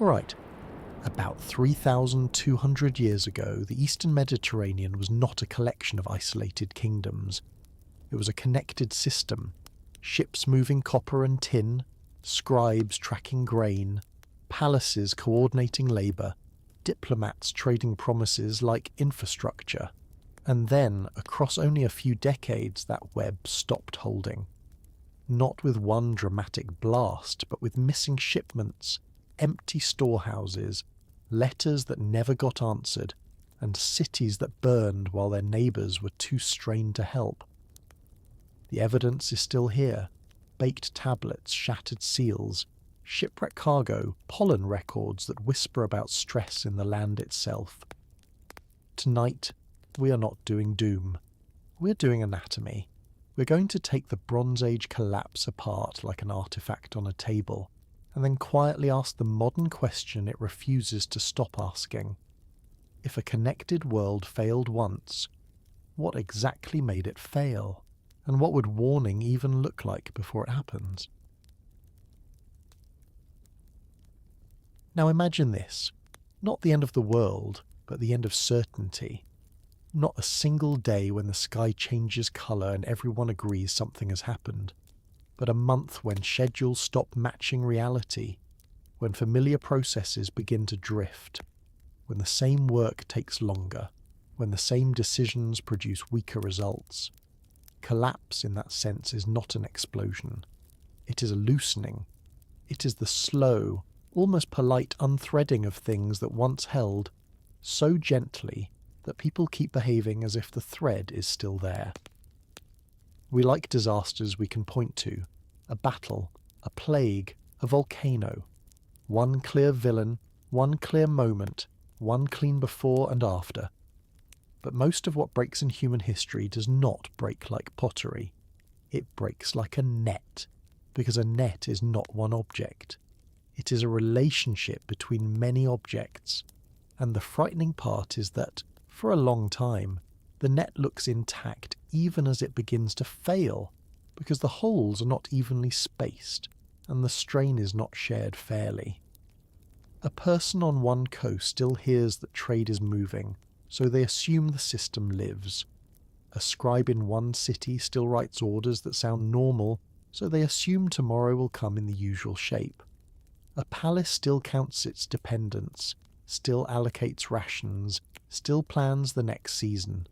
Alright, about 3,200 years ago, the Eastern Mediterranean was not a collection of isolated kingdoms. It was a connected system. Ships moving copper and tin, scribes tracking grain, palaces coordinating labour, diplomats trading promises like infrastructure. And then, across only a few decades, that web stopped holding. Not with one dramatic blast, but with missing shipments, empty storehouses, letters that never got answered, and cities that burned while their neighbours were too strained to help. The evidence is still here. Baked tablets, shattered seals, shipwreck cargo, pollen records that whisper about stress in the land itself. Tonight, we are not doing doom. We're doing anatomy. We're going to take the Bronze Age collapse apart like an artifact on a table, and then quietly ask the modern question it refuses to stop asking. If a connected world failed once, what exactly made it fail? And what would warning even look like before it happens? Now imagine this. Not the end of the world, but the end of certainty. Not a single day when the sky changes colour and everyone agrees something has happened, but a month when schedules stop matching reality, when familiar processes begin to drift, when the same work takes longer, when the same decisions produce weaker results. Collapse in that sense is not an explosion. It is a loosening. It is the slow, almost polite unthreading of things that once held, so gently that people keep behaving as if the thread is still there. We like disasters we can point to, a battle, a plague, a volcano. One clear villain, one clear moment, one clean before and after. But most of what breaks in human history does not break like pottery. It breaks like a net, because a net is not one object. It is a relationship between many objects, and the frightening part is that, for a long time, the net looks intact even as it begins to fail, because the holes are not evenly spaced, and the strain is not shared fairly. A person on one coast still hears that trade is moving, so they assume the system lives. A scribe in one city still writes orders that sound normal, so they assume tomorrow will come in the usual shape. A palace still counts its dependents, still allocates rations, still plans the next season.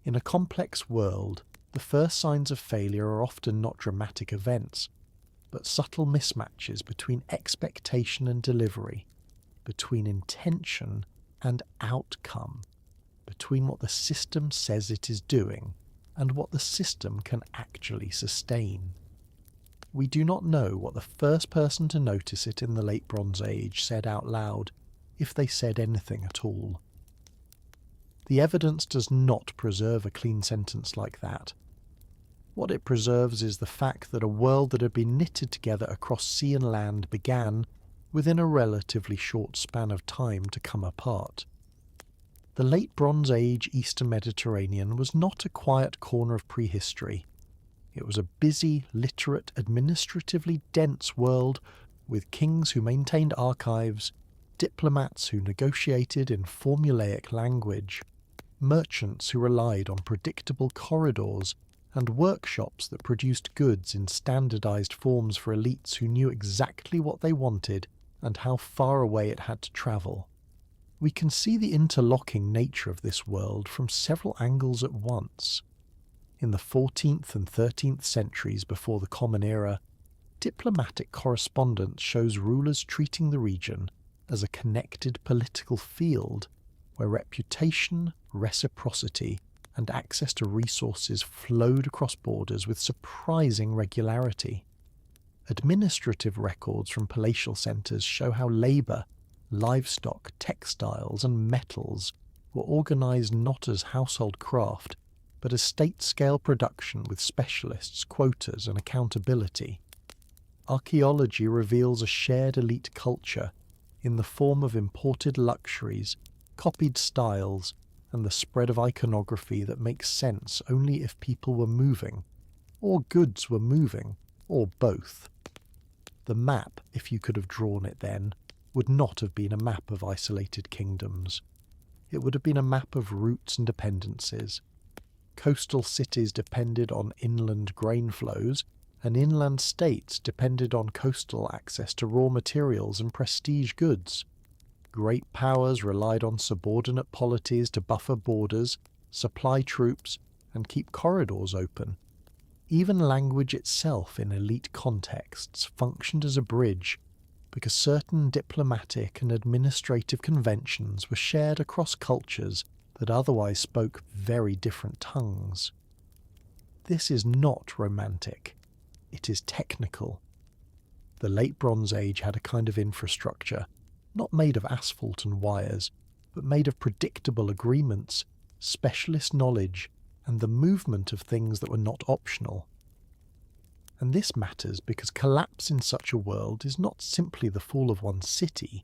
In a complex world, the first signs of failure are often not dramatic events, but subtle mismatches between expectation and delivery, between intention and outcome, between what the system says it is doing and what the system can actually sustain. We do not know what the first person to notice it in the late Bronze Age said out loud, if they said anything at all. The evidence does not preserve a clean sentence like that. What it preserves is the fact that a world that had been knitted together across sea and land began, within a relatively short span of time, to come apart. The late Bronze Age Eastern Mediterranean was not a quiet corner of prehistory. It was a busy, literate, administratively dense world with kings who maintained archives, diplomats who negotiated in formulaic language, merchants who relied on predictable corridors, and workshops that produced goods in standardized forms for elites who knew exactly what they wanted and how far away it had to travel. We can see the interlocking nature of this world from several angles at once. In the 14th and 13th centuries before the Common Era, diplomatic correspondence shows rulers treating the region as a connected political field where reputation, reciprocity, and access to resources flowed across borders with surprising regularity. Administrative records from palatial centres show how labour, livestock, textiles, and metals were organised not as household craft, but as state-scale production with specialists, quotas, and accountability. Archaeology reveals a shared elite culture in the form of imported luxuries, copied styles, and the spread of iconography that makes sense only if people were moving, or goods were moving, or both. The map, if you could have drawn it then, would not have been a map of isolated kingdoms. It would have been a map of routes and dependencies. Coastal cities depended on inland grain flows, and inland states depended on coastal access to raw materials and prestige goods. Great powers relied on subordinate polities to buffer borders, supply troops, and keep corridors open. Even language itself in elite contexts functioned as a bridge, because certain diplomatic and administrative conventions were shared across cultures that otherwise spoke very different tongues. This is not romantic. It is technical. The Late Bronze Age had a kind of infrastructure, not made of asphalt and wires, but made of predictable agreements, specialist knowledge, and the movement of things that were not optional. And this matters because collapse in such a world is not simply the fall of one city,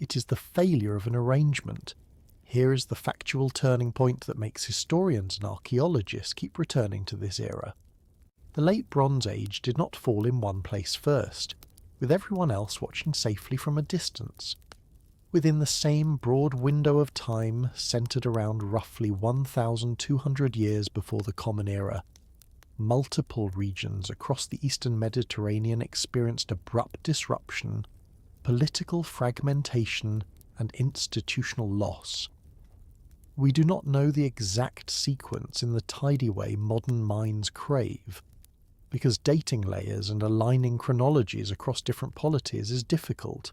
it is the failure of an arrangement. Here is the factual turning point that makes historians and archaeologists keep returning to this era. The Late Bronze Age did not fall in one place first, with everyone else watching safely from a distance. Within the same broad window of time centred around roughly 1,200 years before the Common Era, multiple regions across the eastern Mediterranean experienced abrupt disruption, political fragmentation, and institutional loss. We do not know the exact sequence in the tidy way modern minds crave, because dating layers and aligning chronologies across different polities is difficult,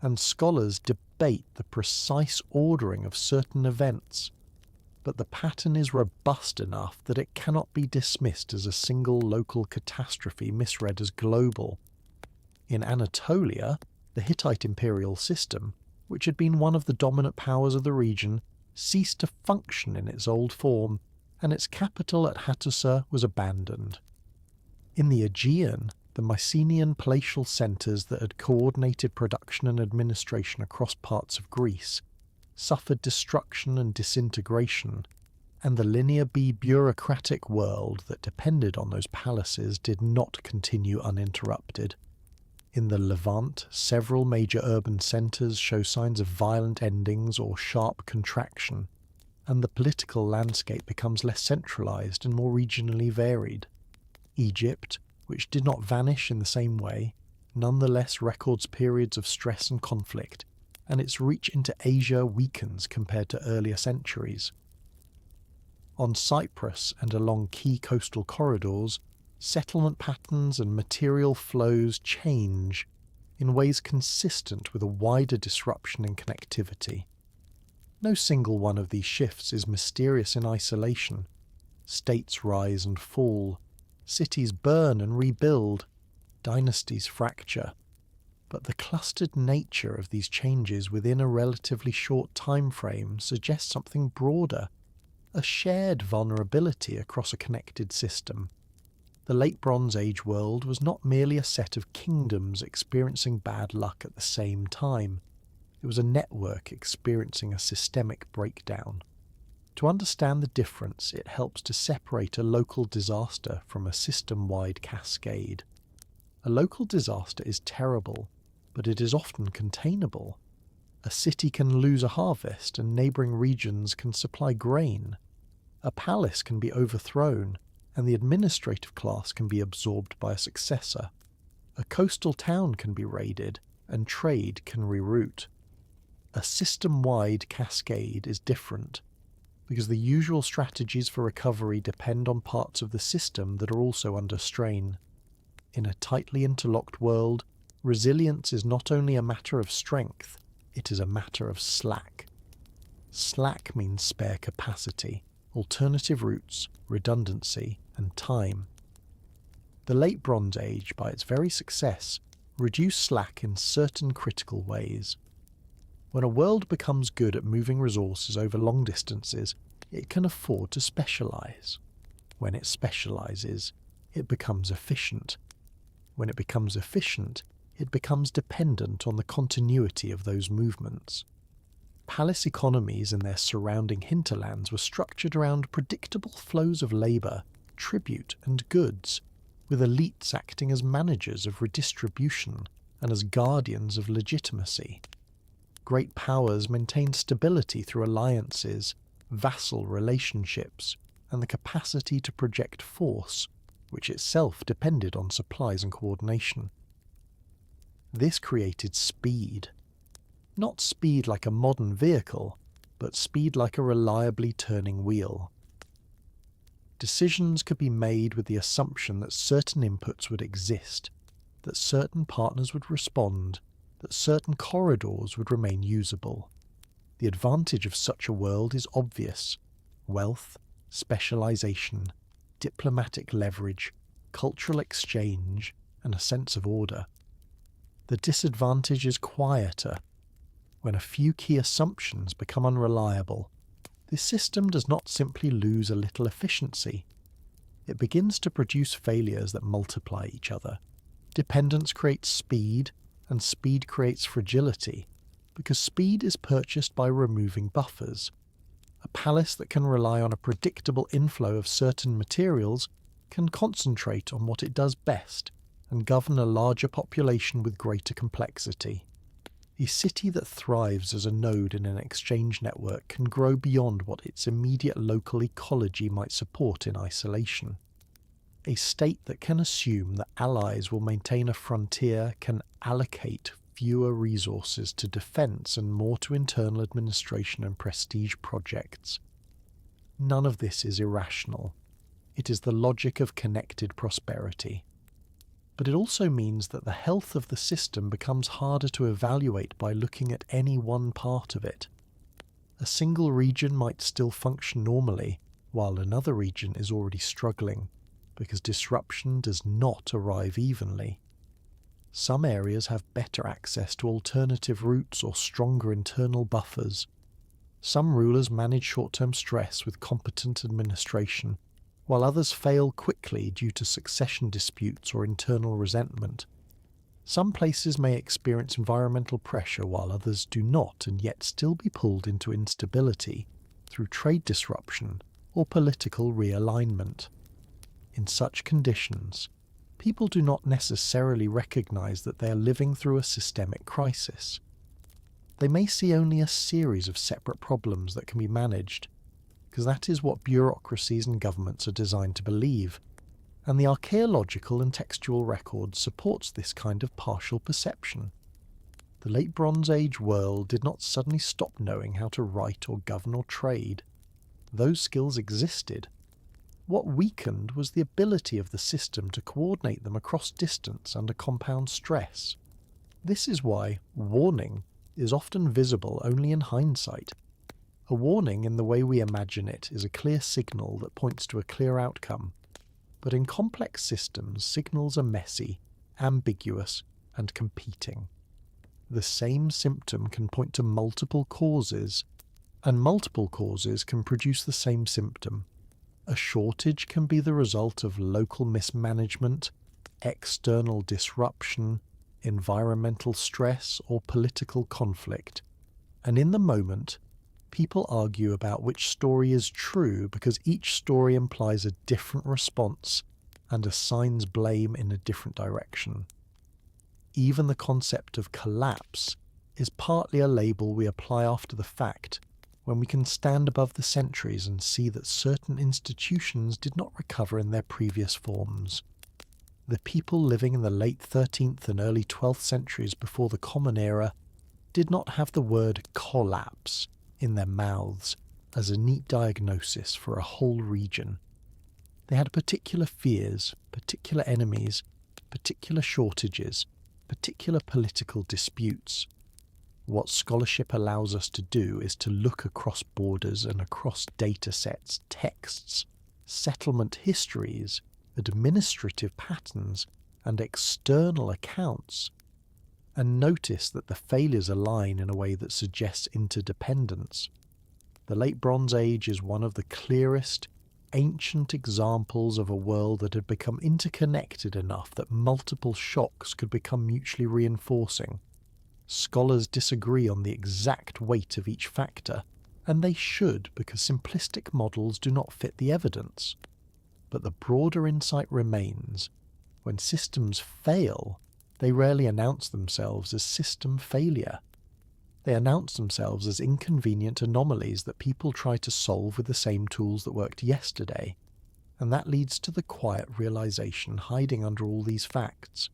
and scholars debate the precise ordering of certain events, but the pattern is robust enough that it cannot be dismissed as a single local catastrophe misread as global. In Anatolia, the Hittite imperial system, which had been one of the dominant powers of the region, ceased to function in its old form, and its capital at Hattusa was abandoned. In the Aegean, the Mycenaean palatial centres that had coordinated production and administration across parts of Greece suffered destruction and disintegration, and the linear bureaucratic world that depended on those palaces did not continue uninterrupted. In the Levant, several major urban centres show signs of violent endings or sharp contraction, and the political landscape becomes less centralised and more regionally varied. Egypt, which did not vanish in the same way, nonetheless records periods of stress and conflict, and its reach into Asia weakens compared to earlier centuries. On Cyprus and along key coastal corridors, settlement patterns and material flows change in ways consistent with a wider disruption in connectivity. No single one of these shifts is mysterious in isolation. States rise and fall, cities burn and rebuild, dynasties fracture. But the clustered nature of these changes within a relatively short time frame suggests something broader, a shared vulnerability across a connected system. The Late Bronze Age world was not merely a set of kingdoms experiencing bad luck at the same time. It was a network experiencing a systemic breakdown. To understand the difference, it helps to separate a local disaster from a system-wide cascade. A local disaster is terrible, but it is often containable. A city can lose a harvest and neighbouring regions can supply grain. A palace can be overthrown and the administrative class can be absorbed by a successor. A coastal town can be raided and trade can reroute. A system-wide cascade is different, because the usual strategies for recovery depend on parts of the system that are also under strain. In a tightly interlocked world, resilience is not only a matter of strength, it is a matter of slack. Slack means spare capacity, alternative routes, redundancy, and time. The Late Bronze Age, by its very success, reduced slack in certain critical ways. When a world becomes good at moving resources over long distances, it can afford to specialise. When it specialises, it becomes efficient. When it becomes efficient, it becomes dependent on the continuity of those movements. Palace economies and their surrounding hinterlands were structured around predictable flows of labour, tribute and goods, with elites acting as managers of redistribution and as guardians of legitimacy. great powers maintained stability through alliances, vassal relationships, and the capacity to project force, which itself depended on supplies and coordination. This created speed. Not speed like a modern vehicle, but speed like a reliably turning wheel. Decisions could be made with the assumption that certain inputs would exist, that certain partners would respond, that certain corridors would remain usable. The advantage of such a world is obvious: wealth, specialization, diplomatic leverage, cultural exchange, and a sense of order. The disadvantage is quieter. When a few key assumptions become unreliable, this system does not simply lose a little efficiency. It begins to produce failures that multiply each other. Dependence creates speed, and speed creates fragility, because speed is purchased by removing buffers. A palace that can rely on a predictable inflow of certain materials can concentrate on what it does best and govern a larger population with greater complexity. A city that thrives as a node in an exchange network can grow beyond what its immediate local ecology might support in isolation. A state that can assume that allies will maintain a frontier can allocate fewer resources to defence and more to internal administration and prestige projects. None of this is irrational. It is the logic of connected prosperity. But it also means that the health of the system becomes harder to evaluate by looking at any one part of it. A single region might still function normally, while another region is already struggling, because disruption does not arrive evenly. Some areas have better access to alternative routes or stronger internal buffers. Some rulers manage short-term stress with competent administration, while others fail quickly due to succession disputes or internal resentment. Some places may experience environmental pressure while others do not, and yet still be pulled into instability through trade disruption or political realignment. In such conditions, people do not necessarily recognize that they are living through a systemic crisis. They may see only a series of separate problems that can be managed, because that is what bureaucracies and governments are designed to believe, and the archaeological and textual record supports this kind of partial perception. The late Bronze Age world did not suddenly stop knowing how to write or govern or trade. Those skills existed. What weakened was the ability of the system to coordinate them across distance under compound stress. This is why warning is often visible only in hindsight. A warning in the way we imagine it is a clear signal that points to a clear outcome. But in complex systems, signals are messy, ambiguous, and competing. The same symptom can point to multiple causes, and multiple causes can produce the same symptom. A shortage can be the result of local mismanagement, external disruption, environmental stress, or political conflict. And in the moment, people argue about which story is true because each story implies a different response and assigns blame in a different direction. Even the concept of collapse is partly a label we apply after the fact, when we can stand above the centuries and see that certain institutions did not recover in their previous forms. The people living in the late 13th and early 12th centuries before the Common Era did not have the word collapse in their mouths as a neat diagnosis for a whole region. They had particular fears, particular enemies, particular shortages, particular political disputes. What scholarship allows us to do is to look across borders and across data sets, texts, settlement histories, administrative patterns, and external accounts, and notice that the failures align in a way that suggests interdependence. The Late Bronze Age is one of the clearest, ancient examples of a world that had become interconnected enough that multiple shocks could become mutually reinforcing. Scholars disagree on the exact weight of each factor, and they should, because simplistic models do not fit the evidence. But the broader insight remains: when systems fail, they rarely announce themselves as system failure. They announce themselves as inconvenient anomalies that people try to solve with the same tools that worked yesterday, and that leads to the quiet realization hiding under all these facts.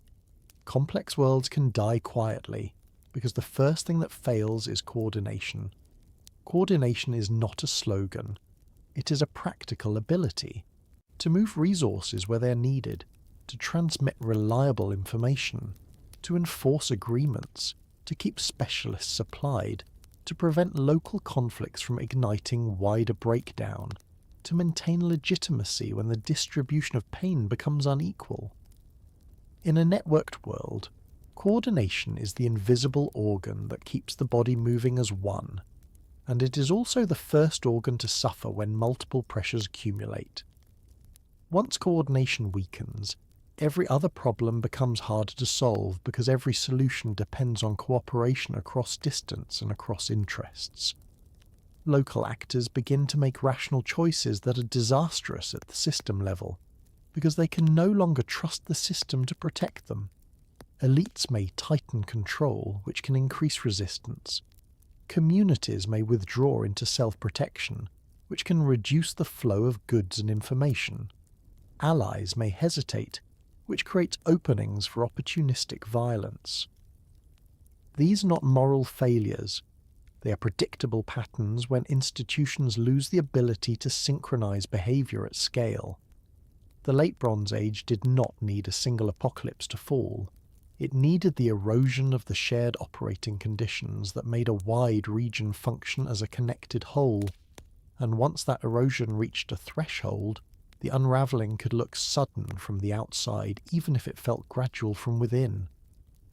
Complex worlds can die quietly, because the first thing that fails is coordination. Coordination is not a slogan, it is a practical ability. To move resources where they are needed, to transmit reliable information, to enforce agreements, to keep specialists supplied, to prevent local conflicts from igniting wider breakdown, to maintain legitimacy when the distribution of pain becomes unequal. In a networked world, coordination is the invisible organ that keeps the body moving as one, and it is also the first organ to suffer when multiple pressures accumulate. Once coordination weakens, every other problem becomes harder to solve because every solution depends on cooperation across distance and across interests. Local actors begin to make rational choices that are disastrous at the system level, because they can no longer trust the system to protect them. Elites may tighten control, which can increase resistance. Communities may withdraw into self-protection, which can reduce the flow of goods and information. Allies may hesitate, which creates openings for opportunistic violence. These are not moral failures. They are predictable patterns when institutions lose the ability to synchronize behavior at scale. The Late Bronze Age did not need a single apocalypse to fall. It needed the erosion of the shared operating conditions that made a wide region function as a connected whole, and once that erosion reached a threshold, the unravelling could look sudden from the outside, even if it felt gradual from within.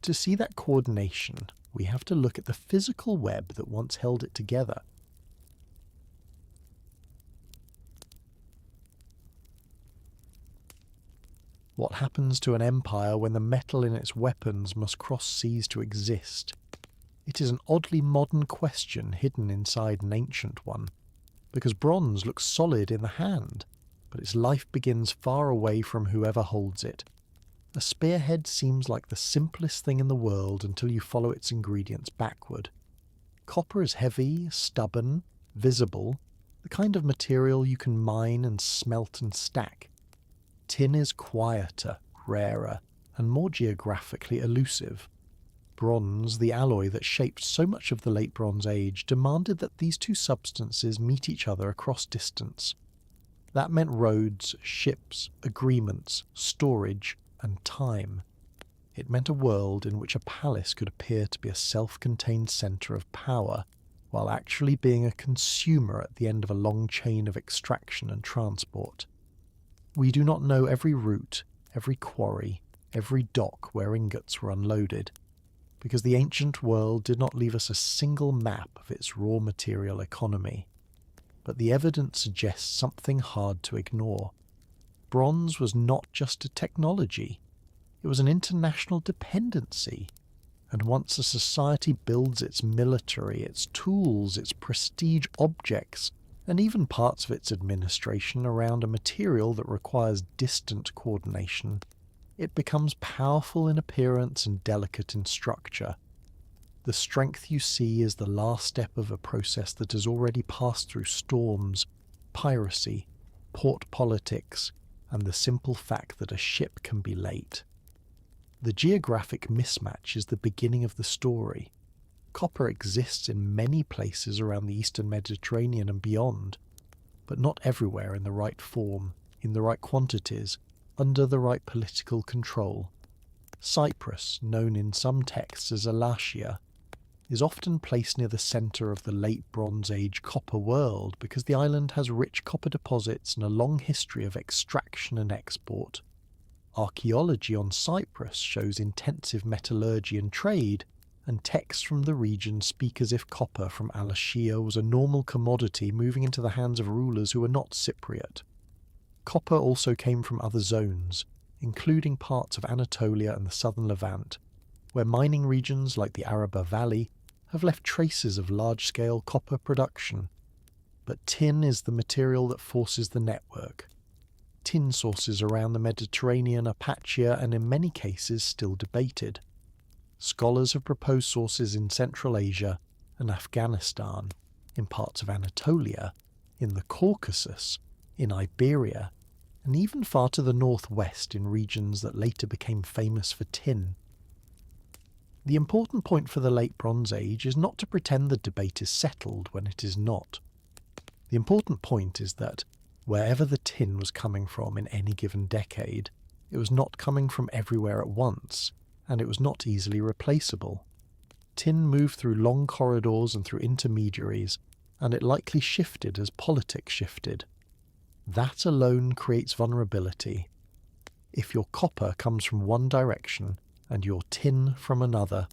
To see that coordination, we have to look at the physical web that once held it together. What happens to an empire when the metal in its weapons must cross seas to exist? It is an oddly modern question hidden inside an ancient one, because bronze looks solid in the hand, but its life begins far away from whoever holds it. A spearhead seems like the simplest thing in the world until you follow its ingredients backward. Copper is heavy, stubborn, visible, the kind of material you can mine and smelt and stack. Tin is quieter, rarer, and more geographically elusive. Bronze, the alloy that shaped so much of the Late Bronze Age, demanded that these two substances meet each other across distance. That meant roads, ships, agreements, storage, and time. It meant a world in which a palace could appear to be a self-contained centre of power, while actually being a consumer at the end of a long chain of extraction and transport. We do not know every route, every quarry, every dock where ingots were unloaded, because the ancient world did not leave us a single map of its raw material economy. But the evidence suggests something hard to ignore. Bronze was not just a technology, it was an international dependency. And once a society builds its military, its tools, its prestige objects, and even parts of its administration around a material that requires distant coordination, it becomes powerful in appearance and delicate in structure. The strength you see is the last step of a process that has already passed through storms, piracy, port politics, and the simple fact that a ship can be late. The geographic mismatch is the beginning of the story. Copper exists in many places around the Eastern Mediterranean and beyond, but not everywhere in the right form, in the right quantities, under the right political control. Cyprus, known in some texts as Alatia, is often placed near the centre of the Late Bronze Age copper world because the island has rich copper deposits and a long history of extraction and export. Archaeology on Cyprus shows intensive metallurgy and trade, and texts from the region speak as if copper from Alatia was a normal commodity moving into the hands of rulers who were not Cypriot. Copper also came from other zones, including parts of Anatolia and the southern Levant, where mining regions like the Araba Valley have left traces of large-scale copper production. But tin is the material that forces the network. Tin sources around the Mediterranean are patchier and in many cases still debated. Scholars have proposed sources in Central Asia, and Afghanistan, in parts of Anatolia, in the Caucasus, in Iberia, and even far to the northwest in regions that later became famous for tin. The important point for the Late Bronze Age is not to pretend the debate is settled when it is not. The important point is that wherever the tin was coming from in any given decade, it was not coming from everywhere at once, and it was not easily replaceable. Tin moved through long corridors and through intermediaries, and it likely shifted as politics shifted. That alone creates vulnerability. If your copper comes from one direction and your tin from another,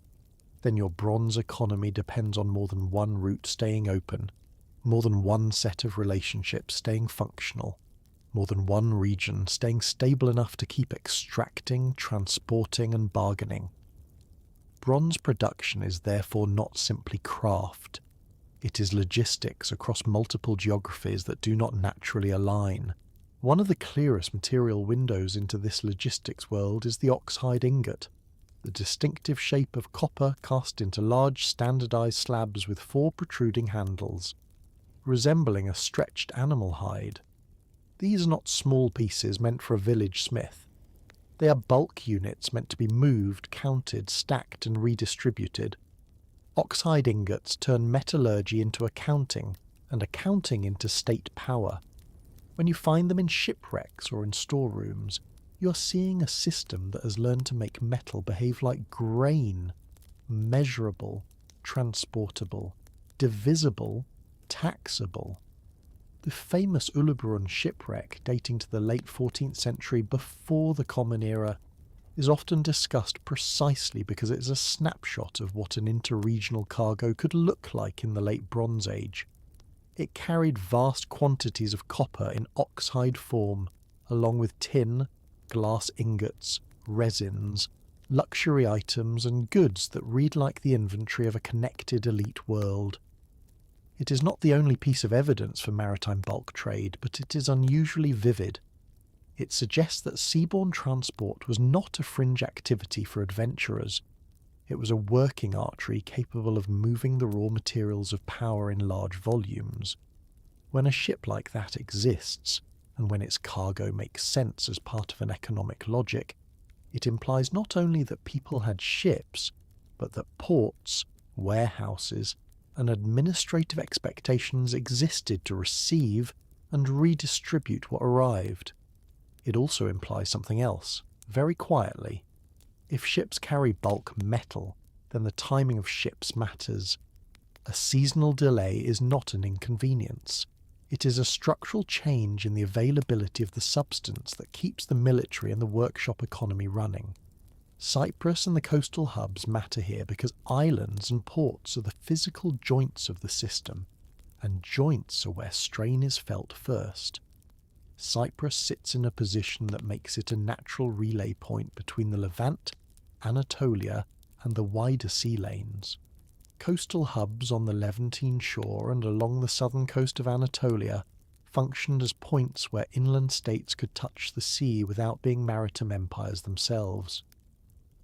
then your bronze economy depends on more than one route staying open, more than one set of relationships staying functional, more than one region staying stable enough to keep extracting, transporting, and bargaining. Bronze production is therefore not simply craft. It is logistics across multiple geographies that do not naturally align. One of the clearest material windows into this logistics world is the oxhide ingot, the distinctive shape of copper cast into large standardized slabs with 4 protruding handles, resembling a stretched animal hide. These are not small pieces meant for a village smith. They are bulk units meant to be moved, counted, stacked, and redistributed. Oxide ingots turn metallurgy into accounting, and accounting into state power. When you find them in shipwrecks or in storerooms, you are seeing a system that has learned to make metal behave like grain, measurable, transportable, divisible, taxable. The famous Ullebrun shipwreck, dating to the late 14th century before the Common Era, is often discussed precisely because it is a snapshot of what an interregional cargo could look like in the Late Bronze Age. It carried vast quantities of copper in oxide form, along with tin, glass ingots, resins, luxury items, and goods that read like the inventory of a connected elite world. It is not the only piece of evidence for maritime bulk trade, but it is unusually vivid. It suggests that seaborne transport was not a fringe activity for adventurers. It was a working artery capable of moving the raw materials of power in large volumes. When a ship like that exists, and when its cargo makes sense as part of an economic logic, it implies not only that people had ships, but that ports, warehouses, and administrative expectations existed to receive and redistribute what arrived. It also implies something else, very quietly. If ships carry bulk metal, then the timing of ships matters. A seasonal delay is not an inconvenience. It is a structural change in the availability of the substance that keeps the military and the workshop economy running. Cyprus and the coastal hubs matter here because islands and ports are the physical joints of the system, and joints are where strain is felt first. Cyprus sits in a position that makes it a natural relay point between the Levant, Anatolia, and the wider sea lanes. Coastal hubs on the Levantine shore and along the southern coast of Anatolia functioned as points where inland states could touch the sea without being maritime empires themselves.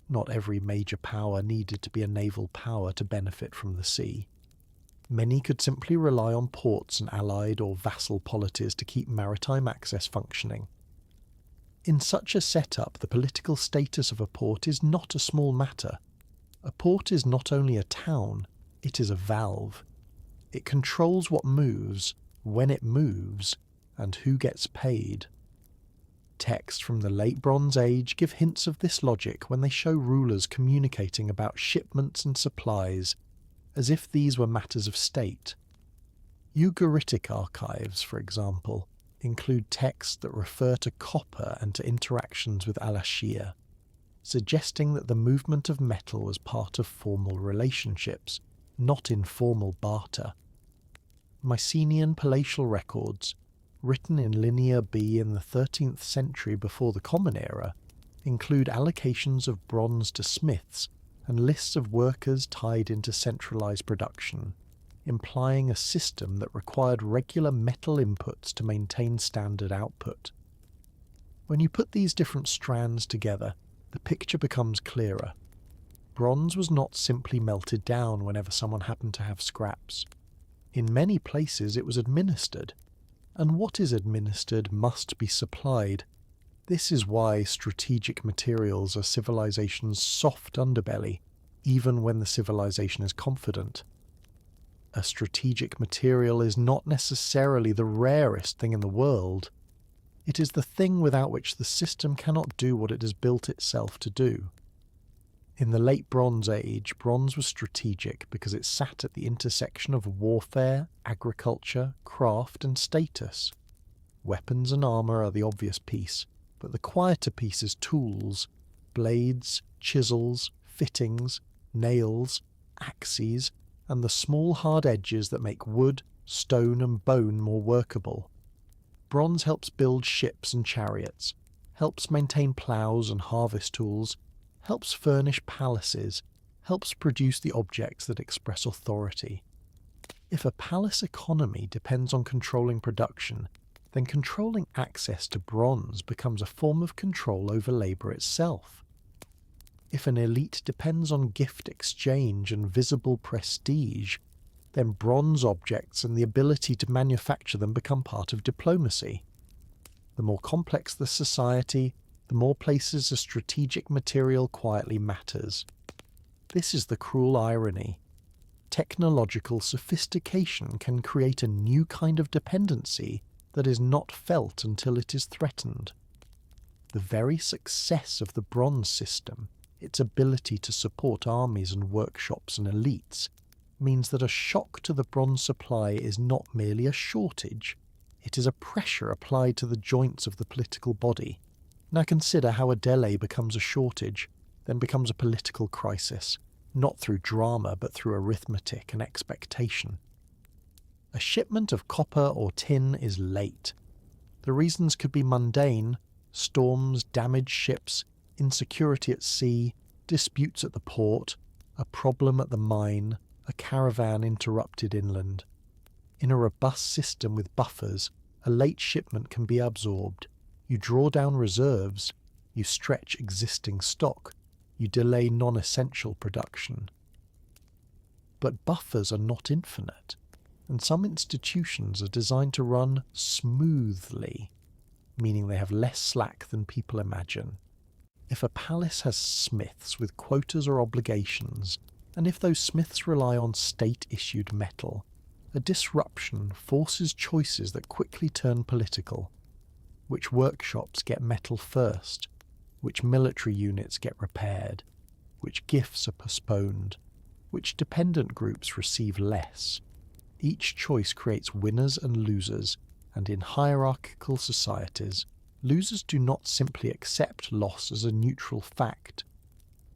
Not every major power needed to be a naval power to benefit from the sea. Many could simply rely on ports and allied or vassal polities to keep maritime access functioning. In such a setup, the political status of a port is not a small matter. A port is not only a town, it is a valve. It controls what moves, when it moves, and who gets paid. Texts from the Late Bronze Age give hints of this logic when they show rulers communicating about shipments and supplies, as if these were matters of state. Ugaritic archives, for example, include texts that refer to copper and to interactions with Al-Ashir, suggesting that the movement of metal was part of formal relationships, not informal barter. Mycenaean palatial records, written in Linear B in the 13th century before the Common Era, include allocations of bronze to smiths and lists of workers tied into centralized production, implying a system that required regular metal inputs to maintain standard output. When you put these different strands together, the picture becomes clearer. bronze was not simply melted down whenever someone happened to have scraps. In many places it was administered, and what is administered must be supplied. This is why strategic materials are civilization's soft underbelly, even when the civilization is confident. A strategic material is not necessarily the rarest thing in the world. It is the thing without which the system cannot do what it has built itself to do. In the late Bronze Age, bronze was strategic because it sat at the intersection of warfare, agriculture, craft, and status. Weapons and armour are the obvious piece, but the quieter piece is tools, blades, chisels, fittings, nails, axes, and the small hard edges that make wood, stone, and bone more workable. Bronze helps build ships and chariots, helps maintain ploughs and harvest tools, helps furnish palaces, helps produce the objects that express authority. If a palace economy depends on controlling production, then controlling access to bronze becomes a form of control over labour itself. If an elite depends on gift exchange and visible prestige, then bronze objects and the ability to manufacture them become part of diplomacy. The more complex the society, the more places a strategic material quietly matters. This is the cruel irony. Technological sophistication can create a new kind of dependency that is not felt until it is threatened. The very success of the bronze system, its ability to support armies and workshops and elites, means that a shock to the bronze supply is not merely a shortage, it is a pressure applied to the joints of the political body. Now consider how a delay becomes a shortage, then becomes a political crisis, not through drama but through arithmetic and expectation. A shipment of copper or tin is late. The reasons could be mundane: storms, damaged ships, insecurity at sea, disputes at the port, a problem at the mine, a caravan interrupted inland. In a robust system with buffers, a late shipment can be absorbed. You draw down reserves, you stretch existing stock, you delay non-essential production. But buffers are not infinite, and some institutions are designed to run smoothly, meaning they have less slack than people imagine. If a palace has smiths with quotas or obligations, and if those smiths rely on state-issued metal, a disruption forces choices that quickly turn political. Which workshops get metal first? Which military units get repaired? Which gifts are postponed? Which dependent groups receive less? Each choice creates winners and losers, and in hierarchical societies, losers do not simply accept loss as a neutral fact.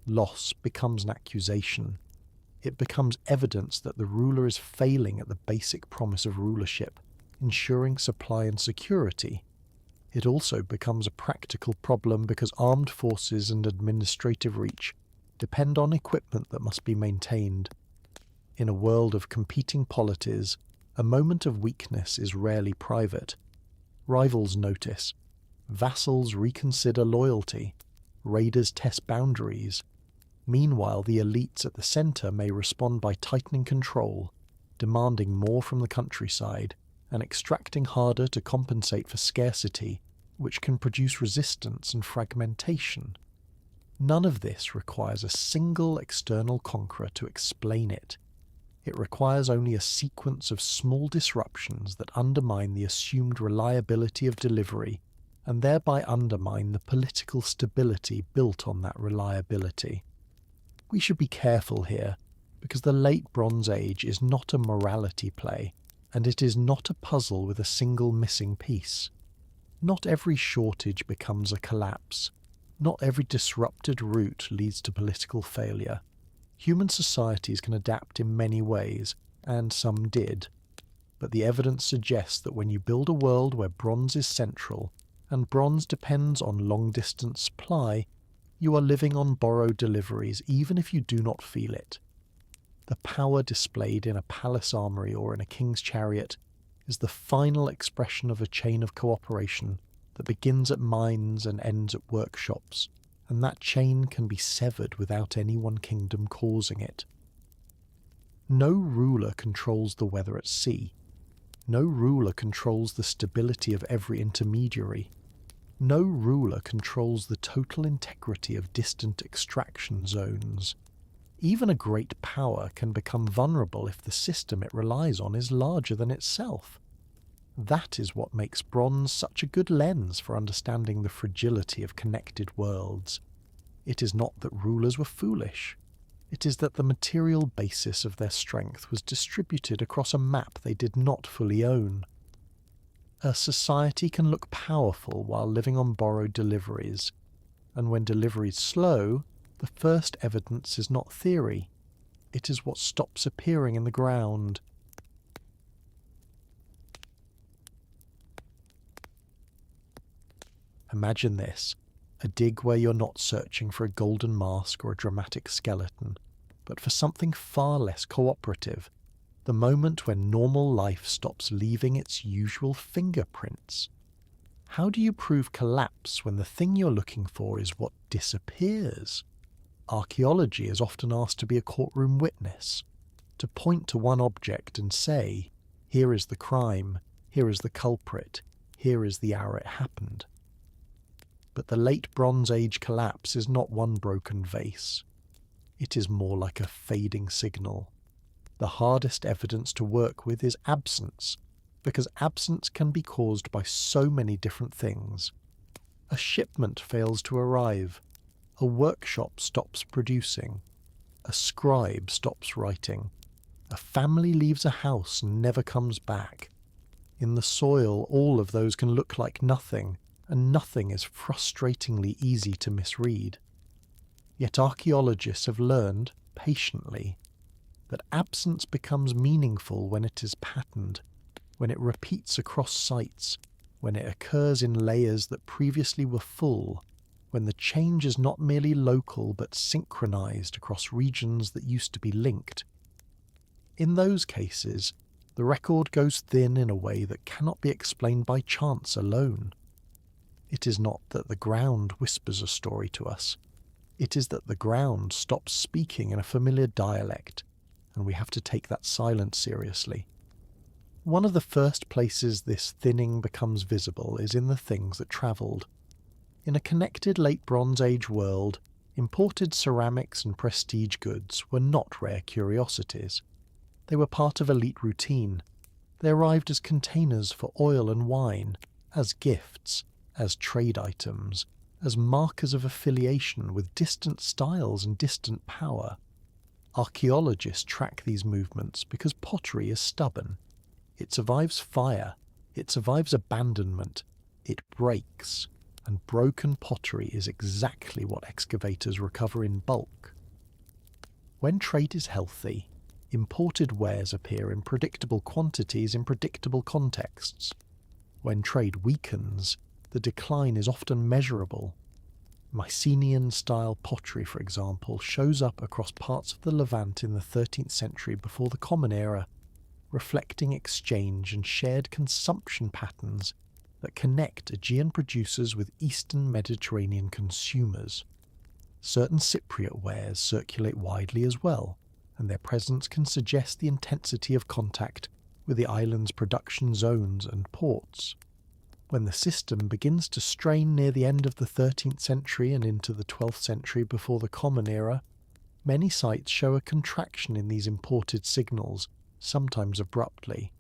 Loss becomes an accusation. It becomes evidence that the ruler is failing at the basic promise of rulership, ensuring supply and security. It also becomes a practical problem because armed forces and administrative reach depend on equipment that must be maintained. In a world of competing polities, a moment of weakness is rarely private. Rivals notice. Vassals reconsider loyalty. Raiders test boundaries. Meanwhile, the elites at the centre may respond by tightening control, demanding more from the countryside, and extracting harder to compensate for scarcity, which can produce resistance and fragmentation. None of this requires a single external conqueror to explain it. It requires only a sequence of small disruptions that undermine the assumed reliability of delivery, and thereby undermine the political stability built on that reliability. We should be careful here, because the late Bronze Age is not a morality play, and it is not a puzzle with a single missing piece. Not every shortage becomes a collapse. Not every disrupted route leads to political failure. Human societies can adapt in many ways, and some did. But the evidence suggests that when you build a world where bronze is central, and bronze depends on long-distance supply, you are living on borrowed deliveries even if you do not feel it. The power displayed in a palace armoury or in a king's chariot is the final expression of a chain of cooperation that begins at mines and ends at workshops, and that chain can be severed without any one kingdom causing it. No ruler controls the weather at sea. No ruler controls the stability of every intermediary. No ruler controls the total integrity of distant extraction zones. Even a great power can become vulnerable if the system it relies on is larger than itself. That is what makes bronze such a good lens for understanding the fragility of connected worlds. It is not that rulers were foolish. It is that the material basis of their strength was distributed across a map they did not fully own. A society can look powerful while living on borrowed deliveries, and when deliveries slow, the first evidence is not theory. It is what stops appearing in the ground. Imagine this, a dig where you're not searching for a golden mask or a dramatic skeleton, but for something far less cooperative, the moment when normal life stops leaving its usual fingerprints. How do you prove collapse when the thing you're looking for is what disappears? Archaeology is often asked to be a courtroom witness, to point to one object and say, here is the crime, here is the culprit, here is the hour it happened. But the late Bronze Age collapse is not one broken vase. It is more like a fading signal. The hardest evidence to work with is absence, because absence can be caused by so many different things. A shipment fails to arrive. A workshop stops producing. A scribe stops writing. A family leaves a house and never comes back. In the soil, all of those can look like nothing, and nothing is frustratingly easy to misread. Yet archaeologists have learned, patiently, that absence becomes meaningful when it is patterned, when it repeats across sites, when it occurs in layers that previously were full, when the change is not merely local but synchronized across regions that used to be linked. In those cases, the record goes thin in a way that cannot be explained by chance alone. It is not that the ground whispers a story to us. It is that the ground stops speaking in a familiar dialect, and we have to take that silence seriously. One of the first places this thinning becomes visible is in the things that travelled. In a connected late Bronze Age world, imported ceramics and prestige goods were not rare curiosities. They were part of elite routine. They arrived as containers for oil and wine, as gifts, as trade items, as markers of affiliation with distant styles and distant power. Archaeologists track these movements because pottery is stubborn. It survives fire, it survives abandonment, it breaks, and broken pottery is exactly what excavators recover in bulk. When trade is healthy, imported wares appear in predictable quantities in predictable contexts. When trade weakens, the decline is often measurable. Mycenaean-style pottery, for example, shows up across parts of the Levant in the 13th century before the Common Era, reflecting exchange and shared consumption patterns that connect Aegean producers with Eastern Mediterranean consumers. Certain Cypriot wares circulate widely as well, and their presence can suggest the intensity of contact with the island's production zones and ports. When the system begins to strain near the end of the 13th century and into the 12th century before the Common Era, many sites show a contraction in these imported signals, sometimes abruptly.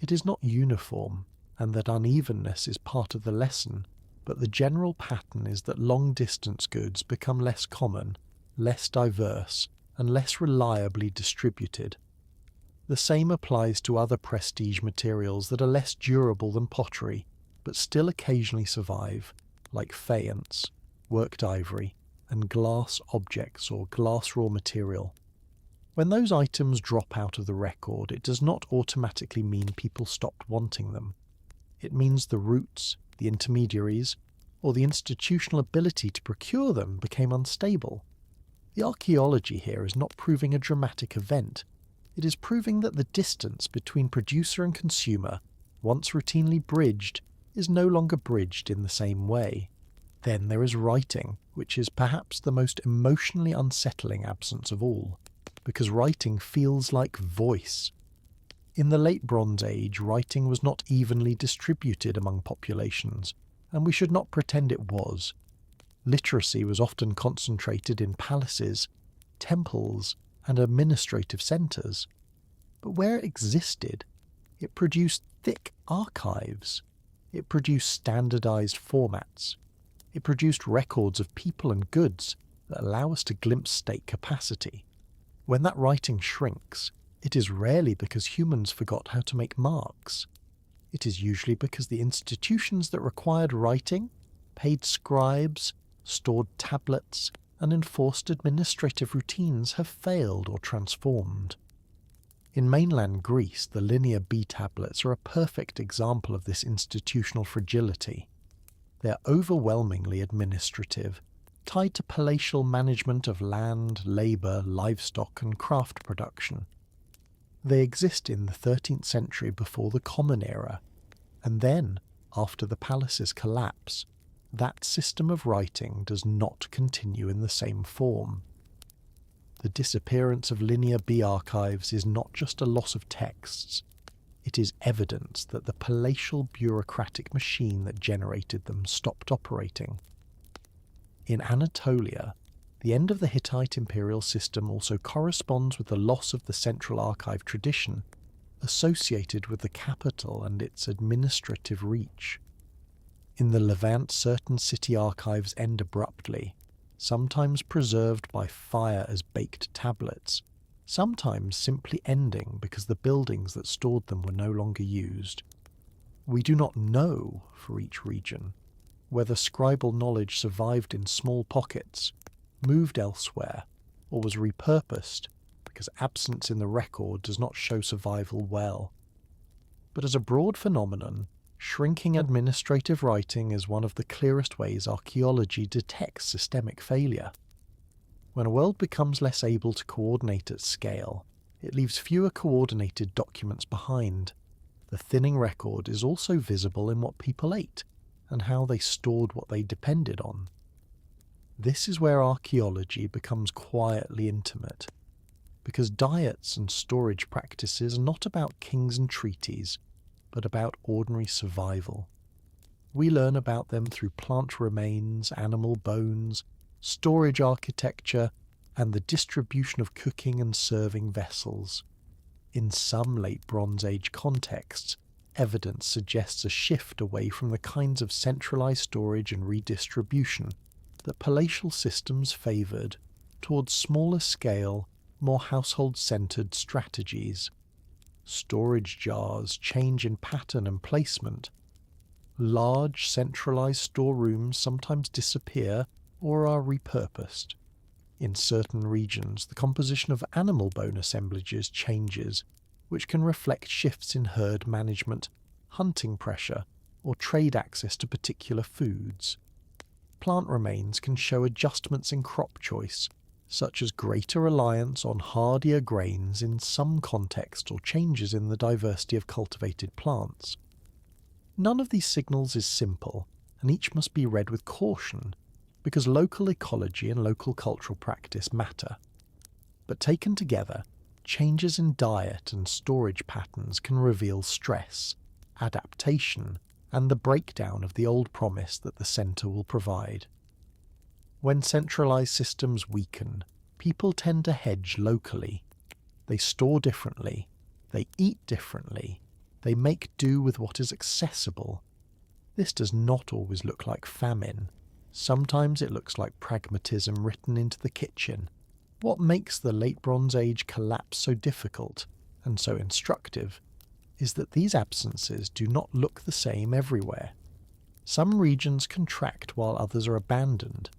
It is not uniform, and that unevenness is part of the lesson, but the general pattern is that long-distance goods become less common, less diverse, and less reliably distributed. The same applies to other prestige materials that are less durable than pottery, but still occasionally survive, like faience, worked ivory, and glass objects or glass raw material. When those items drop out of the record, it does not automatically mean people stopped wanting them. It means the routes, the intermediaries, or the institutional ability to procure them became unstable. The archaeology here is not proving a dramatic event. It is proving that the distance between producer and consumer, once routinely bridged, is no longer bridged in the same way. Then there is writing, which is perhaps the most emotionally unsettling absence of all, because writing feels like voice. In the late Bronze Age, writing was not evenly distributed among populations, and we should not pretend it was. Literacy was often concentrated in palaces, temples, and administrative centres. But where it existed, it produced thick archives. It produced standardised formats. It produced records of people and goods that allow us to glimpse state capacity. When that writing shrinks, it is rarely because humans forgot how to make marks. It is usually because the institutions that required writing, paid scribes, stored tablets, and enforced administrative routines have failed or transformed. In mainland Greece, the linear B tablets are a perfect example of this institutional fragility. They are overwhelmingly administrative, tied to palatial management of land, labour, livestock, and craft production. They exist in the 13th century before the Common Era, and then, after the palaces collapse, that system of writing does not continue in the same form. The disappearance of linear B archives is not just a loss of texts, it is evidence that the palatial bureaucratic machine that generated them stopped operating. In Anatolia, the end of the Hittite imperial system also corresponds with the loss of the central archive tradition associated with the capital and its administrative reach. In the Levant, certain city archives end abruptly, sometimes preserved by fire as baked tablets, sometimes simply ending because the buildings that stored them were no longer used. We do not know, for each region, whether scribal knowledge survived in small pockets, moved elsewhere, or was repurposed, because absence in the record does not show survival well. But as a broad phenomenon, shrinking administrative writing is one of the clearest ways archaeology detects systemic failure. When a world becomes less able to coordinate at scale, it leaves fewer coordinated documents behind. The thinning record is also visible in what people ate and how they stored what they depended on. This is where archaeology becomes quietly intimate, because diets and storage practices are not about kings and treaties, but about ordinary survival. We learn about them through plant remains, animal bones, storage architecture, and the distribution of cooking and serving vessels. In some late Bronze Age contexts, evidence suggests a shift away from the kinds of centralised storage and redistribution that palatial systems favoured towards smaller scale, more household-centred strategies. Storage jars change in pattern and placement. Large centralised storerooms sometimes disappear or are repurposed. In certain regions, the composition of animal bone assemblages changes, which can reflect shifts in herd management, hunting pressure, or trade access to particular foods. Plant remains can show adjustments in crop choice, such as greater reliance on hardier grains in some contexts or changes in the diversity of cultivated plants. None of these signals is simple, and each must be read with caution, because local ecology and local cultural practice matter. But taken together, changes in diet and storage patterns can reveal stress, adaptation, and the breakdown of the old promise that the centre will provide. When centralised systems weaken, people tend to hedge locally. They store differently, they eat differently, they make do with what is accessible. This does not always look like famine. Sometimes it looks like pragmatism written into the kitchen. What makes the late Bronze Age collapse so difficult and so instructive is that these absences do not look the same everywhere. Some regions contract while others are abandoned.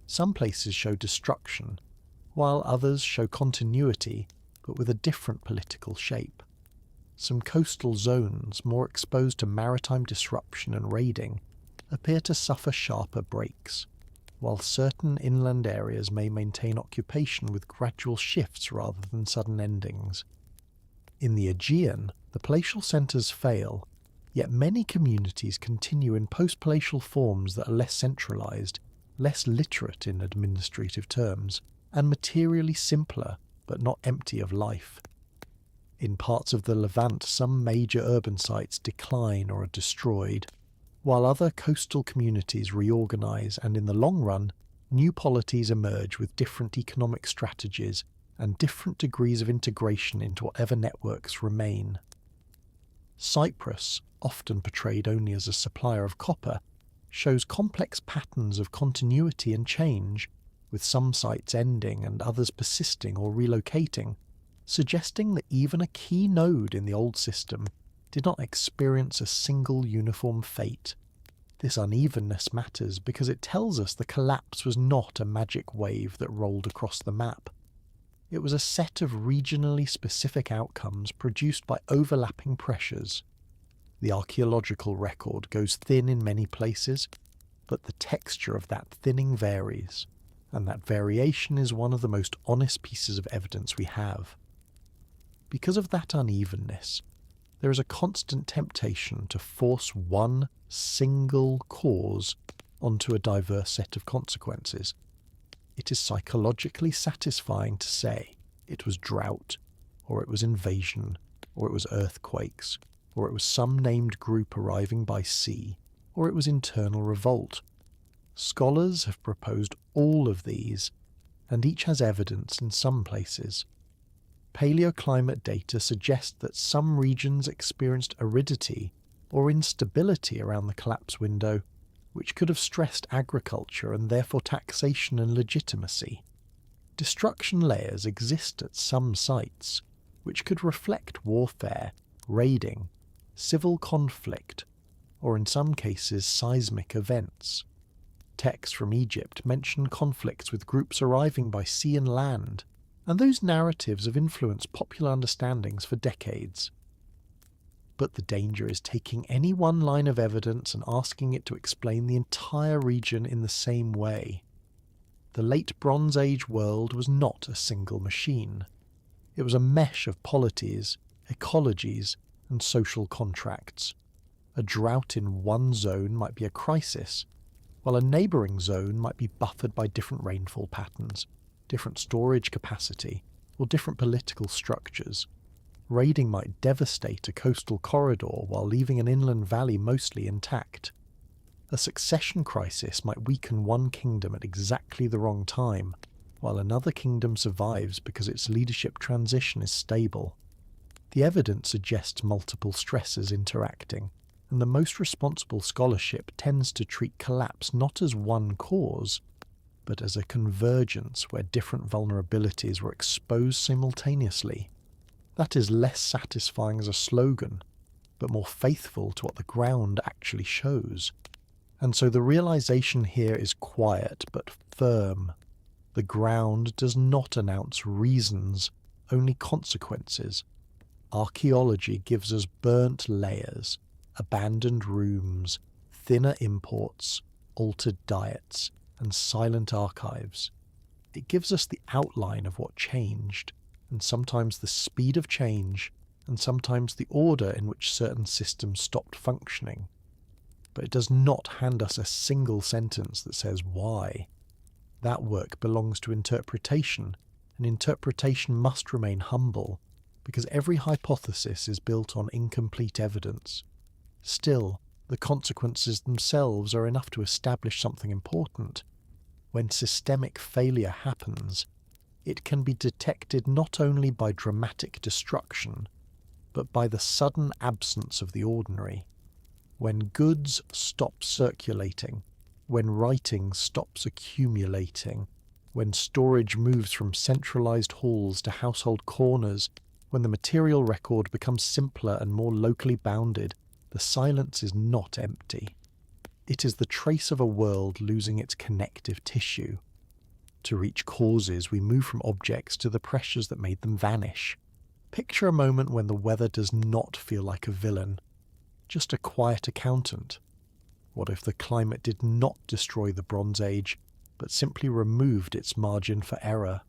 Some places show destruction, while others show continuity, but with a different political shape. Some coastal zones, more exposed to maritime disruption and raiding, appear to suffer sharper breaks, while certain inland areas may maintain occupation with gradual shifts rather than sudden endings. In the Aegean, the palatial centres fail, yet many communities continue in post-palatial forms that are less centralised, less literate in administrative terms, and materially simpler but not empty of life. In parts of the Levant, some major urban sites decline or are destroyed, while other coastal communities reorganise, and in the long run, new polities emerge with different economic strategies and different degrees of integration into whatever networks remain. Cyprus, often portrayed only as a supplier of copper, shows complex patterns of continuity and change, with some sites ending and others persisting or relocating, suggesting that even a key node in the old system did not experience a single uniform fate. This unevenness matters because it tells us the collapse was not a magic wave that rolled across the map. It was a set of regionally specific outcomes produced by overlapping pressures. The archaeological record goes thin in many places, but the texture of that thinning varies, and that variation is one of the most honest pieces of evidence we have. Because of that unevenness, there is a constant temptation to force one single cause onto a diverse set of consequences. It is psychologically satisfying to say it was drought, or it was invasion, or it was earthquakes, or it was some named group arriving by sea, or it was internal revolt. Scholars have proposed all of these, and each has evidence in some places. Paleoclimate data suggest that some regions experienced aridity or instability around the collapse window, which could have stressed agriculture and therefore taxation and legitimacy. Destruction layers exist at some sites, which could reflect warfare, raiding, civil conflict, or in some cases seismic events. Texts from Egypt mention conflicts with groups arriving by sea and land, and those narratives have influenced popular understandings for decades. But the danger is taking any one line of evidence and asking it to explain the entire region in the same way. The late Bronze Age world was not a single machine. It was a mesh of polities, ecologies, and social contracts. A drought in one zone might be a crisis, while a neighbouring zone might be buffered by different rainfall patterns, different storage capacity, or different political structures. Raiding might devastate a coastal corridor while leaving an inland valley mostly intact. A succession crisis might weaken one kingdom at exactly the wrong time, while another kingdom survives because its leadership transition is stable. The evidence suggests multiple stresses interacting, and the most responsible scholarship tends to treat collapse not as one cause, but as a convergence where different vulnerabilities were exposed simultaneously. That is less satisfying as a slogan, but more faithful to what the ground actually shows. And so the realization here is quiet but firm. The ground does not announce reasons, only consequences. Archaeology gives us burnt layers, abandoned rooms, thinner imports, altered diets, and silent archives. It gives us the outline of what changed, and sometimes the speed of change, and sometimes the order in which certain systems stopped functioning. But it does not hand us a single sentence that says why. That work belongs to interpretation, and interpretation must remain humble, because every hypothesis is built on incomplete evidence. Still, the consequences themselves are enough to establish something important. When systemic failure happens, it can be detected not only by dramatic destruction, but by the sudden absence of the ordinary. When goods stop circulating, when writing stops accumulating, when storage moves from centralized halls to household corners, when the material record becomes simpler and more locally bounded, the silence is not empty. It is the trace of a world losing its connective tissue. To reach causes, we move from objects to the pressures that made them vanish. Picture a moment when the weather does not feel like a villain, just a quiet accountant. What if the climate did not destroy the Bronze Age, but simply removed its margin for error?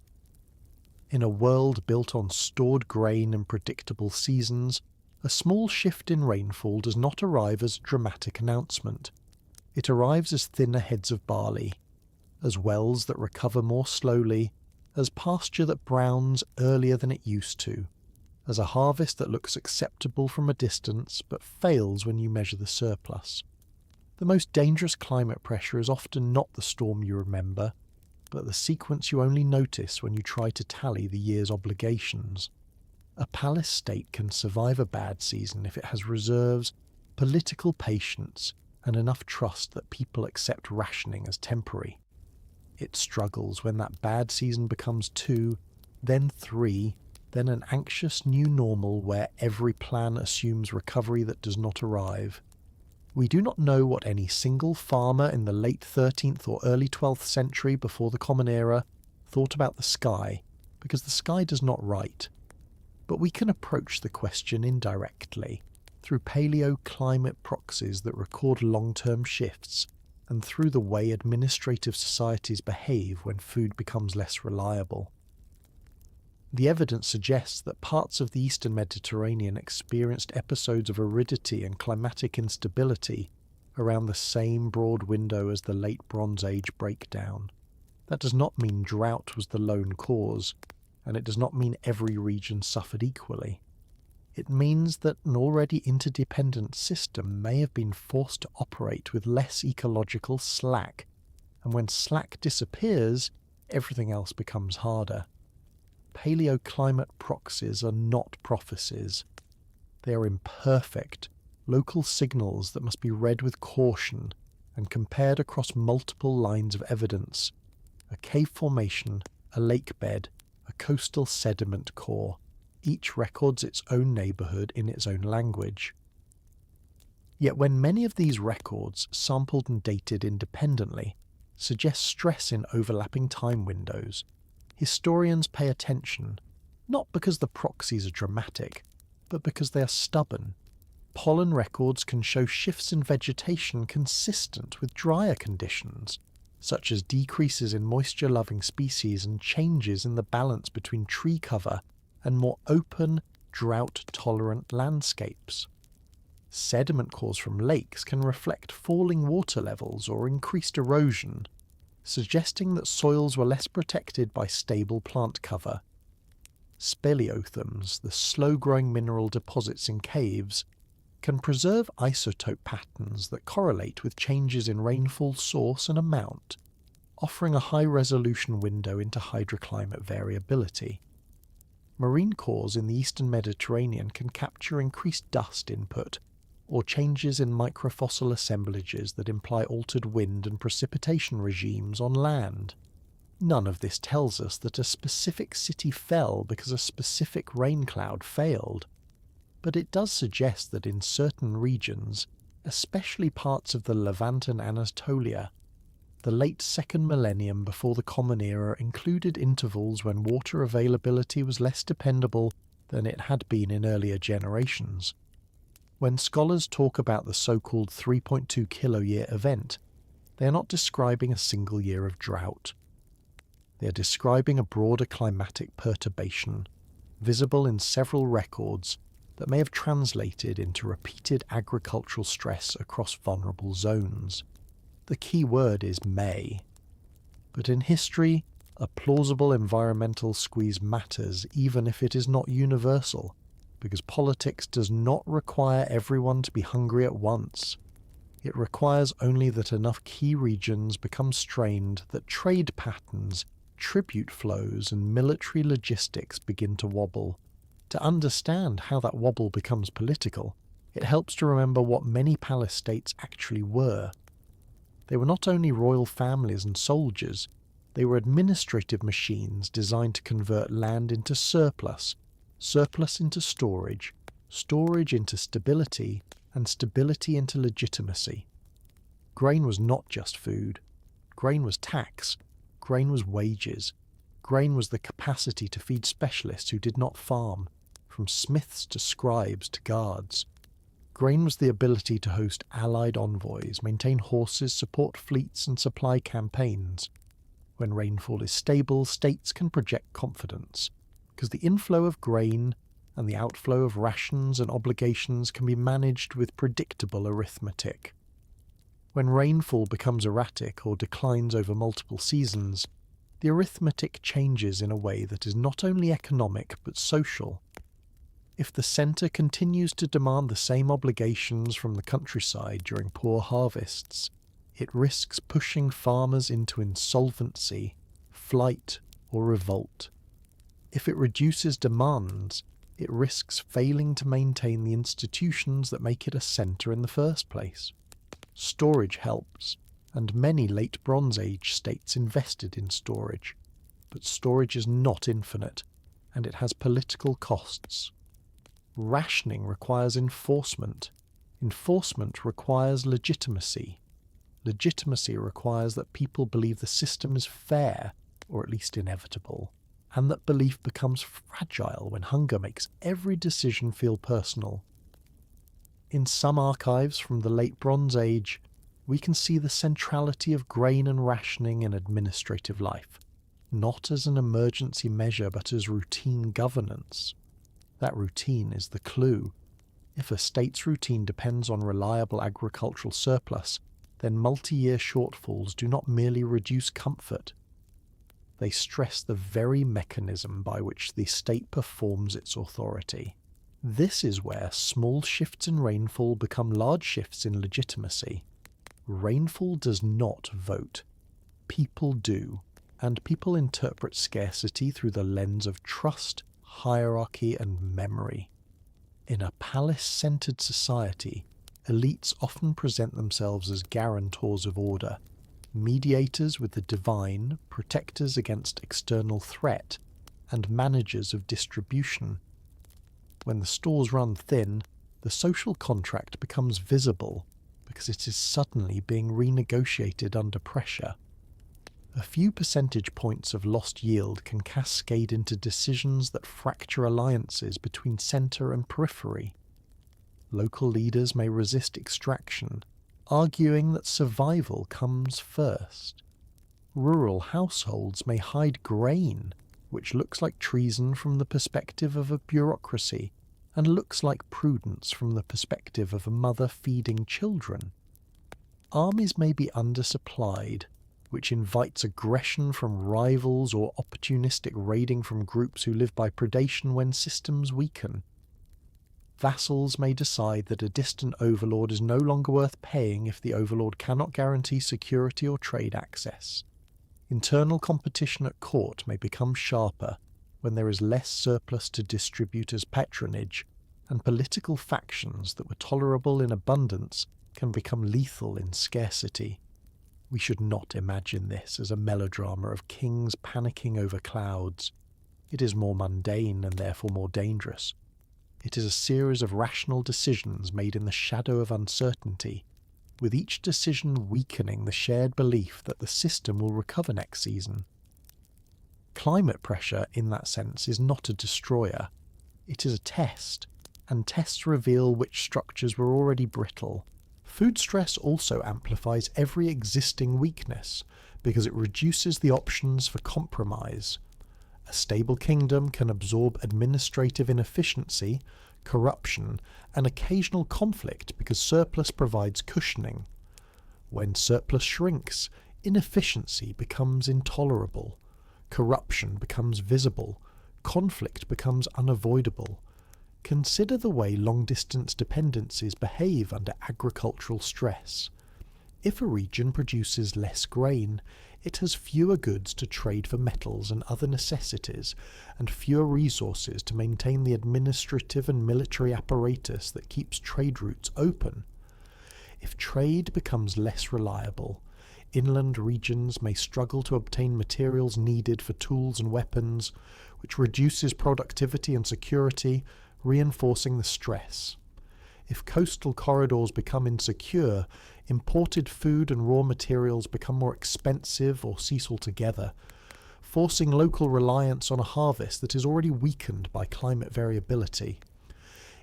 In a world built on stored grain and predictable seasons, a small shift in rainfall does not arrive as a dramatic announcement. It arrives as thinner heads of barley. as wells that recover more slowly, as pasture that browns earlier than it used to, as a harvest that looks acceptable from a distance but fails when you measure the surplus. The most dangerous climate pressure is often not the storm you remember, but the sequence you only notice when you try to tally the year's obligations. A palace state can survive a bad season if it has reserves, political patience, and enough trust that people accept rationing as temporary. It struggles when that bad season becomes 2, then 3, then an anxious new normal where every plan assumes recovery that does not arrive. We do not know what any single farmer in the late 13th or early 12th century before the Common Era thought about the sky, because the sky does not write. But we can approach the question indirectly, through paleoclimate proxies that record long-term shifts, and through the way administrative societies behave when food becomes less reliable. The evidence suggests that parts of the eastern Mediterranean experienced episodes of aridity and climatic instability around the same broad window as the late Bronze Age breakdown. That does not mean drought was the lone cause, and it does not mean every region suffered equally. It means that an already interdependent system may have been forced to operate with less ecological slack, and when slack disappears, everything else becomes harder. Paleoclimate proxies are not prophecies. They are imperfect, local signals that must be read with caution and compared across multiple lines of evidence: a cave formation, a lake bed, a coastal sediment core. Each records its own neighbourhood in its own language. Yet when many of these records, sampled and dated independently, suggest stress in overlapping time windows, historians pay attention, not because the proxies are dramatic, but because they are stubborn. Pollen records can show shifts in vegetation consistent with drier conditions, such as decreases in moisture-loving species and changes in the balance between tree cover and more open, drought-tolerant landscapes. Sediment cores from lakes can reflect falling water levels or increased erosion, suggesting that soils were less protected by stable plant cover. Speleothems, the slow-growing mineral deposits in caves, can preserve isotope patterns that correlate with changes in rainfall source and amount, offering a high-resolution window into hydroclimate variability. Marine cores in the eastern Mediterranean can capture increased dust input, or changes in microfossil assemblages that imply altered wind and precipitation regimes on land. None of this tells us that a specific city fell because a specific rain cloud failed, but it does suggest that in certain regions, especially parts of the Levant and Anatolia, the late second millennium before the Common Era included intervals when water availability was less dependable than it had been in earlier generations. When scholars talk about the so-called 3.2 kiloyear event, they are not describing a single year of drought. They are describing a broader climatic perturbation, visible in several records that may have translated into repeated agricultural stress across vulnerable zones. The key word is may. But in history, a plausible environmental squeeze matters even if it is not universal, because politics does not require everyone to be hungry at once. It requires only that enough key regions become strained that trade patterns, tribute flows, and military logistics begin to wobble. To understand how that wobble becomes political, it helps to remember what many palace states actually were. They were not only royal families and soldiers, they were administrative machines designed to convert land into surplus, surplus into storage, storage into stability, and stability into legitimacy. Grain was not just food. Grain was tax. Grain was wages. Grain was the capacity to feed specialists who did not farm, from smiths to scribes to guards. Grain was the ability to host allied envoys, maintain horses, support fleets, and supply campaigns. When rainfall is stable, states can project confidence, because the inflow of grain and the outflow of rations and obligations can be managed with predictable arithmetic. When rainfall becomes erratic or declines over multiple seasons, the arithmetic changes in a way that is not only economic but social. If the centre continues to demand the same obligations from the countryside during poor harvests, it risks pushing farmers into insolvency, flight, or revolt. If it reduces demands, it risks failing to maintain the institutions that make it a centre in the first place. Storage helps, and many late Bronze Age states invested in storage. But storage is not infinite, and it has political costs. Rationing requires enforcement. Enforcement requires legitimacy. Legitimacy requires that people believe the system is fair, or at least inevitable, and that belief becomes fragile when hunger makes every decision feel personal. In some archives from the late Bronze Age, we can see the centrality of grain and rationing in administrative life, not as an emergency measure but as routine governance. That routine is the clue. If a state's routine depends on reliable agricultural surplus, then multi-year shortfalls do not merely reduce comfort. They stress the very mechanism by which the state performs its authority. This is where small shifts in rainfall become large shifts in legitimacy. Rainfall does not vote. People do, and people interpret scarcity through the lens of trust, hierarchy, and memory. In a palace-centered society, elites often present themselves as guarantors of order, mediators with the divine, protectors against external threat, and managers of distribution. When the stores run thin, the social contract becomes visible because it is suddenly being renegotiated under pressure. A few percentage points of lost yield can cascade into decisions that fracture alliances between centre and periphery. Local leaders may resist extraction, arguing that survival comes first. Rural households may hide grain, which looks like treason from the perspective of a bureaucracy, and looks like prudence from the perspective of a mother feeding children. Armies may be undersupplied, which invites aggression from rivals or opportunistic raiding from groups who live by predation when systems weaken. Vassals may decide that a distant overlord is no longer worth paying if the overlord cannot guarantee security or trade access. Internal competition at court may become sharper when there is less surplus to distribute as patronage, and political factions that were tolerable in abundance can become lethal in scarcity. We should not imagine this as a melodrama of kings panicking over clouds. It is more mundane and therefore more dangerous. It is a series of rational decisions made in the shadow of uncertainty, with each decision weakening the shared belief that the system will recover next season. Climate pressure, in that sense, is not a destroyer. It is a test, and tests reveal which structures were already brittle. Food stress also amplifies every existing weakness, because it reduces the options for compromise. A stable kingdom can absorb administrative inefficiency, corruption, and occasional conflict because surplus provides cushioning. When surplus shrinks, inefficiency becomes intolerable, corruption becomes visible, conflict becomes unavoidable. Consider the way long-distance dependencies behave under agricultural stress. If a region produces less grain, it has fewer goods to trade for metals and other necessities, and fewer resources to maintain the administrative and military apparatus that keeps trade routes open. If trade becomes less reliable, inland regions may struggle to obtain materials needed for tools and weapons, which reduces productivity and security, reinforcing the stress. If coastal corridors become insecure, imported food and raw materials become more expensive or cease altogether, forcing local reliance on a harvest that is already weakened by climate variability.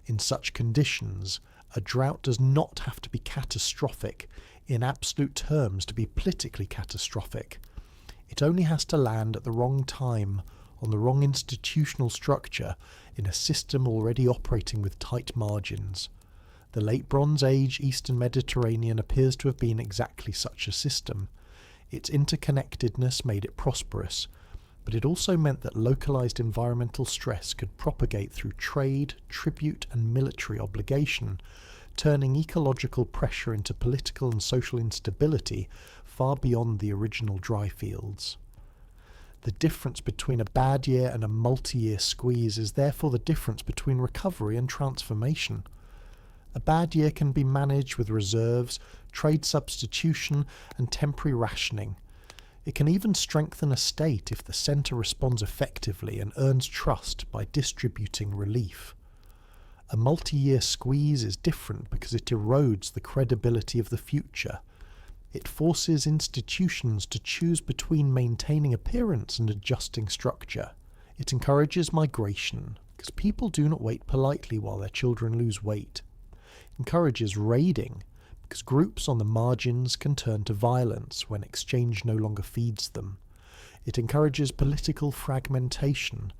In such conditions, a drought does not have to be catastrophic in absolute terms to be politically catastrophic. It only has to land at the wrong time, on the wrong institutional structure, in a system already operating with tight margins. The late Bronze Age Eastern Mediterranean appears to have been exactly such a system. Its interconnectedness made it prosperous, but it also meant that localized environmental stress could propagate through trade, tribute, and military obligation, turning ecological pressure into political and social instability far beyond the original dry fields. The difference between a bad year and a multi-year squeeze is therefore the difference between recovery and transformation. A bad year can be managed with reserves, trade substitution, and temporary rationing. It can even strengthen a state if the centre responds effectively and earns trust by distributing relief. A multi-year squeeze is different because it erodes the credibility of the future. It forces institutions to choose between maintaining appearance and adjusting structure. It encourages migration, because people do not wait politely while their children lose weight. It encourages raiding, because groups on the margins can turn to violence when exchange no longer feeds them. It encourages political fragmentation,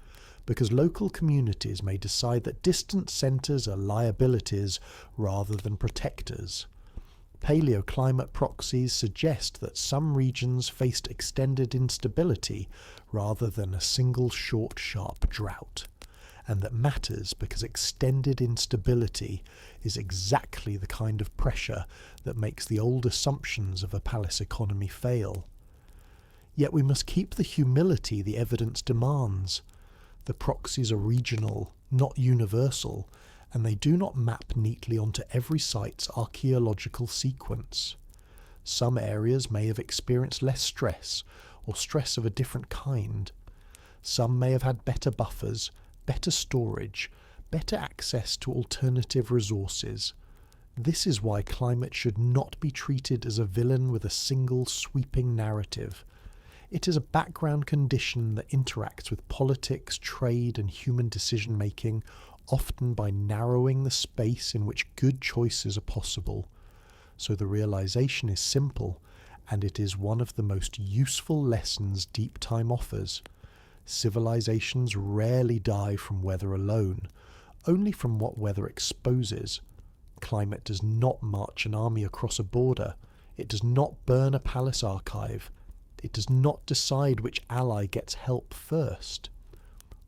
because local communities may decide that distant centres are liabilities rather than protectors. Paleoclimate proxies suggest that some regions faced extended instability rather than a single short, sharp drought. And that matters because extended instability is exactly the kind of pressure that makes the old assumptions of a palace economy fail. Yet we must keep the humility the evidence demands. The proxies are regional, not universal, and they do not map neatly onto every site's archaeological sequence. Some areas may have experienced less stress, or stress of a different kind. Some may have had better buffers, better storage, better access to alternative resources. This is why climate should not be treated as a villain with a single sweeping narrative. It is a background condition that interacts with politics, trade, and human decision-making, often by narrowing the space in which good choices are possible. So the realization is simple, and it is one of the most useful lessons deep time offers. Civilizations rarely die from weather alone, only from what weather exposes. Climate does not march an army across a border. It does not burn a palace archive. It does not decide which ally gets help first.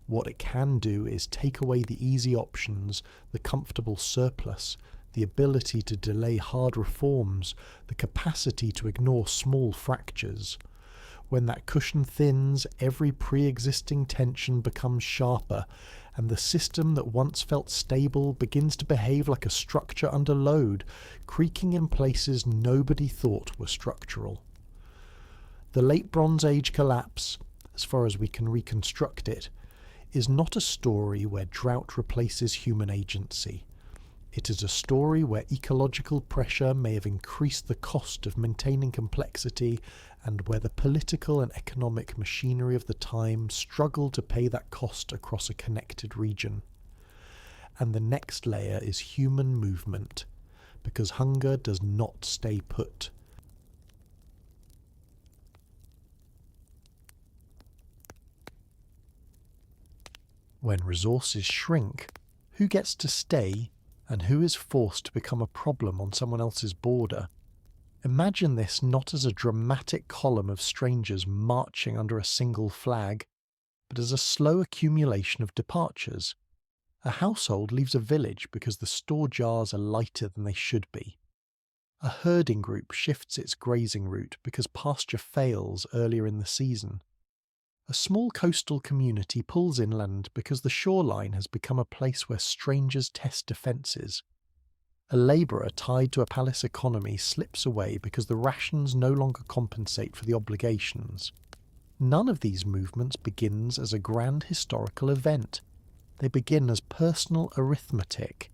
What it can do is take away the easy options, the comfortable surplus, the ability to delay hard reforms, the capacity to ignore small fractures. When that cushion thins, every pre-existing tension becomes sharper, and the system that once felt stable begins to behave like a structure under load, creaking in places nobody thought were structural. The late Bronze Age collapse, as far as we can reconstruct it, is not a story where drought replaces human agency. It is a story where ecological pressure may have increased the cost of maintaining complexity, and where the political and economic machinery of the time struggled to pay that cost across a connected region. And the next layer is human movement, because hunger does not stay put. When resources shrink, who gets to stay and who is forced to become a problem on someone else's border? Imagine this not as a dramatic column of strangers marching under a single flag, but as a slow accumulation of departures. A household leaves a village because the store jars are lighter than they should be. A herding group shifts its grazing route because pasture fails earlier in the season. A small coastal community pulls inland because the shoreline has become a place where strangers test defences. A labourer tied to a palace economy slips away because the rations no longer compensate for the obligations. None of these movements begins as a grand historical event. They begin as personal arithmetic.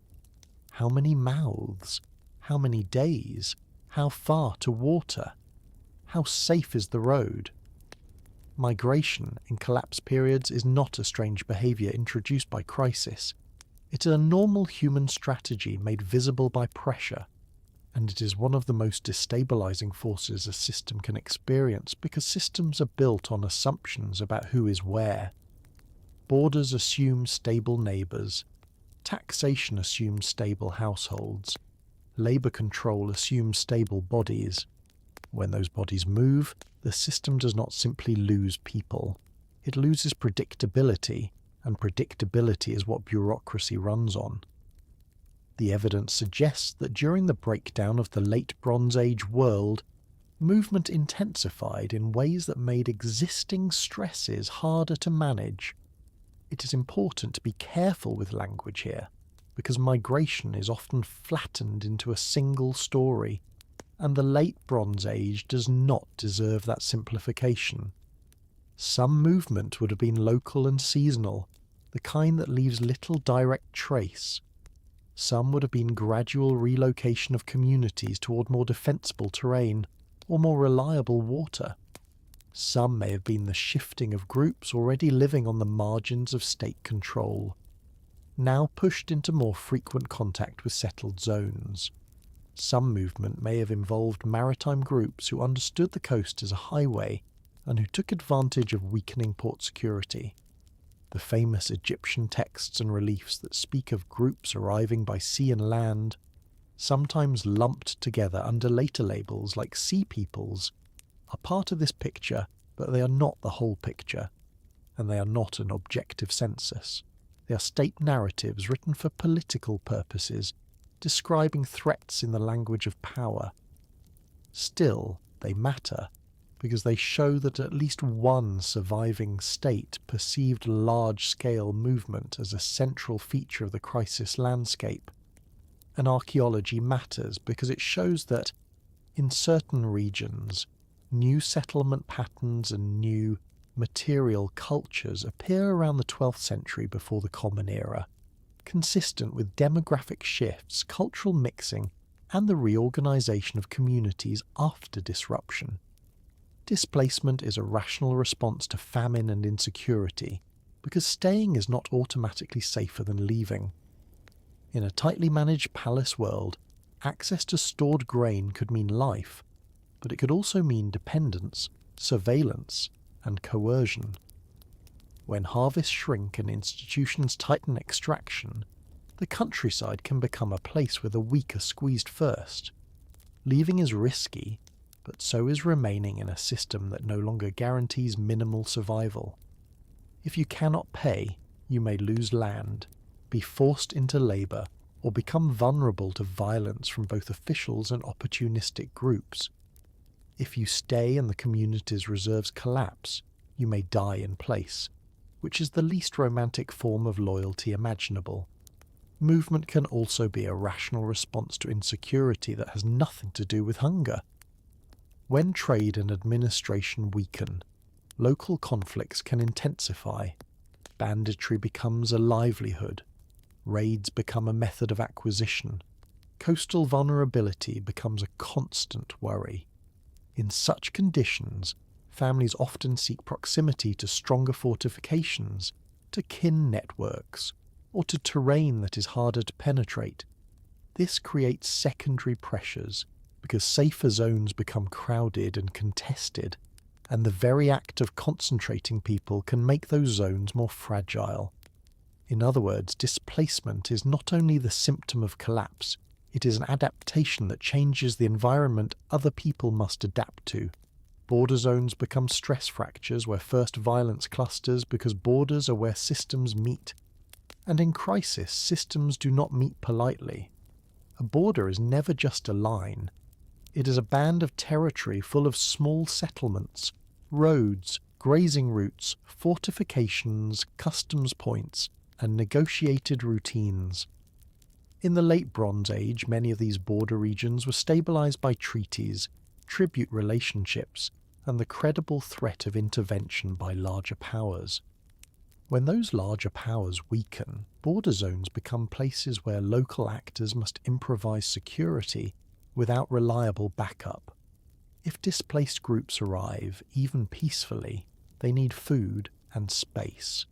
How many mouths? How many days? How far to water? How safe is the road? Migration in collapse periods is not a strange behaviour introduced by crisis. It is a normal human strategy made visible by pressure, and it is one of the most destabilising forces a system can experience because systems are built on assumptions about who is where. Borders assume stable neighbours. Taxation assumed stable households. Labour control assumed stable bodies. When those bodies move, the system does not simply lose people. It loses predictability, and predictability is what bureaucracy runs on. The evidence suggests that during the breakdown of the Late Bronze Age world, movement intensified in ways that made existing stresses harder to manage. It is important to be careful with language here, because migration is often flattened into a single story, and the Late Bronze Age does not deserve that simplification. Some movement would have been local and seasonal, the kind that leaves little direct trace. Some would have been gradual relocation of communities toward more defensible terrain or more reliable water. Some may have been the shifting of groups already living on the margins of state control, now pushed into more frequent contact with settled zones. Some movement may have involved maritime groups who understood the coast as a highway and who took advantage of weakening port security. The famous Egyptian texts and reliefs that speak of groups arriving by sea and land, sometimes lumped together under later labels like sea peoples, are part of this picture, but they are not the whole picture, and they are not an objective census. They are state narratives written for political purposes, describing threats in the language of power. Still, they matter, because they show that at least one surviving state perceived large-scale movement as a central feature of the crisis landscape. And archaeology matters because it shows that, in certain regions, new settlement patterns and new material cultures appear around the 12th century before the Common Era, consistent with demographic shifts, cultural mixing, and the reorganization of communities after disruption. Displacement is a rational response to famine and insecurity, because staying is not automatically safer than leaving. In a tightly managed palace world, access to stored grain could mean life, but it could also mean dependence, surveillance, and coercion. When harvests shrink and institutions tighten extraction, the countryside can become a place where the weak are squeezed first. Leaving is risky, but so is remaining in a system that no longer guarantees minimal survival. If you cannot pay, you may lose land, be forced into labour, or become vulnerable to violence from both officials and opportunistic groups. If you stay and the community's reserves collapse, you may die in place, which is the least romantic form of loyalty imaginable. Movement can also be a rational response to insecurity that has nothing to do with hunger. When trade and administration weaken, local conflicts can intensify. Banditry becomes a livelihood. Raids become a method of acquisition. Coastal vulnerability becomes a constant worry. In such conditions, families often seek proximity to stronger fortifications, to kin networks, or to terrain that is harder to penetrate. This creates secondary pressures, because safer zones become crowded and contested, and the very act of concentrating people can make those zones more fragile. In other words, displacement is not only the symptom of collapse, it is an adaptation that changes the environment other people must adapt to. Border zones become stress fractures where first violence clusters because borders are where systems meet. And in crisis, systems do not meet politely. A border is never just a line. It is a band of territory full of small settlements, roads, grazing routes, fortifications, customs points, and negotiated routines. In the Late Bronze Age, many of these border regions were stabilized by treaties, tribute relationships, and the credible threat of intervention by larger powers. When those larger powers weaken, border zones become places where local actors must improvise security without reliable backup. If displaced groups arrive, even peacefully, they need food and space.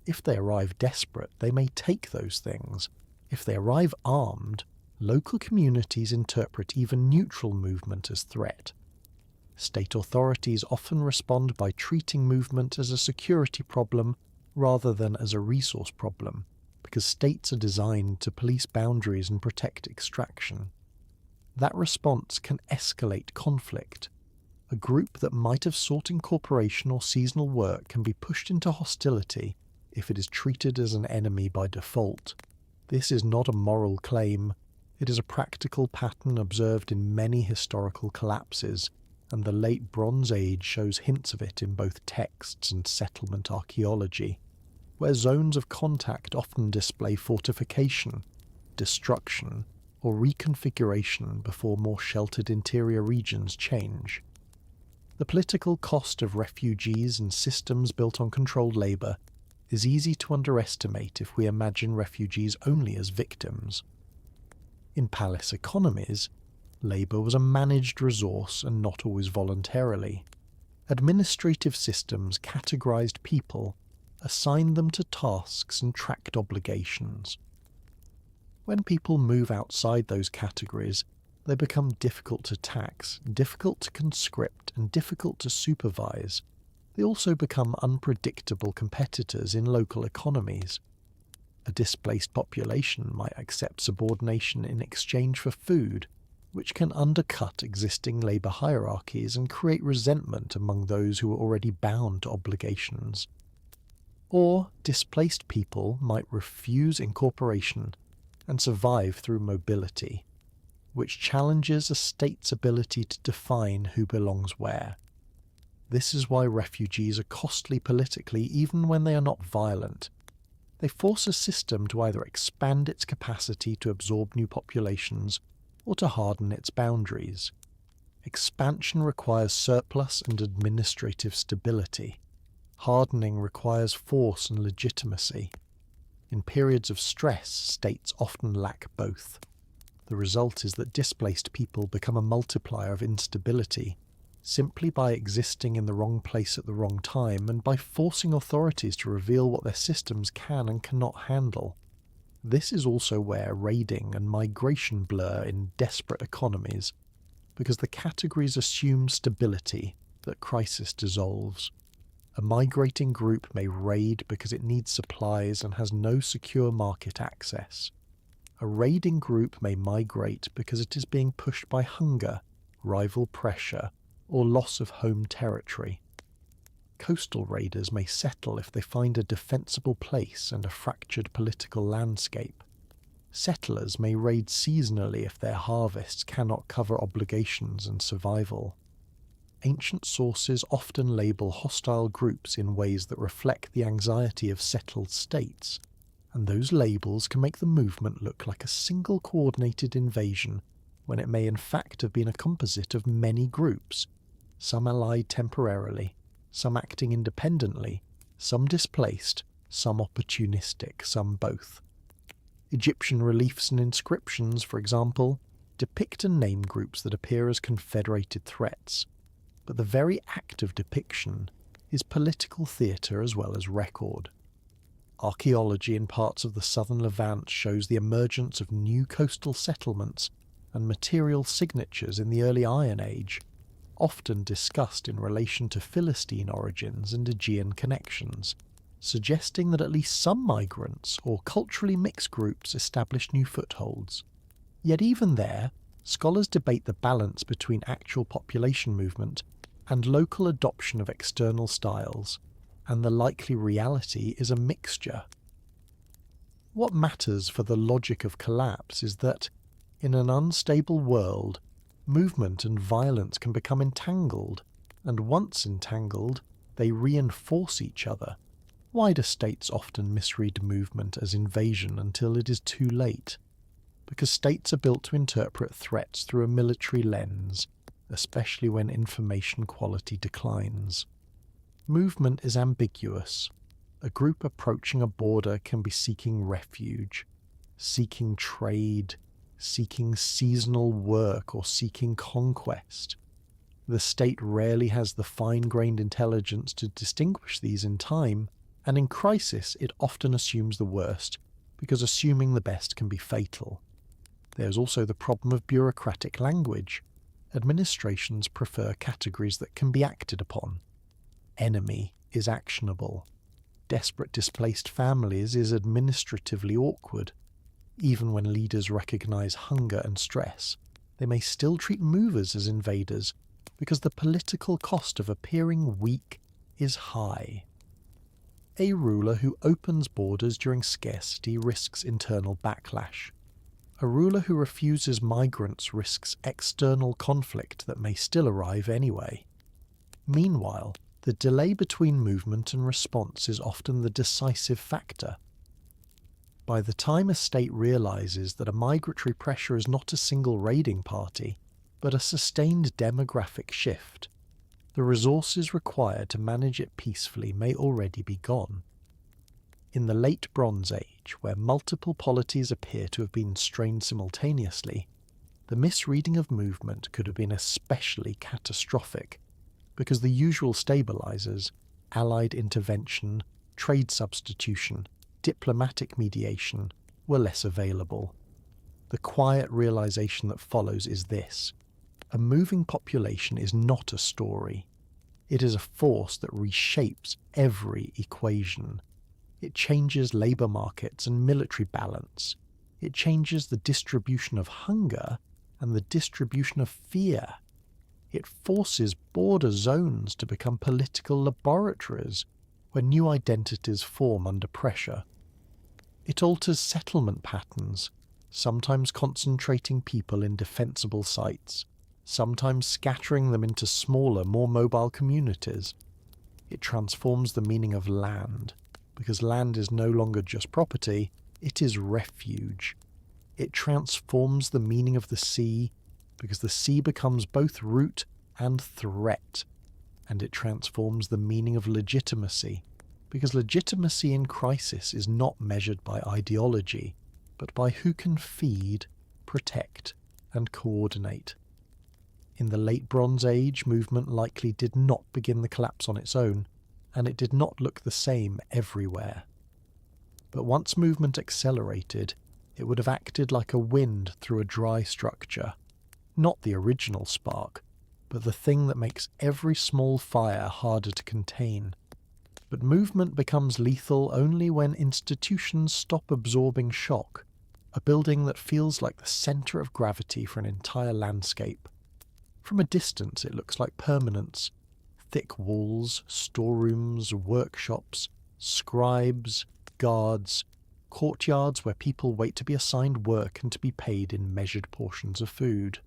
If they arrive desperate, they may take those things. If they arrive armed, local communities interpret even neutral movement as threat. State authorities often respond by treating movement as a security problem rather than as a resource problem. because states are designed to police boundaries and protect extraction. That response can escalate conflict. A group that might have sought incorporation or seasonal work can be pushed into hostility if it is treated as an enemy by default. This is not a moral claim. It is a practical pattern observed in many historical collapses, and the late Bronze Age shows hints of it in both texts and settlement archaeology, where zones of contact often display fortification, destruction, or reconfiguration before more sheltered interior regions change. The political cost of refugees and systems built on controlled labour is easy to underestimate if we imagine refugees only as victims. In palace economies, labour was a managed resource and not always voluntarily. Administrative systems categorised people, assigned them to tasks and tracked obligations. When people move outside those categories, they become difficult to tax, difficult to conscript, and difficult to supervise. They also become unpredictable competitors in local economies. A displaced population might accept subordination in exchange for food, which can undercut existing labour hierarchies and create resentment among those who are already bound to obligations. Or displaced people might refuse incorporation and survive through mobility, which challenges a state's ability to define who belongs where. This is why refugees are costly politically even when they are not violent. They force a system to either expand its capacity to absorb new populations or to harden its boundaries. Expansion requires surplus and administrative stability. Hardening requires force and legitimacy. In periods of stress, states often lack both. The result is that displaced people become a multiplier of instability, simply by existing in the wrong place at the wrong time and by forcing authorities to reveal what their systems can and cannot handle. This is also where raiding and migration blur in desperate economies, because the categories assume stability that crisis dissolves. A migrating group may raid because it needs supplies and has no secure market access. A raiding group may migrate because it is being pushed by hunger, rival pressure, or loss of home territory. Coastal raiders may settle if they find a defensible place and a fractured political landscape. Settlers may raid seasonally if their harvests cannot cover obligations and survival. Ancient sources often label hostile groups in ways that reflect the anxiety of settled states, and those labels can make the movement look like a single coordinated invasion when it may in fact have been a composite of many groups, some allied temporarily, some acting independently, some displaced, some opportunistic, some both. Egyptian reliefs and inscriptions, for example, depict and name groups that appear as confederated threats, but the very act of depiction is political theatre as well as record. Archaeology in parts of the southern Levant shows the emergence of new coastal settlements and material signatures in the early Iron Age, often discussed in relation to Philistine origins and Aegean connections, suggesting that at least some migrants or culturally mixed groups established new footholds. Yet even there, scholars debate the balance between actual population movement and local adoption of external styles, and the likely reality is a mixture. What matters for the logic of collapse is that, in an unstable world, movement and violence can become entangled, and once entangled, they reinforce each other. Why do states often misread movement as invasion until it is too late? Because states are built to interpret threats through a military lens, especially when information quality declines. Movement is ambiguous. A group approaching a border can be seeking refuge, seeking trade, seeking seasonal work, or seeking conquest. The state rarely has the fine-grained intelligence to distinguish these in time, and in crisis it often assumes the worst, because assuming the best can be fatal. There's also the problem of bureaucratic language. Administrations prefer categories that can be acted upon. Enemy is actionable. desperate displaced families is administratively awkward. Even when leaders recognize hunger and stress, they may still treat movers as invaders because the political cost of appearing weak is high. A ruler who opens borders during scarcity risks internal backlash. A ruler who refuses migrants risks external conflict that may still arrive anyway. Meanwhile, the delay between movement and response is often the decisive factor. By the time a state realizes that a migratory pressure is not a single raiding party, but a sustained demographic shift, the resources required to manage it peacefully may already be gone. In the late Bronze Age, where multiple polities appear to have been strained simultaneously, the misreading of movement could have been especially catastrophic, because the usual stabilizers, allied intervention, trade substitution, diplomatic mediation, were less available. The quiet realization that follows is this: a moving population is not a story. It is a force that reshapes every equation. It changes labour markets and military balance. It changes the distribution of hunger and the distribution of fear. It forces border zones to become political laboratories where new identities form under pressure. It alters settlement patterns, sometimes concentrating people in defensible sites, sometimes scattering them into smaller, more mobile communities. It transforms the meaning of land, because land is no longer just property, it is refuge. It transforms the meaning of the sea, because the sea becomes both root and threat. And it transforms the meaning of legitimacy, because legitimacy in crisis is not measured by ideology, but by who can feed, protect, and coordinate. In the late Bronze Age, movement likely did not begin the collapse on its own, and it did not look the same everywhere. But once movement accelerated, it would have acted like a wind through a dry structure, not the original spark, but the thing that makes every small fire harder to contain. But movement becomes lethal only when institutions stop absorbing shock, a building that feels like the centre of gravity for an entire landscape. From a distance it looks like permanence: thick walls, storerooms, workshops, scribes, guards, courtyards where people wait to be assigned work and to be paid in measured portions of food.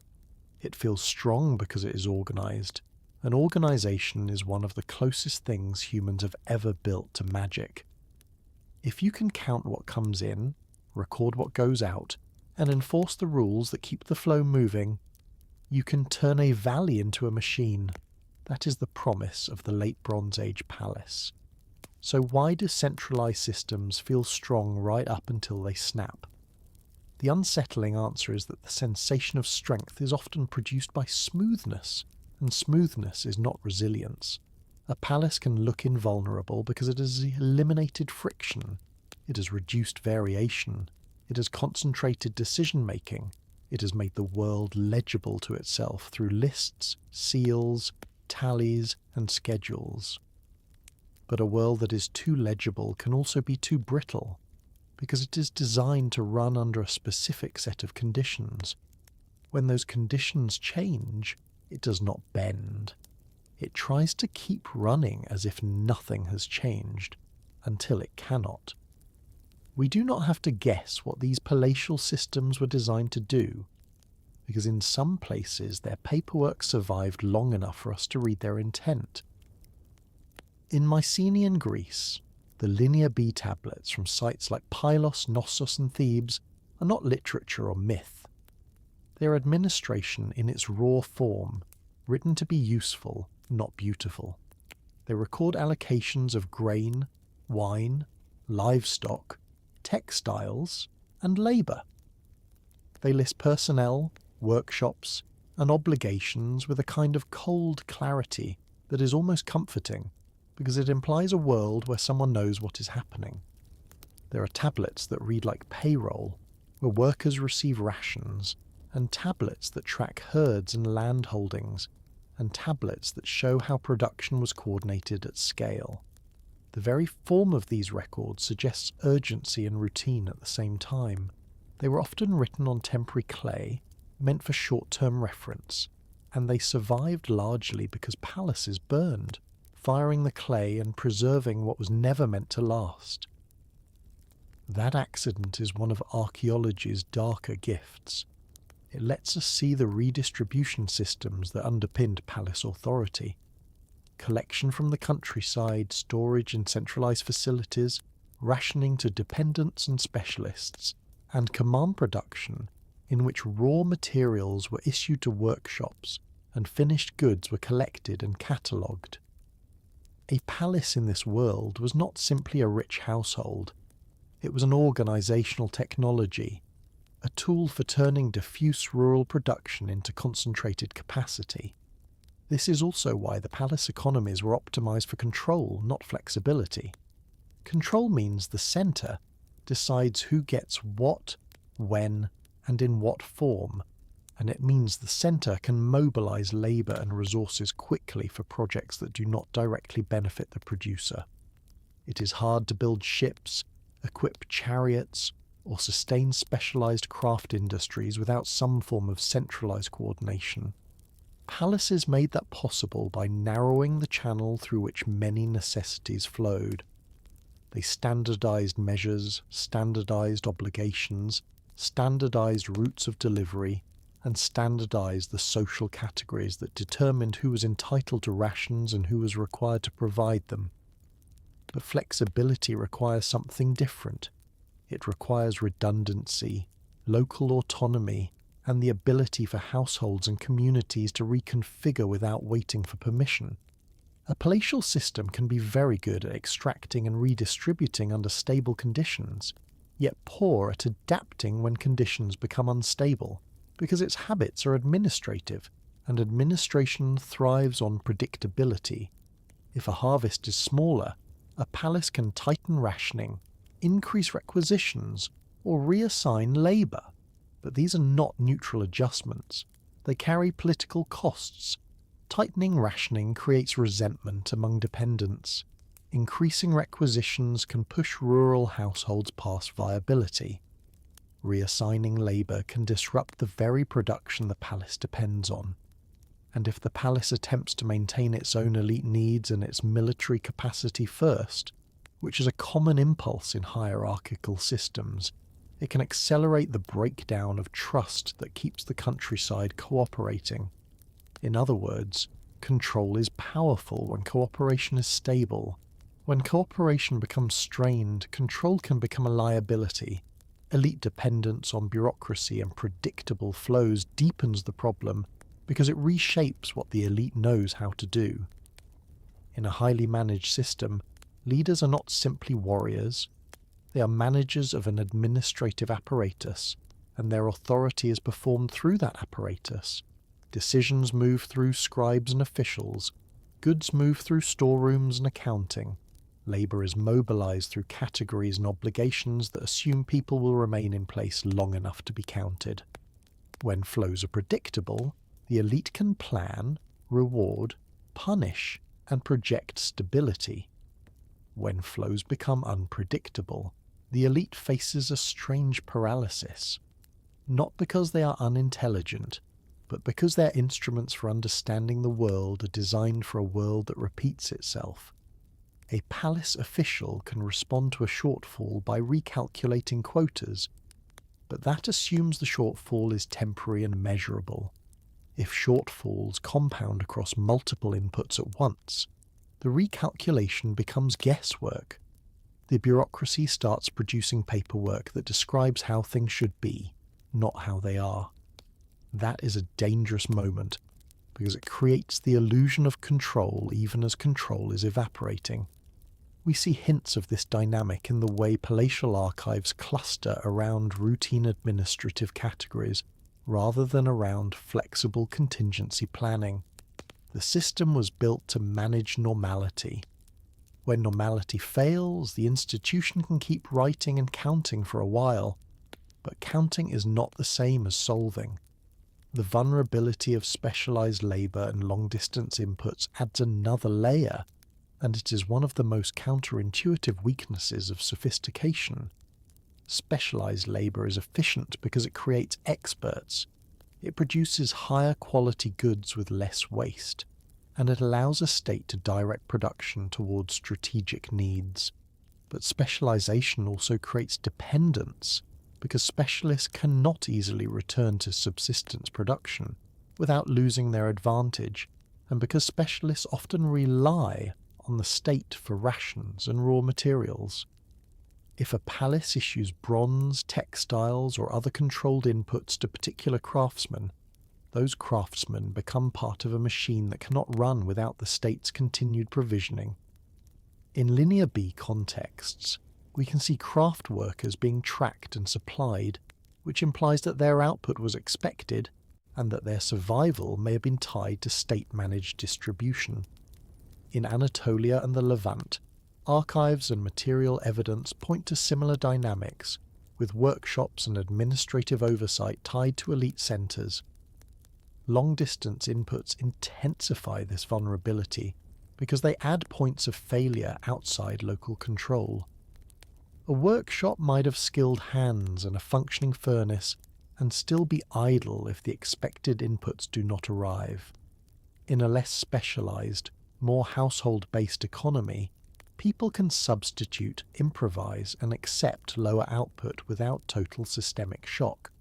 It feels strong because it is organised, and organisation is one of the closest things humans have ever built to magic. If you can count what comes in, record what goes out, and enforce the rules that keep the flow moving, you can turn a valley into a machine. That is the promise of the late Bronze Age palace. So why do centralised systems feel strong right up until they snap? The unsettling answer is that the sensation of strength is often produced by smoothness, and smoothness is not resilience. A palace can look invulnerable because it has eliminated friction, it has reduced variation, it has concentrated decision-making, it has made the world legible to itself through lists, seals, tallies, and schedules. But a world that is too legible can also be too brittle, because it is designed to run under a specific set of conditions. When those conditions change, it does not bend. It tries to keep running as if nothing has changed, until it cannot. We do not have to guess what these palatial systems were designed to do, because in some places their paperwork survived long enough for us to read their intent. In Mycenaean Greece, the Linear B tablets from sites like Pylos, Knossos and Thebes are not literature or myth. They are administration in its raw form, written to be useful, not beautiful. They record allocations of grain, wine, livestock, textiles, and labour. They list personnel, workshops, and obligations with a kind of cold clarity that is almost comforting, because it implies a world where someone knows what is happening. There are tablets that read like payroll, where workers receive rations, and tablets that track herds and land holdings, and tablets that show how production was coordinated at scale. The very form of these records suggests urgency and routine at the same time. They were often written on temporary clay, meant for short-term reference, and they survived largely because palaces burned, firing the clay and preserving what was never meant to last. That accident is one of archaeology's darker gifts. It lets us see the redistribution systems that underpinned palace authority. Collection from the countryside, storage in centralised facilities, rationing to dependents and specialists, and command production in which raw materials were issued to workshops and finished goods were collected and catalogued. A palace in this world was not simply a rich household. It was an organisational technology, a tool for turning diffuse rural production into concentrated capacity. This is also why the palace economies were optimised for control, not flexibility. Control means the centre decides who gets what, when, and in what form, and it means the centre can mobilise labour and resources quickly for projects that do not directly benefit the producer. It is hard to build ships, equip chariots, or sustain specialised craft industries without some form of centralised coordination. Palaces made that possible by narrowing the channel through which many necessities flowed. They standardised measures, standardised obligations, standardised routes of delivery, and standardised the social categories that determined who was entitled to rations and who was required to provide them. But flexibility requires something different. It requires redundancy, local autonomy, and the ability for households and communities to reconfigure without waiting for permission. A palatial system can be very good at extracting and redistributing under stable conditions, yet poor at adapting when conditions become unstable, because its habits are administrative, and administration thrives on predictability. If a harvest is smaller, a palace can tighten rationing, increase requisitions, or reassign labour. But these are not neutral adjustments. They carry political costs. Tightening rationing creates resentment among dependents. Increasing requisitions can push rural households past viability. Reassigning labour can disrupt the very production the palace depends on. And if the palace attempts to maintain its own elite needs and its military capacity first, which is a common impulse in hierarchical systems, it can accelerate the breakdown of trust that keeps the countryside cooperating. In other words, control is powerful when cooperation is stable. When cooperation becomes strained, control can become a liability. Elite dependence on bureaucracy and predictable flows deepens the problem because it reshapes what the elite knows how to do. In a highly managed system, leaders are not simply warriors. They are managers of an administrative apparatus, and their authority is performed through that apparatus. Decisions move through scribes and officials, goods move through storerooms and accounting, labour is mobilised through categories and obligations that assume people will remain in place long enough to be counted. When flows are predictable, the elite can plan, reward, punish, and project stability. When flows become unpredictable, the elite faces a strange paralysis, not because they are unintelligent, but because their instruments for understanding the world are designed for a world that repeats itself. A palace official can respond to a shortfall by recalculating quotas, but that assumes the shortfall is temporary and measurable. If shortfalls compound across multiple inputs at once, the recalculation becomes guesswork. The bureaucracy starts producing paperwork that describes how things should be, not how they are. That is a dangerous moment, because it creates the illusion of control even as control is evaporating. We see hints of this dynamic in the way palatial archives cluster around routine administrative categories rather than around flexible contingency planning. The system was built to manage normality. When normality fails, the institution can keep writing and counting for a while, but counting is not the same as solving. The vulnerability of specialised labour and long-distance inputs adds another layer, and it is one of the most counterintuitive weaknesses of sophistication. Specialized labor is efficient because it creates experts. It produces higher quality goods with less waste, and it allows a state to direct production towards strategic needs. But specialization also creates dependence, because specialists cannot easily return to subsistence production without losing their advantage, and because specialists often rely on the state for rations and raw materials. If a palace issues bronze, textiles, or other controlled inputs to particular craftsmen, those craftsmen become part of a machine that cannot run without the state's continued provisioning. In linear B contexts, we can see craft workers being tracked and supplied, which implies that their output was expected and that their survival may have been tied to state-managed distribution. In Anatolia and the Levant, archives and material evidence point to similar dynamics, with workshops and administrative oversight tied to elite centres. Long-distance inputs intensify this vulnerability because they add points of failure outside local control. A workshop might have skilled hands and a functioning furnace and still be idle if the expected inputs do not arrive. In a less specialised, more household-based economy, people can substitute, improvise, and accept lower output without total systemic shock.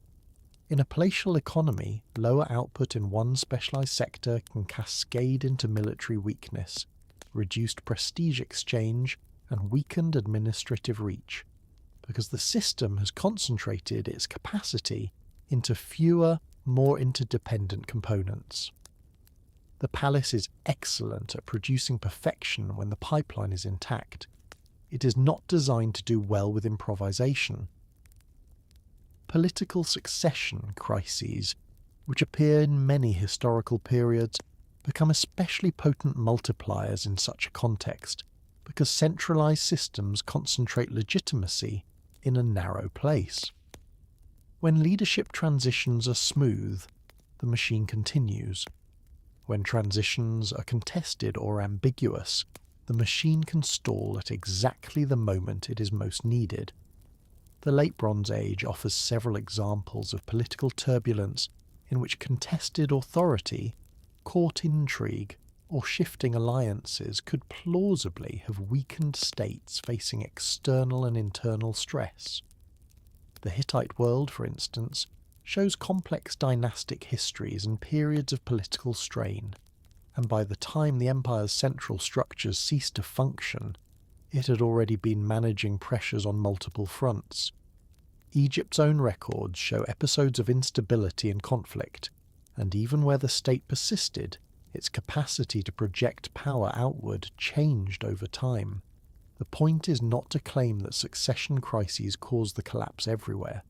In a palatial economy, lower output in one specialised sector can cascade into military weakness, reduced prestige exchange, and weakened administrative reach, because the system has concentrated its capacity into fewer, more interdependent components. The palace is excellent at producing perfection when the pipeline is intact. It is not designed to do well with improvisation. Political succession crises, which appear in many historical periods, become especially potent multipliers in such a context, because centralised systems concentrate legitimacy in a narrow place. When leadership transitions are smooth, the machine continues. When transitions are contested or ambiguous, the machine can stall at exactly the moment it is most needed. The Late Bronze Age offers several examples of political turbulence in which contested authority, court intrigue, or shifting alliances could plausibly have weakened states facing external and internal stress. The Hittite world, for instance, shows complex dynastic histories and periods of political strain, and by the time the empire's central structures ceased to function, it had already been managing pressures on multiple fronts. Egypt's own records show episodes of instability and conflict, and even where the state persisted, its capacity to project power outward changed over time. The point is not to claim that succession crises cause the collapse everywhere.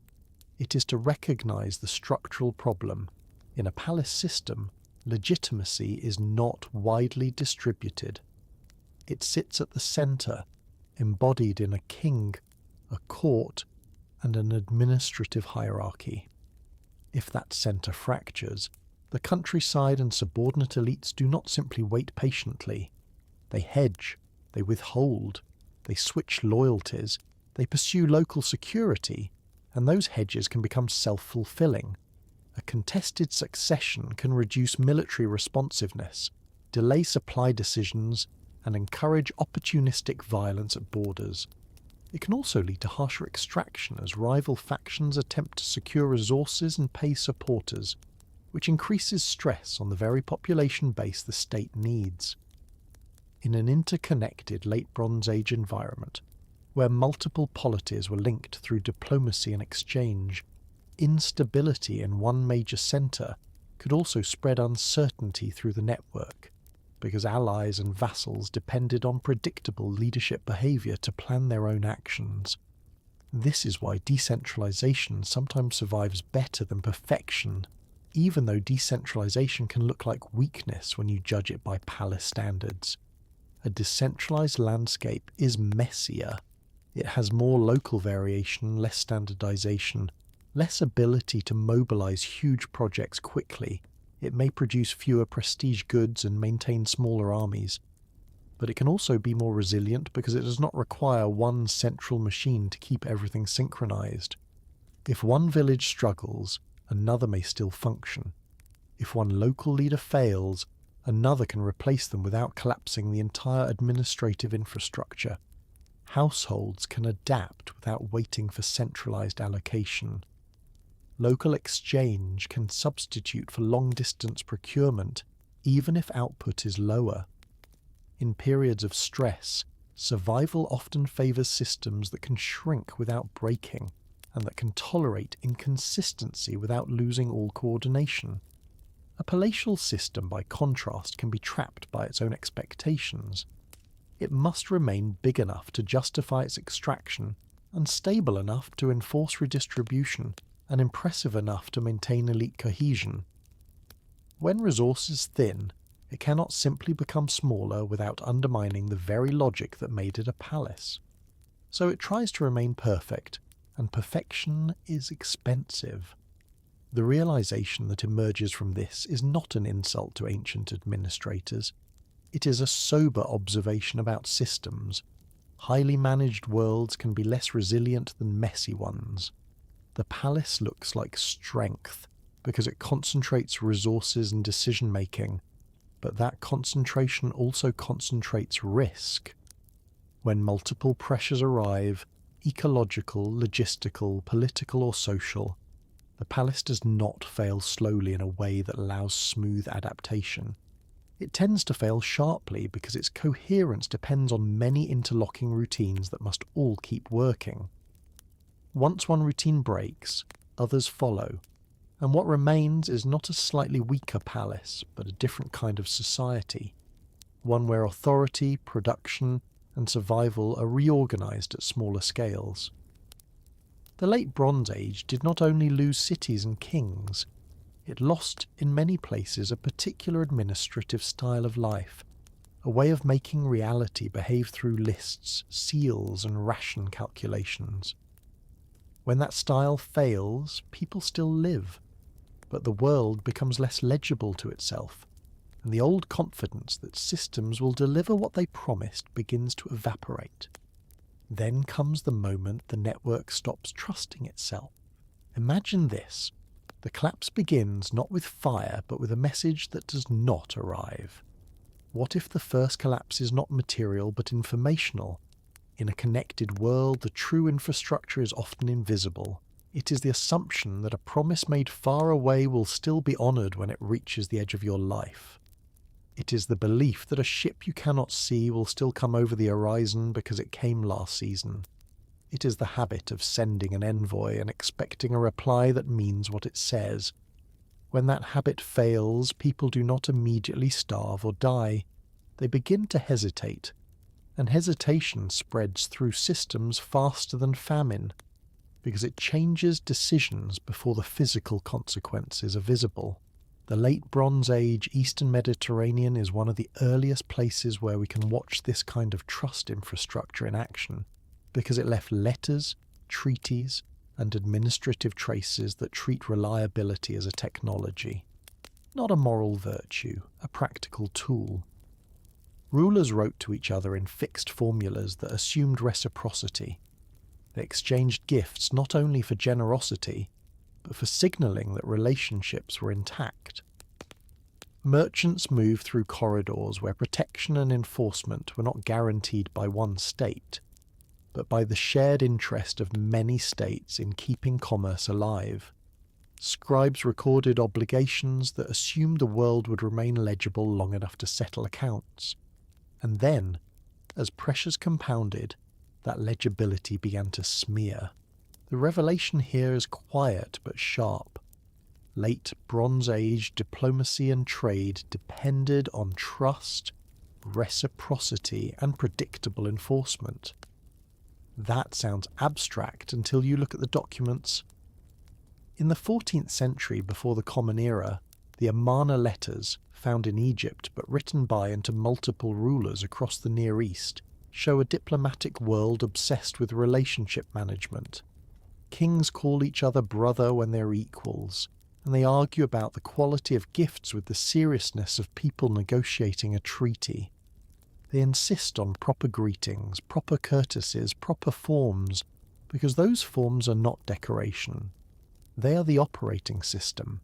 It is to recognise the structural problem. In a palace system, legitimacy is not widely distributed. It sits at the centre, embodied in a king, a court, and an administrative hierarchy. If that centre fractures, the countryside and subordinate elites do not simply wait patiently. They hedge, they withhold, they switch loyalties, they pursue local security, and those hedges can become self-fulfilling. A contested succession can reduce military responsiveness, delay supply decisions, and encourage opportunistic violence at borders. It can also lead to harsher extraction as rival factions attempt to secure resources and pay supporters, which increases stress on the very population base the state needs. In an interconnected Late Bronze Age environment, where multiple polities were linked through diplomacy and exchange, instability in one major centre could also spread uncertainty through the network, because allies and vassals depended on predictable leadership behaviour to plan their own actions. This is why decentralisation sometimes survives better than perfection, even though decentralisation can look like weakness when you judge it by palace standards. A decentralised landscape is messier. It has more local variation, less standardisation, less ability to mobilise huge projects quickly. It may produce fewer prestige goods and maintain smaller armies. but it can also be more resilient because it does not require one central machine to keep everything synchronized. If one village struggles, another may still function. If one local leader fails, another can replace them without collapsing the entire administrative infrastructure. Households can adapt without waiting for centralized allocation. Local exchange can substitute for long-distance procurement, even if output is lower. In periods of stress, survival often favors systems that can shrink without breaking, and that can tolerate inconsistency without losing all coordination. A palatial system, by contrast, can be trapped by its own expectations. It must remain big enough to justify its extraction, unstable enough to enforce redistribution, and impressive enough to maintain elite cohesion. When resources thin, it cannot simply become smaller without undermining the very logic that made it a palace. So it tries to remain perfect, and perfection is expensive. The realization that emerges from this is not an insult to ancient administrators. It is a sober observation about systems. Highly managed worlds can be less resilient than messy ones. The palace looks like strength because it concentrates resources and decision-making, but that concentration also concentrates risk. When multiple pressures arrive, ecological, logistical, political or social, the palace does not fail slowly in a way that allows smooth adaptation. It tends to fail sharply because its coherence depends on many interlocking routines that must all keep working. Once one routine breaks, others follow, and what remains is not a slightly weaker palace, but a different kind of society, one where authority, production, and survival are reorganized at smaller scales. The Late Bronze Age did not only lose cities and kings, it lost in many places a particular administrative style of life, a way of making reality behave through lists, seals, and ration calculations. When that style fails, people still live, but the world becomes less legible to itself, and the old confidence that systems will deliver what they promised begins to evaporate. Then comes the moment the network stops trusting itself. Imagine this. The collapse begins not with fire, but with a message that does not arrive. What if the first collapse is not material, but informational? In a connected world, the true infrastructure is often invisible. It is the assumption that a promise made far away will still be honoured when it reaches the edge of your life. It is the belief that a ship you cannot see will still come over the horizon because it came last season. It is the habit of sending an envoy and expecting a reply that means what it says. When that habit fails, people do not immediately starve or die. They begin to hesitate, and hesitation spreads through systems faster than famine, because it changes decisions before the physical consequences are visible. The Late Bronze Age Eastern Mediterranean is one of the earliest places where we can watch this kind of trust infrastructure in action, because it left letters, treaties, and administrative traces that treat reliability as a technology, not a moral virtue, a practical tool. Rulers wrote to each other in fixed formulas that assumed reciprocity. They exchanged gifts not only for generosity, but for signalling that relationships were intact. Merchants moved through corridors where protection and enforcement were not guaranteed by one state, but by the shared interest of many states in keeping commerce alive. Scribes recorded obligations that assumed the world would remain legible long enough to settle accounts. And then, as pressures compounded, that legibility began to smear. The revelation here is quiet but sharp. Late Bronze Age diplomacy and trade depended on trust, reciprocity, and predictable enforcement. That sounds abstract until you look at the documents. In the 14th century, before the Common Era, the Amarna letters, found in Egypt but written by and to multiple rulers across the Near East, show a diplomatic world obsessed with relationship management. Kings call each other brother when they're equals, and they argue about the quality of gifts with the seriousness of people negotiating a treaty. They insist on proper greetings, proper courtesies, proper forms, because those forms are not decoration. They are the operating system.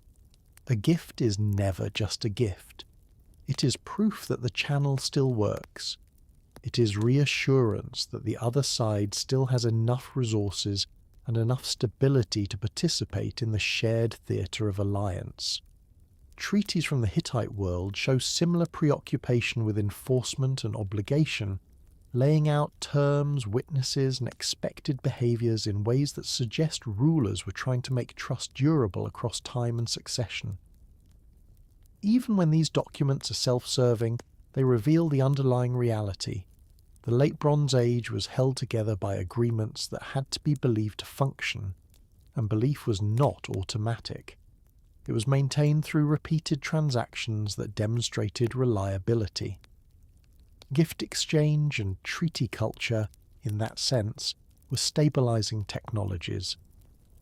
A gift is never just a gift. It is proof that the channel still works. It is reassurance that the other side still has enough resources and enough stability to participate in the shared theatre of alliance. Treaties from the Hittite world show similar preoccupation with enforcement and obligation, laying out terms, witnesses, and expected behaviours in ways that suggest rulers were trying to make trust durable across time and succession. Even when these documents are self-serving, they reveal the underlying reality. The Late Bronze Age was held together by agreements that had to be believed to function, and belief was not automatic. It was maintained through repeated transactions that demonstrated reliability. Gift exchange and treaty culture, in that sense, were stabilizing technologies.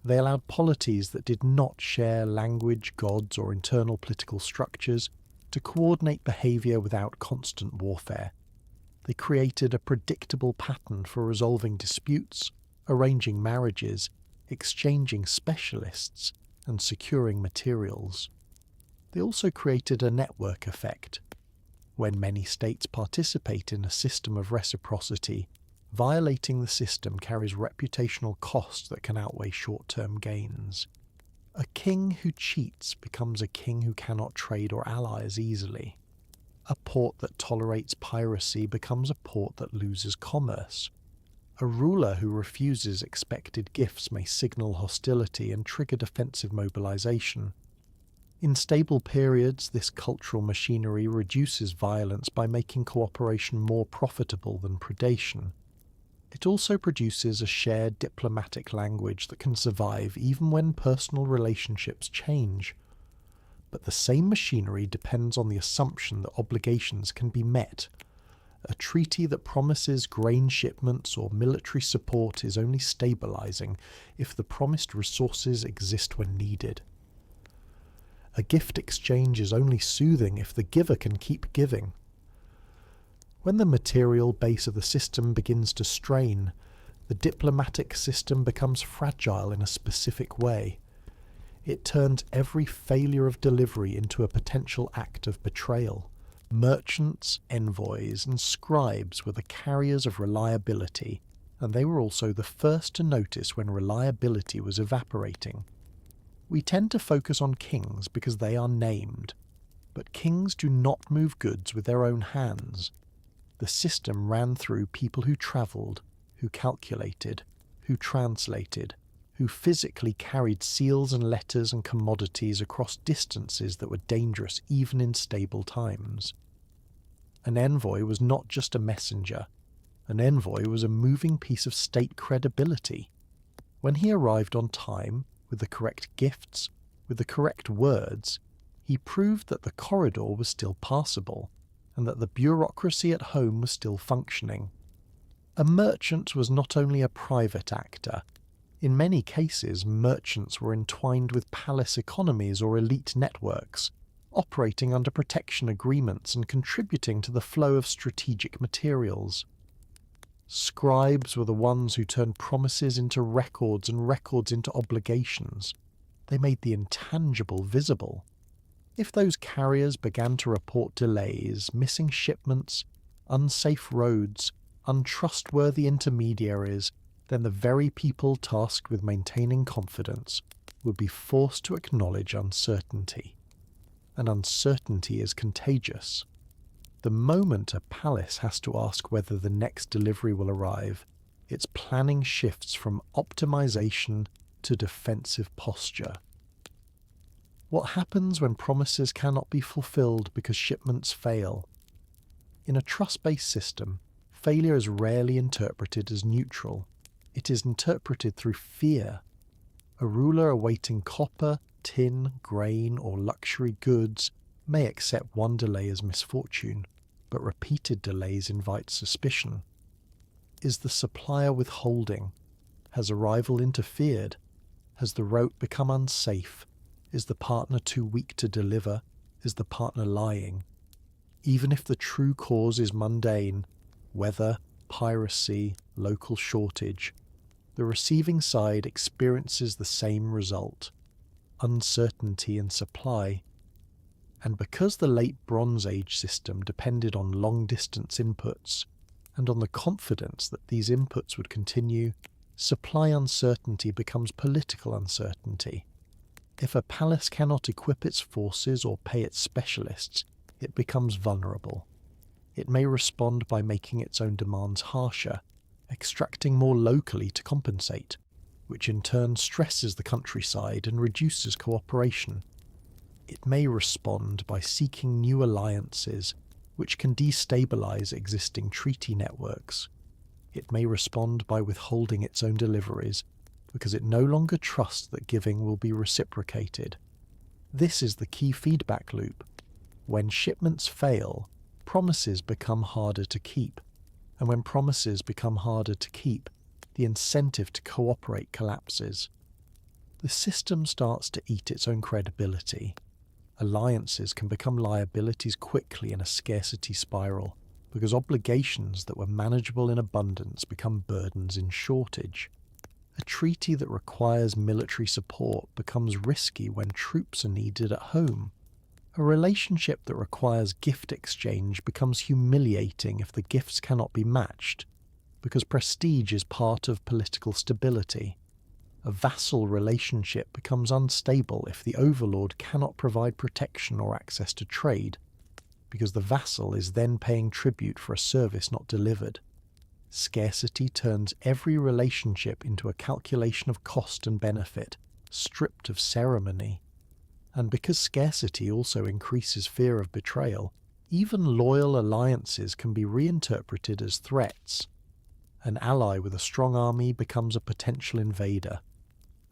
They allowed polities that did not share language, gods, or internal political structures to coordinate behavior without constant warfare. They created a predictable pattern for resolving disputes, arranging marriages, exchanging specialists, and securing materials. They also created a network effect. When many states participate in a system of reciprocity, violating the system carries reputational costs that can outweigh short-term gains. A king who cheats becomes a king who cannot trade or ally as easily. A port that tolerates piracy becomes a port that loses commerce. A ruler who refuses expected gifts may signal hostility and trigger defensive mobilization. In stable periods, this cultural machinery reduces violence by making cooperation more profitable than predation. It also produces a shared diplomatic language that can survive even when personal relationships change. But the same machinery depends on the assumption that obligations can be met. A treaty that promises grain shipments or military support is only stabilizing if the promised resources exist when needed. A gift exchange is only soothing if the giver can keep giving. When the material base of the system begins to strain, the diplomatic system becomes fragile in a specific way. It turns every failure of delivery into a potential act of betrayal. Merchants, envoys, and scribes were the carriers of reliability, and they were also the first to notice when reliability was evaporating. We tend to focus on kings because they are named, but kings do not move goods with their own hands. The system ran through people who travelled, who calculated, who translated, who physically carried seals and letters and commodities across distances that were dangerous even in stable times. An envoy was not just a messenger. An envoy was a moving piece of state credibility. When he arrived on time, with the correct gifts, with the correct words, he proved that the corridor was still passable, and that the bureaucracy at home was still functioning. A merchant was not only a private actor. In many cases, merchants were entwined with palace economies or elite networks, operating under protection agreements and contributing to the flow of strategic materials. Scribes were the ones who turned promises into records and records into obligations. They made the intangible visible. If those carriers began to report delays, missing shipments, unsafe roads, untrustworthy intermediaries, then the very people tasked with maintaining confidence would be forced to acknowledge uncertainty. And uncertainty is contagious. The moment a palace has to ask whether the next delivery will arrive, its planning shifts from optimization to defensive posture. What happens when promises cannot be fulfilled because shipments fail? In a trust-based system, failure is rarely interpreted as neutral. It is interpreted through fear. A ruler awaiting copper, tin, grain, or luxury goods may accept one delay as misfortune, but repeated delays invite suspicion. Is the supplier withholding? Has arrival interfered? Has the route become unsafe? Is the partner too weak to deliver? Is the partner lying? Even if the true cause is mundane, weather, piracy, local shortage, the receiving side experiences the same result: uncertainty in supply. And because the late Bronze Age system depended on long-distance inputs, and on the confidence that these inputs would continue, supply uncertainty becomes political uncertainty. If a palace cannot equip its forces or pay its specialists, it becomes vulnerable. It may respond by making its own demands harsher, extracting more locally to compensate, which in turn stresses the countryside and reduces cooperation. It may respond by seeking new alliances, which can destabilize existing treaty networks. It may respond by withholding its own deliveries, because it no longer trusts that giving will be reciprocated. This is the key feedback loop. When shipments fail, promises become harder to keep, and when promises become harder to keep, the incentive to cooperate collapses. The system starts to eat its own credibility. Alliances can become liabilities quickly in a scarcity spiral, because obligations that were manageable in abundance become burdens in shortage. A treaty that requires military support becomes risky when troops are needed at home. A relationship that requires gift exchange becomes humiliating if the gifts cannot be matched, because prestige is part of political stability. A vassal relationship becomes unstable if the overlord cannot provide protection or access to trade, because the vassal is then paying tribute for a service not delivered. Scarcity turns every relationship into a calculation of cost and benefit, stripped of ceremony. And because scarcity also increases fear of betrayal, even loyal alliances can be reinterpreted as threats. An ally with a strong army becomes a potential invader.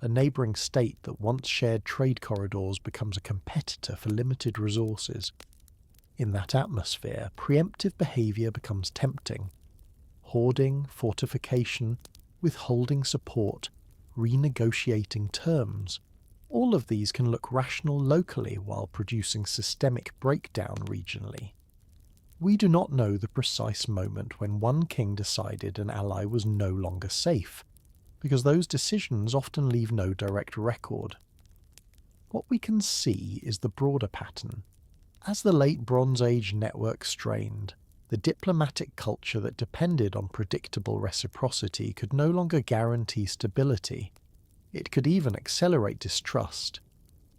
A neighbouring state that once shared trade corridors becomes a competitor for limited resources. In that atmosphere, preemptive behaviour becomes tempting. Hoarding, fortification, withholding support, renegotiating terms. All of these can look rational locally while producing systemic breakdown regionally. We do not know the precise moment when one king decided an ally was no longer safe, because those decisions often leave no direct record. What we can see is the broader pattern. As the late Bronze Age network strained, the diplomatic culture that depended on predictable reciprocity could no longer guarantee stability. It could even accelerate distrust,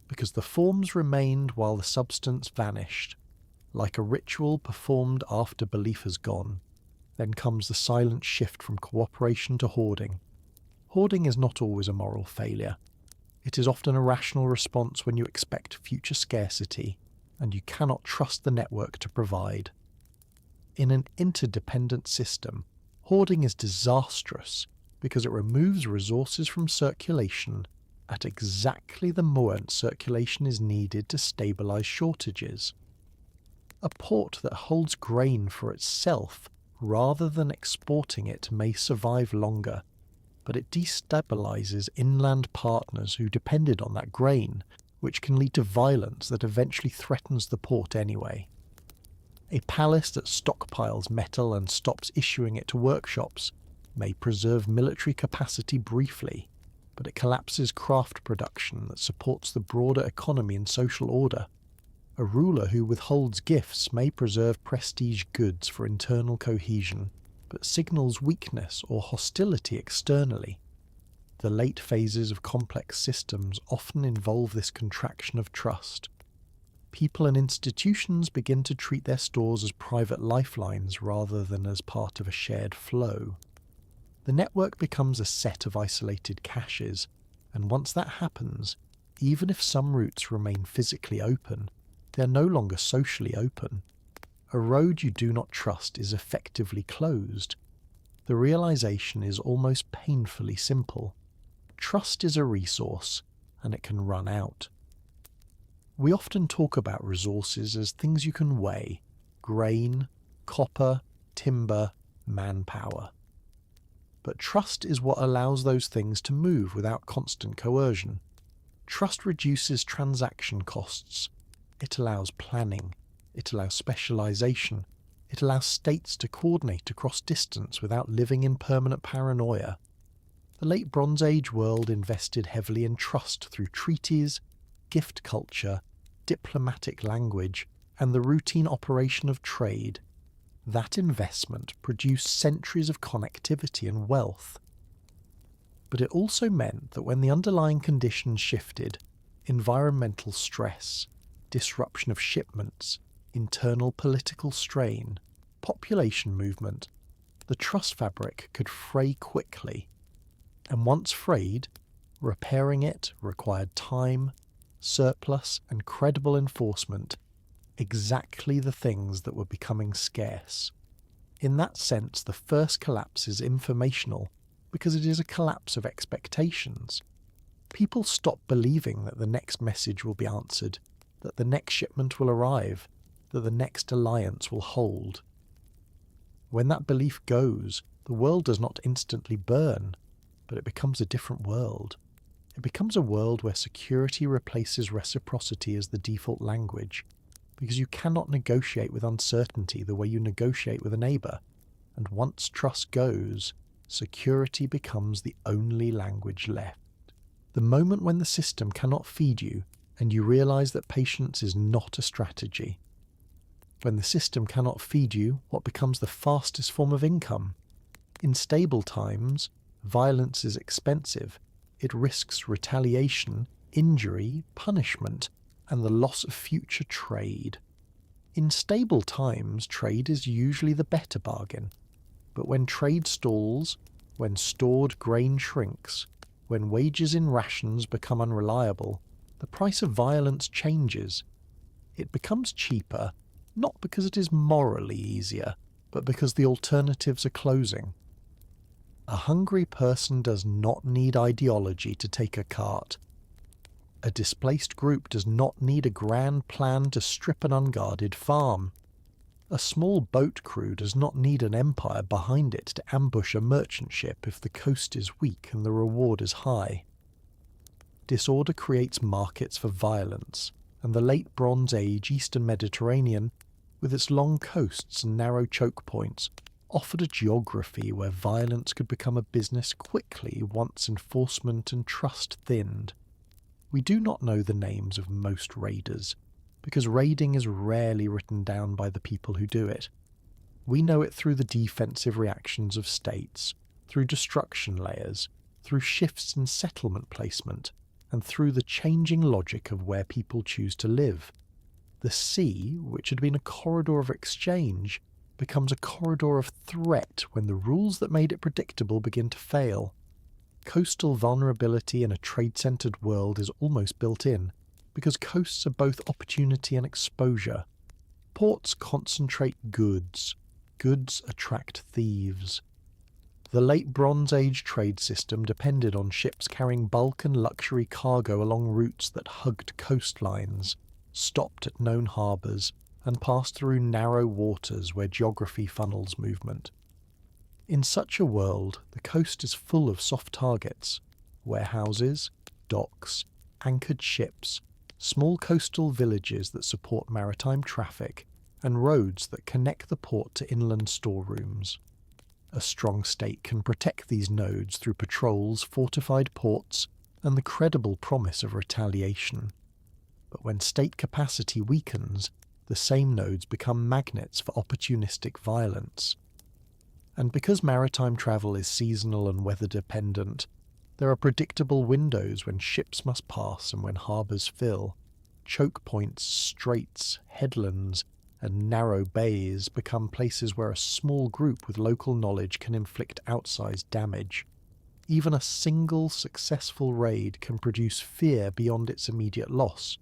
because the forms remained while the substance vanished. Like a ritual performed after belief has gone, then comes the silent shift from cooperation to hoarding. Hoarding is not always a moral failure. It is often a rational response when you expect future scarcity, and you cannot trust the network to provide. In an interdependent system, hoarding is disastrous because it removes resources from circulation at exactly the moment circulation is needed to stabilize shortages. A port that holds grain for itself rather than exporting it may survive longer, but it destabilizes inland partners who depended on that grain, which can lead to violence that eventually threatens the port anyway. A palace that stockpiles metal and stops issuing it to workshops may preserve military capacity briefly, but it collapses craft production that supports the broader economy and social order. A ruler who withholds gifts may preserve prestige goods for internal cohesion, but signals weakness or hostility externally. The late phases of complex systems often involve this contraction of trust. People and institutions begin to treat their stores as private lifelines rather than as part of a shared flow. The network becomes a set of isolated caches, and once that happens, even if some routes remain physically open, they are no longer socially open. A road you do not trust is effectively closed. The realization is almost painfully simple. Trust is a resource, and it can run out. We often talk about resources as things you can weigh: grain, copper, timber, manpower. But trust is what allows those things to move without constant coercion. Trust reduces transaction costs. It allows planning. It allows specialization. It allows states to coordinate across distance without living in permanent paranoia. The late Bronze Age world invested heavily in trust through treaties, gift culture, diplomatic language, and the routine operation of trade. That investment produced centuries of connectivity and wealth. But it also meant that when the underlying conditions shifted, environmental stress, disruption of shipments, internal political strain, population movement, the trust fabric could fray quickly. And once frayed, repairing it required time, surplus, and credible enforcement, exactly the things that were becoming scarce. In that sense, the first collapse is informational because it is a collapse of expectations. People stop believing that the next message will be answered, that the next shipment will arrive, that the next alliance will hold. When that belief goes, the world does not instantly burn, but it becomes a different world. It becomes a world where security replaces reciprocity as the default language, because you cannot negotiate with uncertainty the way you negotiate with a neighbour, and once trust goes, security becomes the only language left. The moment when the system cannot feed you, and you realise that patience is not a strategy. When the system cannot feed you, what becomes the fastest form of income? In stable times, violence is expensive. It risks retaliation, injury, punishment, and the loss of future trade. In stable times, trade is usually the better bargain. But when trade stalls, when stored grain shrinks, when wages in rations become unreliable, the price of violence changes. It becomes cheaper, not because it is morally easier, but because the alternatives are closing. A hungry person does not need ideology to take a cart. A displaced group does not need a grand plan to strip an unguarded farm. A small boat crew does not need an empire behind it to ambush a merchant ship if the coast is weak and the reward is high. Disorder creates markets for violence, and the late Bronze Age Eastern Mediterranean, with its long coasts and narrow choke points, offered a geography where violence could become a business quickly once enforcement and trust thinned. We do not know the names of most raiders, because raiding is rarely written down by the people who do it. We know it through the defensive reactions of states, through destruction layers, through shifts in settlement placement, and through the changing logic of where people choose to live. The sea, which had been a corridor of exchange, becomes a corridor of threat when the rules that made it predictable begin to fail. Coastal vulnerability in a trade-centered world is almost built in, because coasts are both opportunity and exposure. Ports concentrate goods. Goods attract thieves. The late Bronze Age trade system depended on ships carrying bulk and luxury cargo along routes that hugged coastlines, stopped at known harbours, and passed through narrow waters where geography funnels movement. In such a world, the coast is full of soft targets: warehouses, docks, anchored ships, small coastal villages that support maritime traffic, and roads that connect the port to inland storerooms. A strong state can protect these nodes through patrols, fortified ports, and the credible promise of retaliation. But when state capacity weakens, the same nodes become magnets for opportunistic violence. And because maritime travel is seasonal and weather-dependent, there are predictable windows when ships must pass and when harbours fill. Choke points, straits, headlands, and narrow bays become places where a small group with local knowledge can inflict outsized damage. Even a single successful raid can produce fear beyond its immediate loss,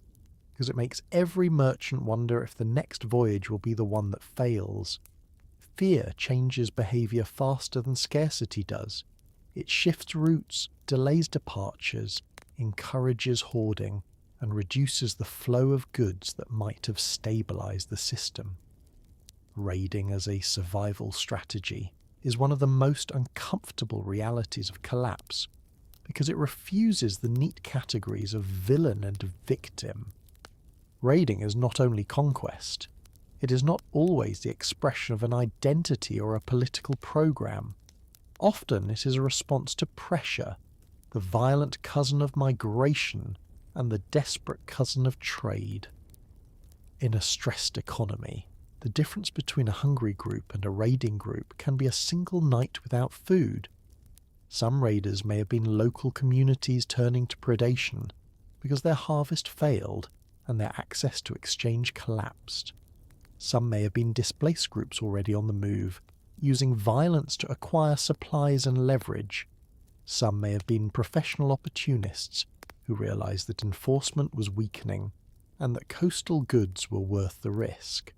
because it makes every merchant wonder if the next voyage will be the one that fails. Fear changes behaviour faster than scarcity does. It shifts routes, delays departures, encourages hoarding, and reduces the flow of goods that might have stabilised the system. Raiding as a survival strategy is one of the most uncomfortable realities of collapse, because it refuses the neat categories of villain and victim. Raiding is not only conquest, It is not always the expression of an identity or a political program. Often it is a response to pressure, the violent cousin of migration and the desperate cousin of trade. In a stressed economy, the difference between a hungry group and a raiding group can be a single night without food. Some raiders may have been local communities turning to predation because their harvest failed and their access to exchange collapsed. Some may have been displaced groups already on the move, using violence to acquire supplies and leverage. Some may have been professional opportunists who realised that enforcement was weakening and that coastal goods were worth the risk.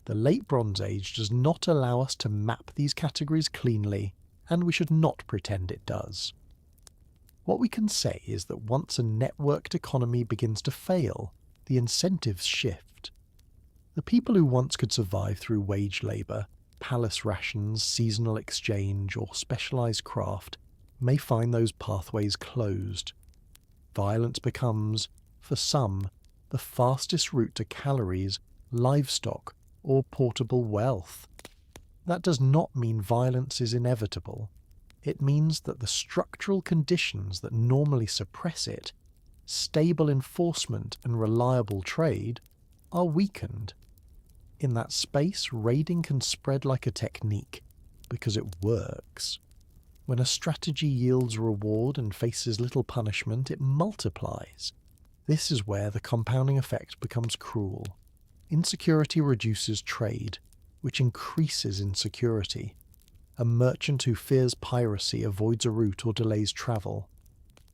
The Late Bronze Age does not allow us to map these categories cleanly, and we should not pretend it does. What we can say is that once a networked economy begins to fail, the incentives shift. The people who once could survive through wage labour, palace rations, seasonal exchange, or specialised craft may find those pathways closed. Violence becomes, for some, the fastest route to calories, livestock, or portable wealth. That does not mean violence is inevitable. It means that the structural conditions that normally suppress it, stable enforcement and reliable trade, are weakened. In that space, raiding can spread like a technique, because it works. When a strategy yields reward and faces little punishment, it multiplies. This is where the compounding effect becomes cruel. Insecurity reduces trade, which increases insecurity. A merchant who fears piracy avoids a route or delays travel.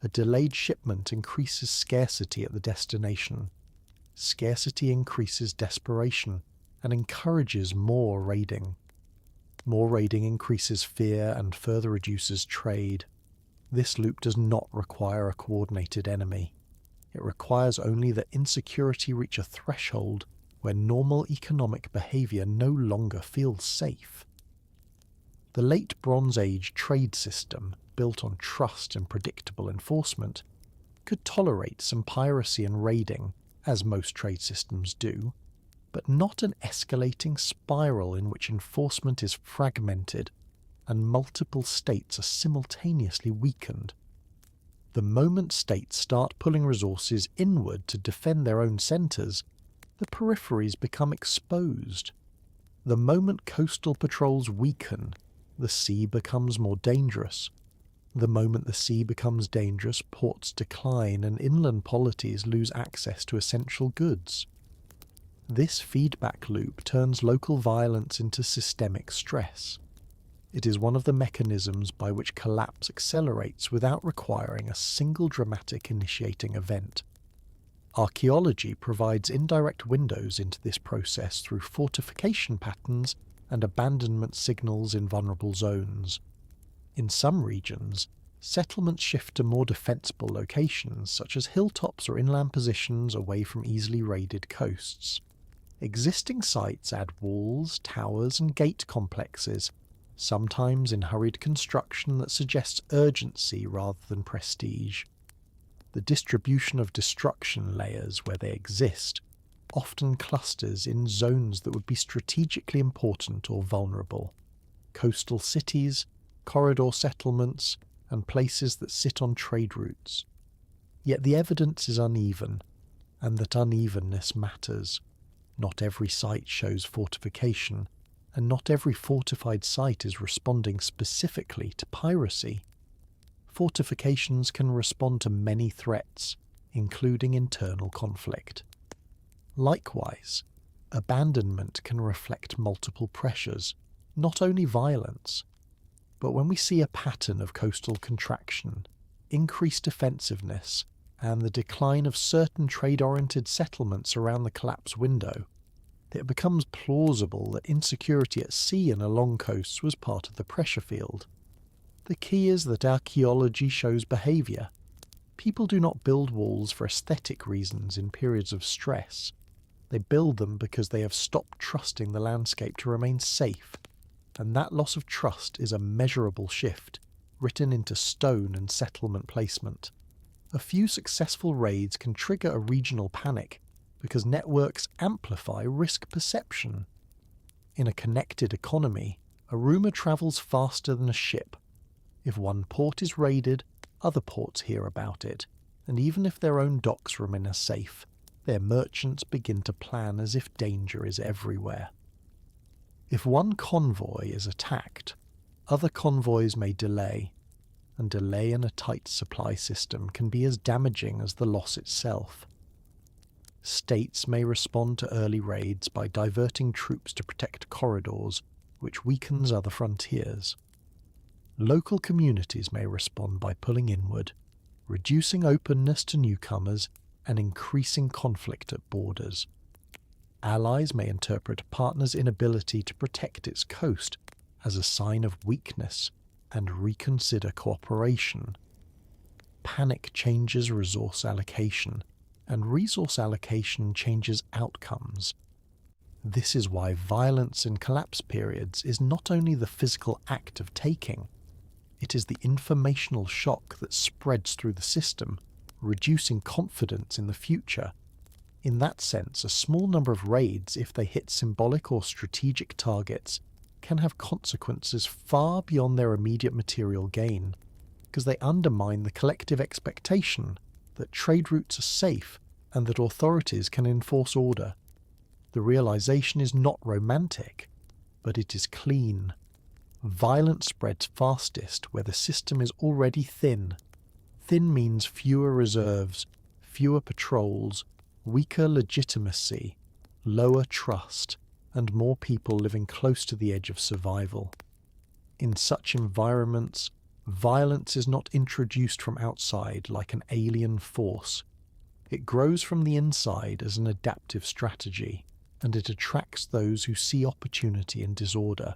A delayed shipment increases scarcity at the destination. Scarcity increases desperation and encourages more raiding. More raiding increases fear and further reduces trade. This loop does not require a coordinated enemy. It requires only that insecurity reach a threshold where normal economic behaviour no longer feels safe. The Late Bronze Age trade system, built on trust and predictable enforcement, could tolerate some piracy and raiding, as most trade systems do, but not an escalating spiral in which enforcement is fragmented and multiple states are simultaneously weakened. The moment states start pulling resources inward to defend their own centres, the peripheries become exposed. The moment coastal patrols weaken, the sea becomes more dangerous. The moment the sea becomes dangerous, ports decline and inland polities lose access to essential goods. This feedback loop turns local violence into systemic stress. It is one of the mechanisms by which collapse accelerates without requiring a single dramatic initiating event. Archaeology provides indirect windows into this process through fortification patterns and abandonment signals in vulnerable zones. In some regions, settlements shift to more defensible locations, such as hilltops or inland positions away from easily raided coasts. Existing sites add walls, towers, and gate complexes, sometimes in hurried construction that suggests urgency rather than prestige. The distribution of destruction layers where they exist often clusters in zones that would be strategically important or vulnerable. Coastal cities, corridor settlements, and places that sit on trade routes. Yet the evidence is uneven, and that unevenness matters. Not every site shows fortification, and not every fortified site is responding specifically to piracy. Fortifications can respond to many threats, including internal conflict. Likewise, abandonment can reflect multiple pressures, not only violence. But when we see a pattern of coastal contraction, increased defensiveness, and the decline of certain trade-oriented settlements around the collapse window, it becomes plausible that insecurity at sea and along coasts was part of the pressure field. The key is that archaeology shows behaviour. People do not build walls for aesthetic reasons in periods of stress. They build them because they have stopped trusting the landscape to remain safe, and that loss of trust is a measurable shift, written into stone and settlement placement. A few successful raids can trigger a regional panic, because networks amplify risk perception. In a connected economy, a rumour travels faster than a ship. If one port is raided, other ports hear about it, and even if their own docks remain safe, their merchants begin to plan as if danger is everywhere. If one convoy is attacked, other convoys may delay, and delay in a tight supply system can be as damaging as the loss itself. States may respond to early raids by diverting troops to protect corridors, which weakens other frontiers. Local communities may respond by pulling inward, reducing openness to newcomers and increasing conflict at borders. Allies may interpret a partner's inability to protect its coast as a sign of weakness and reconsider cooperation. Panic changes resource allocation, and resource allocation changes outcomes. This is why violence in collapse periods is not only the physical act of taking, it is the informational shock that spreads through the system, reducing confidence in the future. In that sense, a small number of raids, if they hit symbolic or strategic targets, can have consequences far beyond their immediate material gain, because they undermine the collective expectation that trade routes are safe and that authorities can enforce order. The realization is not romantic, but it is clean. Violence spreads fastest where the system is already thin. Thin means fewer reserves, fewer patrols, weaker legitimacy, lower trust, and more people living close to the edge of survival. In such environments, violence is not introduced from outside like an alien force. It grows from the inside as an adaptive strategy, and it attracts those who see opportunity in disorder.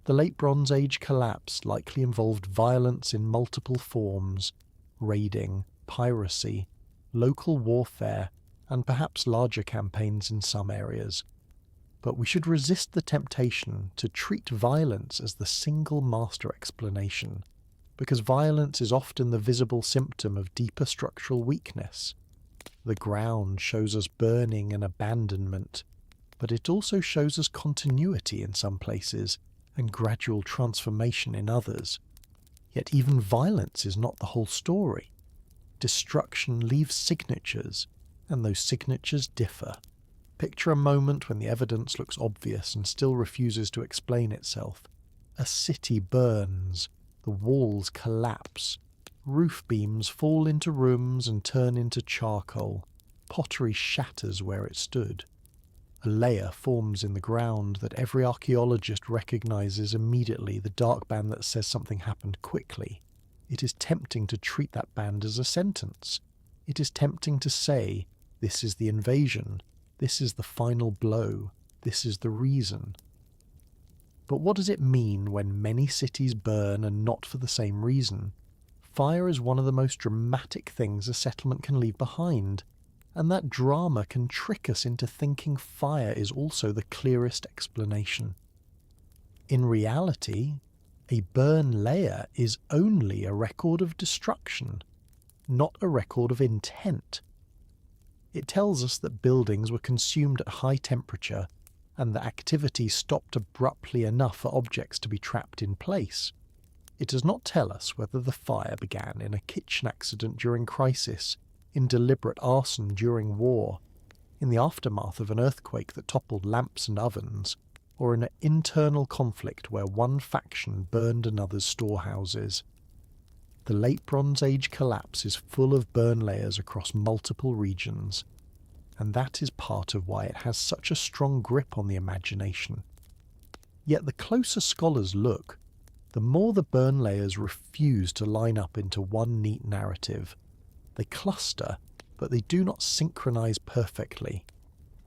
The Late Bronze Age collapse likely involved violence in multiple forms: raiding, piracy, local warfare, and perhaps larger campaigns in some areas. But we should resist the temptation to treat violence as the single master explanation, because violence is often the visible symptom of deeper structural weakness. The ground shows us burning and abandonment, but it also shows us continuity in some places and gradual transformation in others. Yet even violence is not the whole story. Destruction leaves signatures, and those signatures differ. Picture a moment when the evidence looks obvious and still refuses to explain itself. A city burns, the walls collapse, roof beams fall into rooms and turn into charcoal, pottery shatters where it stood. A layer forms in the ground that every archaeologist recognizes immediately, the dark band that says something happened quickly. It is tempting to treat that band as a sentence. It is tempting to say, this is the invasion, this is the final blow, this is the reason. But what does it mean when many cities burn and not for the same reason? Fire is one of the most dramatic things a settlement can leave behind, and that drama can trick us into thinking fire is also the clearest explanation. In reality, a burn layer is only a record of destruction, not a record of intent. It tells us that buildings were consumed at high temperature and that activity stopped abruptly enough for objects to be trapped in place. It does not tell us whether the fire began in a kitchen accident during crisis, in deliberate arson during war, in the aftermath of an earthquake that toppled lamps and ovens, or in an internal conflict where one faction burned another's storehouses. The Late Bronze Age collapse is full of burn layers across multiple regions, and that is part of why it has such a strong grip on the imagination. Yet the closer scholars look, the more the burn layers refuse to line up into one neat narrative. They cluster, but they do not synchronize perfectly.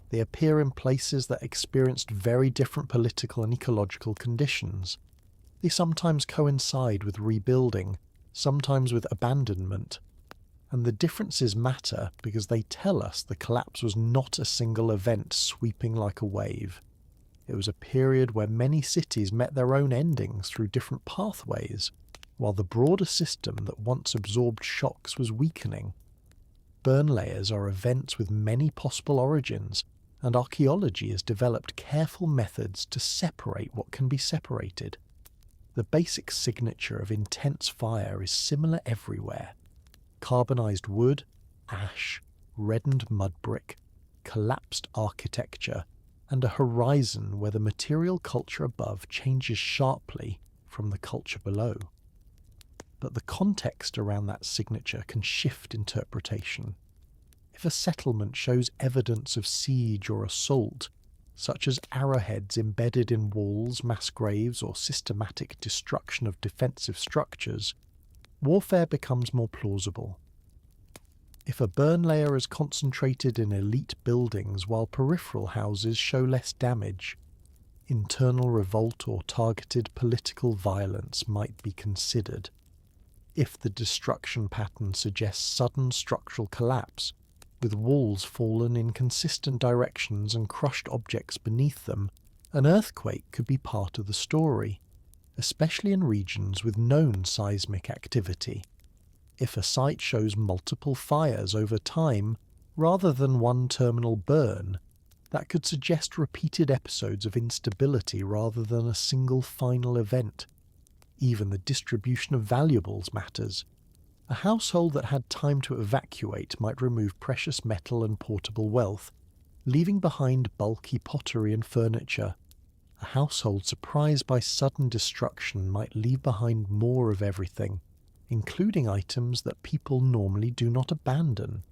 They appear in places that experienced very different political and ecological conditions. They sometimes coincide with rebuilding, sometimes with abandonment. And the differences matter because they tell us the collapse was not a single event sweeping like a wave. It was a period where many cities met their own endings through different pathways, while the broader system that once absorbed shocks was weakening. burn layers are events with many possible origins, and archaeology has developed careful methods to separate what can be separated. The basic signature of intense fire is similar everywhere: carbonized wood, ash, reddened mud brick, collapsed architecture, and a horizon where the material culture above changes sharply from the culture below. But the context around that signature can shift interpretation. If a settlement shows evidence of siege or assault, such as arrowheads embedded in walls, mass graves, or systematic destruction of defensive structures, warfare becomes more plausible. If a burn layer is concentrated in elite buildings while peripheral houses show less damage, internal revolt or targeted political violence might be considered. If the destruction pattern suggests sudden structural collapse, with walls fallen in consistent directions and crushed objects beneath them, an earthquake could be part of the story, especially in regions with known seismic activity. If a site shows multiple fires over time, rather than one terminal burn, that could suggest repeated episodes of instability rather than a single final event. Even the distribution of valuables matters. A household that had time to evacuate might remove precious metal and portable wealth, leaving behind bulky pottery and furniture. A household surprised by sudden destruction might leave behind more of everything, including items that people normally do not abandon.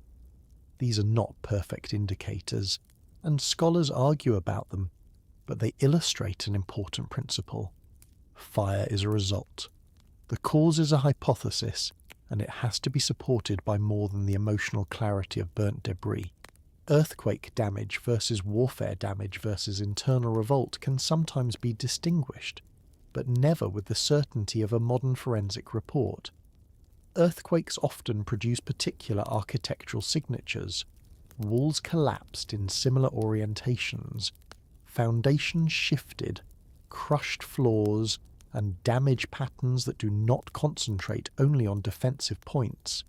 These are not perfect indicators, and scholars argue about them, but they illustrate an important principle. Fire is a result. The cause is a hypothesis, and it has to be supported by more than the emotional clarity of burnt debris. Earthquake damage versus warfare damage versus internal revolt can sometimes be distinguished, but never with the certainty of a modern forensic report. Earthquakes often produce particular architectural signatures. Walls collapsed in similar orientations, foundations shifted, crushed floors, and damage patterns that do not concentrate only on defensive points.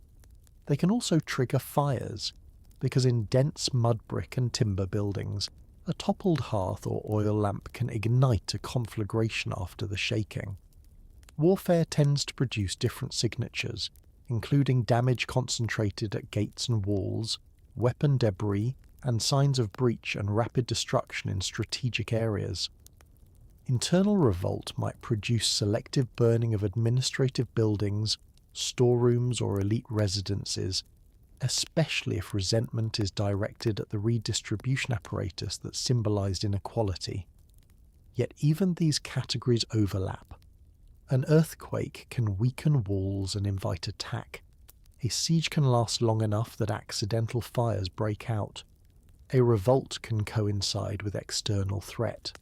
They can also trigger fires, because in dense mud brick and timber buildings, a toppled hearth or oil lamp can ignite a conflagration after the shaking. Warfare tends to produce different signatures, including damage concentrated at gates and walls, weapon debris, and signs of breach and rapid destruction in strategic areas. Internal revolt might produce selective burning of administrative buildings, storerooms, or elite residences, especially if resentment is directed at the redistribution apparatus that symbolized inequality. Yet even these categories overlap. An earthquake can weaken walls and invite attack. A siege can last long enough that accidental fires break out. A revolt can coincide with external threat.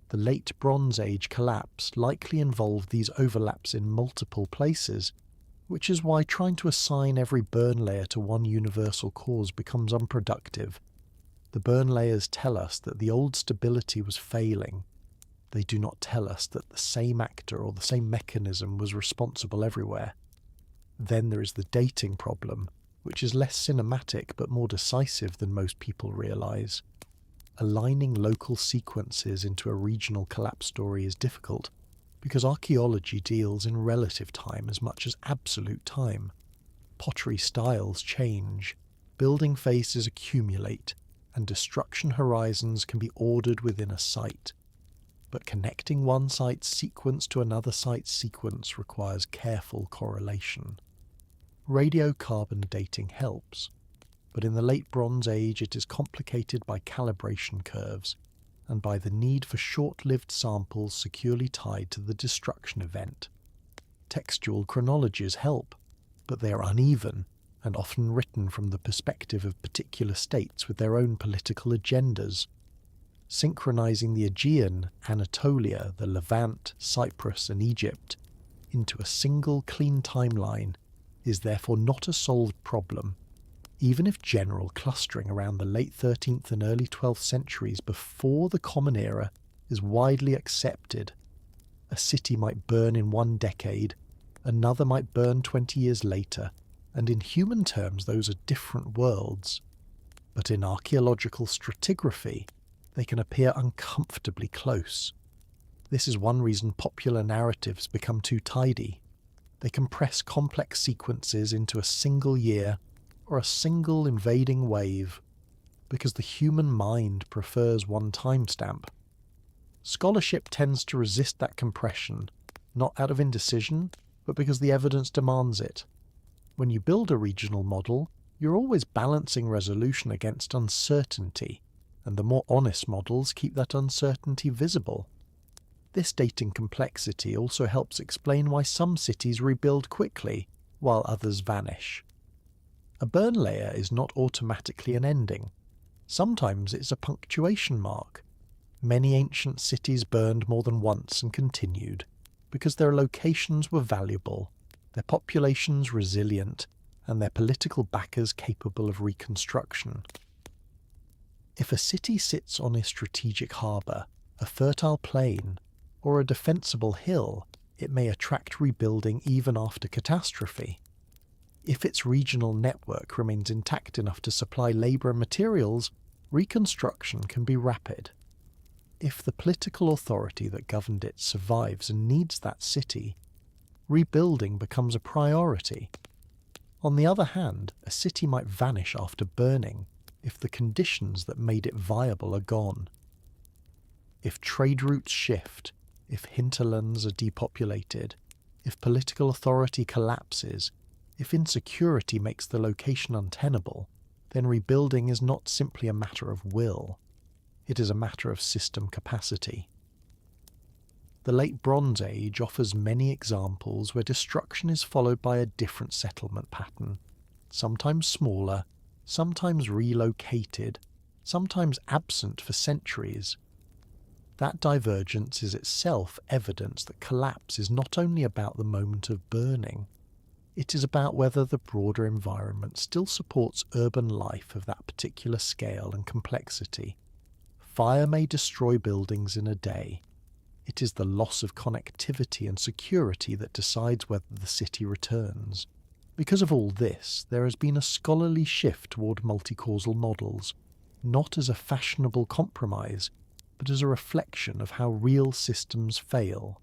The late Bronze Age collapse likely involved these overlaps in multiple places, which is why trying to assign every burn layer to one universal cause becomes unproductive. The burn layers tell us that the old stability was failing. They do not tell us that the same actor or the same mechanism was responsible everywhere. Then there is the dating problem, which is less cinematic but more decisive than most people realise. Aligning local sequences into a regional collapse story is difficult, because archaeology deals in relative time as much as absolute time. Pottery styles change, building phases accumulate, and destruction horizons can be ordered within a site. But connecting one site's sequence to another site's sequence requires careful correlation. Radiocarbon dating helps, but in the late Bronze Age it is complicated by calibration curves, and by the need for short-lived samples securely tied to the destruction event. Textual chronologies help, but they are uneven and often written from the perspective of particular states with their own political agendas. Synchronizing the Aegean, Anatolia, the Levant, Cyprus and Egypt into a single clean timeline is therefore not a solved problem, even if general clustering around the late 13th and early 12th centuries before the Common Era is widely accepted. A city might burn in one decade, another might burn 20 years later, and in human terms those are different worlds. But in archaeological stratigraphy, they can appear uncomfortably close. This is one reason popular narratives become too tidy. They compress complex sequences into a single year or a single invading wave, because the human mind prefers one timestamp. Scholarship tends to resist that compression, not out of indecision, but because the evidence demands it. When you build a regional model, you're always balancing resolution against uncertainty, and the more honest models keep that uncertainty visible. This dating complexity also helps explain why some cities rebuild quickly, while others vanish. A burn layer is not automatically an ending. Sometimes it's a punctuation mark. Many ancient cities burned more than once and continued, because their locations were valuable, their populations resilient, and their political backers capable of reconstruction. If a city sits on a strategic harbour, a fertile plain, or a defensible hill, it may attract rebuilding even after catastrophe. If its regional network remains intact enough to supply labour and materials, reconstruction can be rapid. If the political authority that governed it survives and needs that city, rebuilding becomes a priority. On the other hand, a city might vanish after burning if the conditions that made it viable are gone. If trade routes shift, if hinterlands are depopulated, if political authority collapses, if insecurity makes the location untenable, then rebuilding is not simply a matter of will. It is a matter of system capacity. The Late Bronze Age offers many examples where destruction is followed by a different settlement pattern, sometimes smaller, sometimes relocated, sometimes absent for centuries. That divergence is itself evidence that collapse is not only about the moment of burning, it is about whether the broader environment still supports urban life of that particular scale and complexity. Fire may destroy buildings in a day. It is the loss of connectivity and security that decides whether the city returns. Because of all this, there has been a scholarly shift toward multi-causal models, not as a fashionable compromise, but as a reflection of how real systems fail.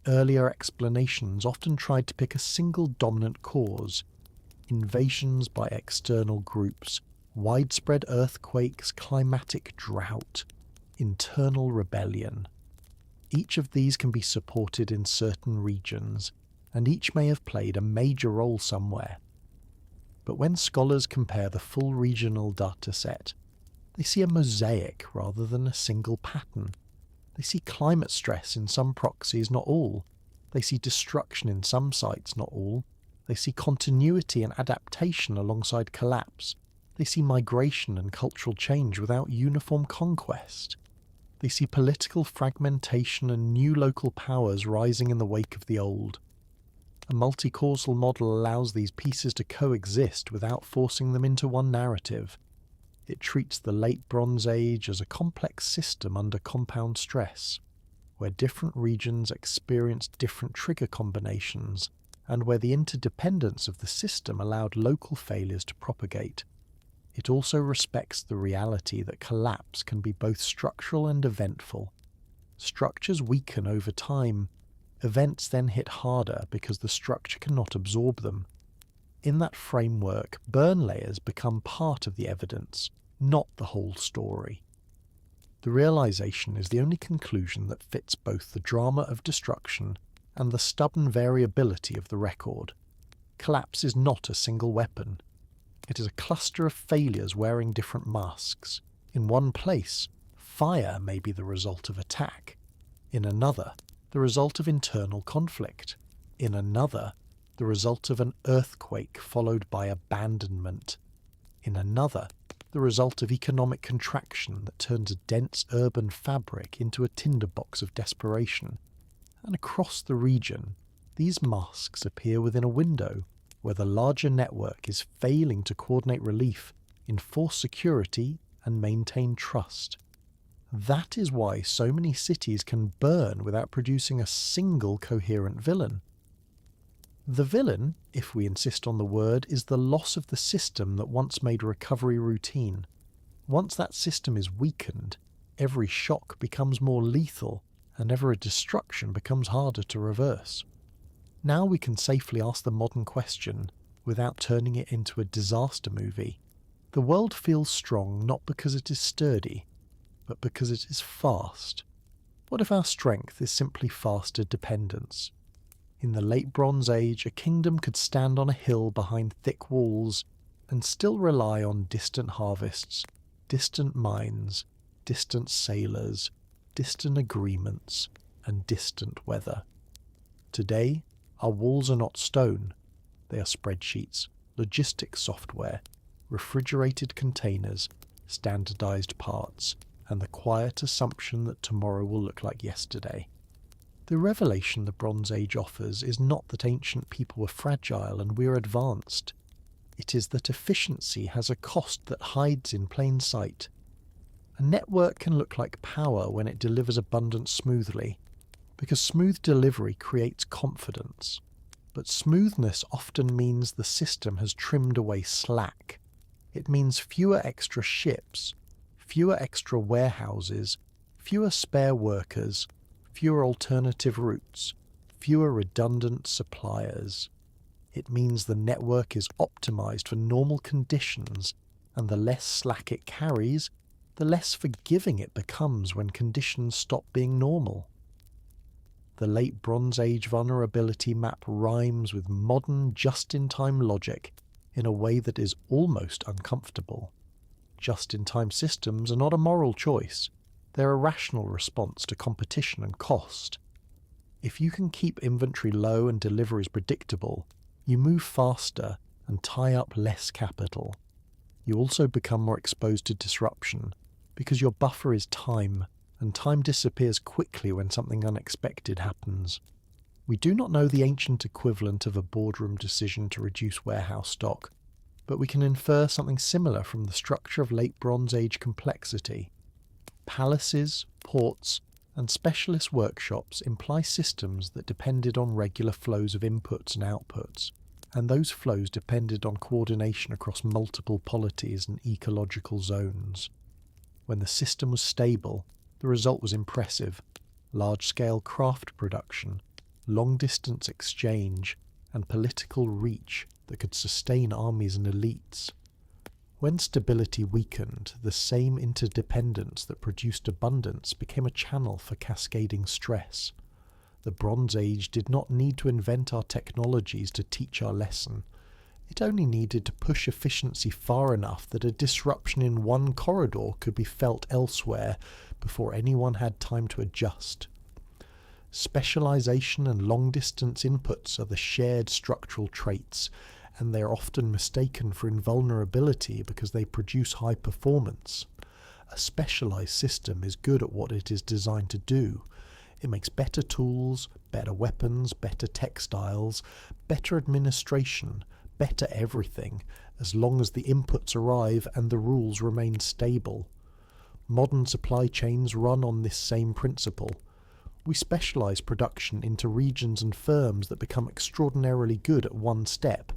Earlier explanations often tried to pick a single dominant cause: invasions by external groups, widespread earthquakes, climatic drought, internal rebellion. Each of these can be supported in certain regions, and each may have played a major role somewhere. But when scholars compare the full regional data set, they see a mosaic rather than a single pattern. They see climate stress in some proxies, not all. They see destruction in some sites, not all. They see continuity and adaptation alongside collapse. They see migration and cultural change without uniform conquest. They see political fragmentation and new local powers rising in the wake of the old. A multi-causal model allows these pieces to coexist without forcing them into one narrative. It treats the Late Bronze Age as a complex system under compound stress, where different regions experience different trigger combinations, and where the interdependence of the system allowed local failures to propagate. It also respects the reality that collapse can be both structural and eventful. Structures weaken over time. Events then hit harder because the structure cannot absorb them. In that framework, burn layers become part of the evidence, not the whole story. The realization is the only conclusion that fits both the drama of destruction and the stubborn variability of the record. Collapse is not a single weapon. It is a cluster of failures wearing different masks. In one place, fire may be the result of attack. In another, the result of internal conflict. In another, the result of an earthquake followed by abandonment. In another, the result of economic contraction that turns a dense urban fabric into a tinderbox of desperation. And across the region, these masks appear within a window where the larger network is failing to coordinate relief, enforce security, and maintain trust. That is why so many cities can burn without producing a single coherent villain. The villain, if we insist on the word, is the loss of the system that once made recovery routine. Once that system is weakened, every shock becomes more lethal, and every destruction becomes harder to reverse. Now we can safely ask the modern question, without turning it into a disaster movie. The world feels strong not because it is sturdy, but because it is fast. What if our strength is simply faster dependence? In the late Bronze Age, a kingdom could stand on a hill behind thick walls and still rely on distant harvests, distant mines, distant sailors, distant agreements, and distant weather. Today, our walls are not stone. They are spreadsheets, logistics software, refrigerated containers, standardized parts, and the quiet assumption that tomorrow will look like yesterday. The revelation the Bronze Age offers is not that ancient people were fragile and we are advanced. It is that efficiency has a cost that hides in plain sight. A network can look like power when it delivers abundance smoothly, because smooth delivery creates confidence. But smoothness often means the system has trimmed away slack. It means fewer extra ships, fewer extra warehouses, fewer spare workers, fewer alternative routes, fewer redundant suppliers. It means the network is optimized for normal conditions, and the less slack it carries, the less forgiving it becomes when conditions stop being normal. The late Bronze Age vulnerability map rhymes with modern just-in-time logic in a way that is almost uncomfortable. Just-in-time systems are not a moral choice. They're a rational response to competition and cost. If you can keep inventory low and deliveries predictable, you move faster and tie up less capital. You also become more exposed to disruption, because your buffer is time, and time disappears quickly when something unexpected happens. We do not know the ancient equivalent of a boardroom decision to reduce warehouse stock, but we can infer something similar from the structure of late Bronze Age complexity. Palaces, ports, and specialist workshops imply systems that depended on regular flows of inputs and outputs, and those flows depended on coordination across multiple polities and ecological zones. When the system was stable, the result was impressive: large-scale craft production, long-distance exchange, and political reach that could sustain armies and elites. When stability weakened, the same interdependence that produced abundance became a channel for cascading stress. The Bronze Age did not need to invent our technologies to teach our lesson. It only needed to push efficiency far enough that a disruption in one corridor could be felt elsewhere before anyone had time to adjust. Specialization and long-distance inputs are the shared structural traits, and they are often mistaken for invulnerability because they produce high performance. A specialized system is good at what it is designed to do. It makes better tools, better weapons, better textiles, better administration, better everything, as long as the inputs arrive and the rules remain stable. Modern supply chains run on this same principle. We specialize production into regions and firms that become extraordinarily good at one step,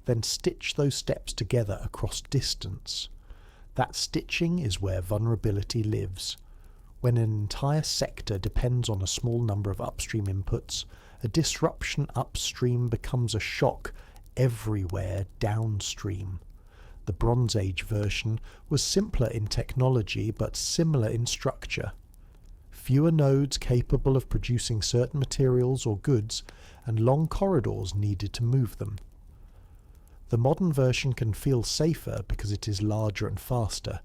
then stitch those steps together across distance. That stitching is where vulnerability lives. When an entire sector depends on a small number of upstream inputs, a disruption upstream becomes a shock everywhere downstream. The Bronze Age version was simpler in technology but similar in structure. Fewer nodes capable of producing certain materials or goods, and long corridors needed to move them. The modern version can feel safer because it is larger and faster,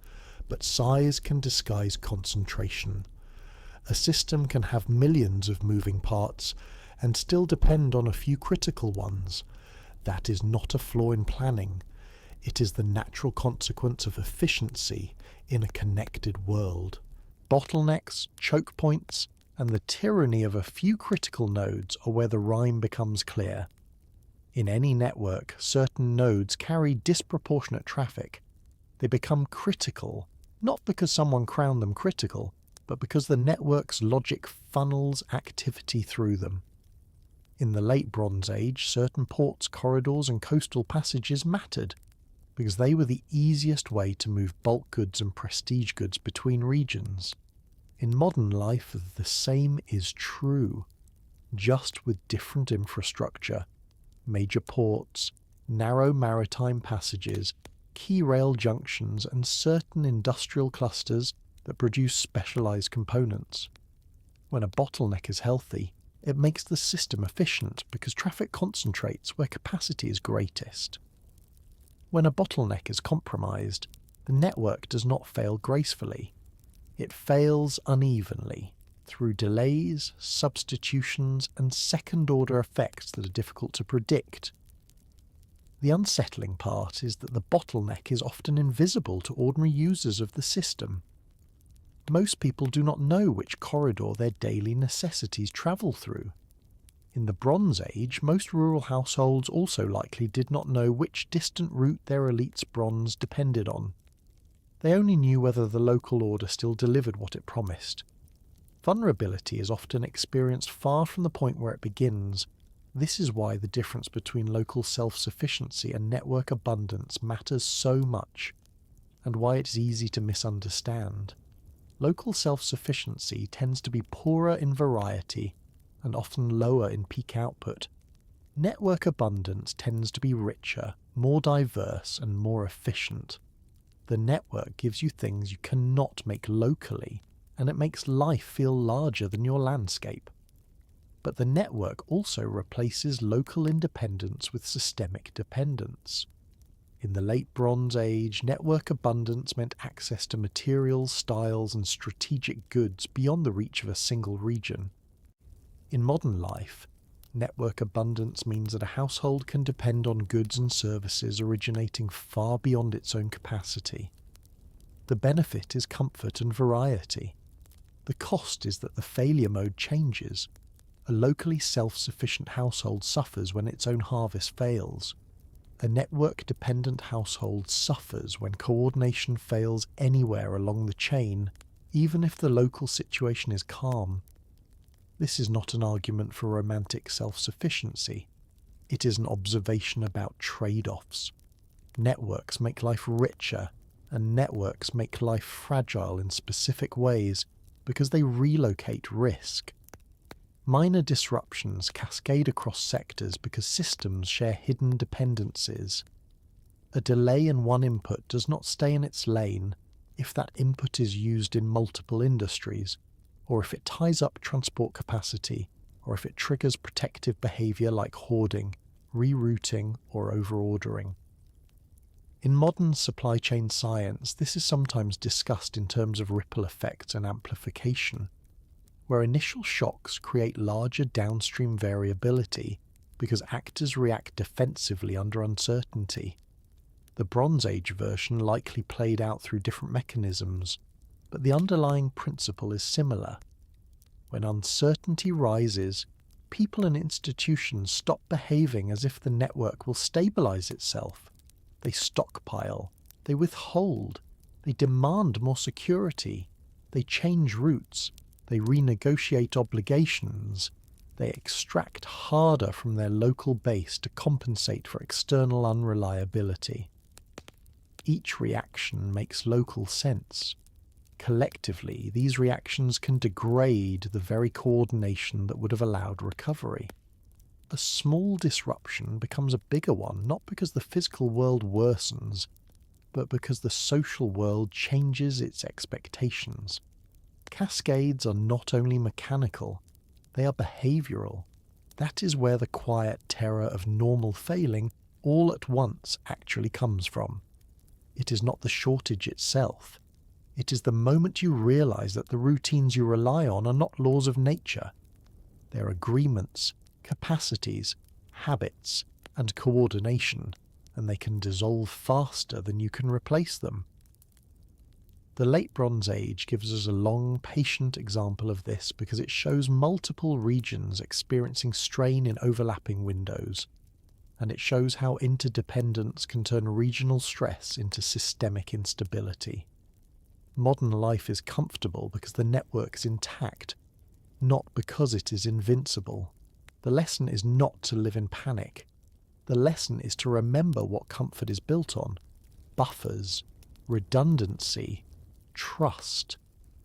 but size can disguise concentration. A system can have millions of moving parts and still depend on a few critical ones. That is not a flaw in planning. It is the natural consequence of efficiency in a connected world. Bottlenecks, chokepoints, and the tyranny of a few critical nodes are where the rhyme becomes clear. In any network, certain nodes carry disproportionate traffic. They become critical, not because someone crowned them critical, but because the network's logic funnels activity through them. In the late Bronze Age, certain ports, corridors and coastal passages mattered, because they were the easiest way to move bulk goods and prestige goods between regions. In modern life, the same is true, just with different infrastructure, major ports, narrow maritime passages, key rail junctions and certain industrial clusters that produce specialised components. When a bottleneck is healthy, it makes the system efficient because traffic concentrates where capacity is greatest. When a bottleneck is compromised, the network does not fail gracefully. It fails unevenly through delays, substitutions, and second-order effects that are difficult to predict. The unsettling part is that the bottleneck is often invisible to ordinary users of the system. Most people do not know which corridor their daily necessities travel through. In the Bronze Age, most rural households also likely did not know which distant route their elite's bronze depended on. They only knew whether the local order still delivered what it promised. Vulnerability is often experienced far from the point where it begins. This is why the difference between local self-sufficiency and network abundance matters so much, and why it's easy to misunderstand. Local self-sufficiency tends to be poorer in variety and often lower in peak output. Network abundance tends to be richer, more diverse, and more efficient. The network gives you things you cannot make locally, and it makes life feel larger than your landscape. But the network also replaces local independence with systemic dependence. In the late Bronze Age, network abundance meant access to materials, styles, and strategic goods beyond the reach of a single region. In modern life, network abundance means that a household can depend on goods and services originating far beyond its own capacity. The benefit is comfort and variety. The cost is that the failure mode changes. A locally self-sufficient household suffers when its own harvest fails. A network-dependent household suffers when coordination fails anywhere along the chain, even if the local situation is calm. This is not an argument for romantic self-sufficiency. It is an observation about trade-offs. Networks make life richer, and networks make life fragile in specific ways because they relocate risk. Minor disruptions cascade across sectors because systems share hidden dependencies. A delay in one input does not stay in its lane if that input is used in multiple industries, or if it ties up transport capacity, or if it triggers protective behaviour like hoarding, rerouting, or overordering. In modern supply chain science, this is sometimes discussed in terms of ripple effects and amplification, where initial shocks create larger downstream variability because actors react defensively under uncertainty. The Bronze Age version likely played out through different mechanisms, but the underlying principle is similar. When uncertainty rises, people and institutions stop behaving as if the network will stabilize itself. They stockpile, they withhold, they demand more security, they change routes, they renegotiate obligations, they extract harder from their local base to compensate for external unreliability. Each reaction makes local sense. Collectively, these reactions can degrade the very coordination that would have allowed recovery. A small disruption becomes a bigger one, not because the physical world worsens, but because the social world changes its expectations. Cascades are not only mechanical, they are behavioural. That is where the quiet terror of normal failing all at once actually comes from. It is not the shortage itself. It is the moment you realise that the routines you rely on are not laws of nature. They're agreements, capacities, habits, and coordination, and they can dissolve faster than you can replace them. The Late Bronze Age gives us a long, patient example of this because it shows multiple regions experiencing strain in overlapping windows, and it shows how interdependence can turn regional stress into systemic instability. Modern life is comfortable because the network is intact, not because it is invincible. The lesson is not to live in panic. The lesson is to remember what comfort is built on: buffers, redundancy, trust,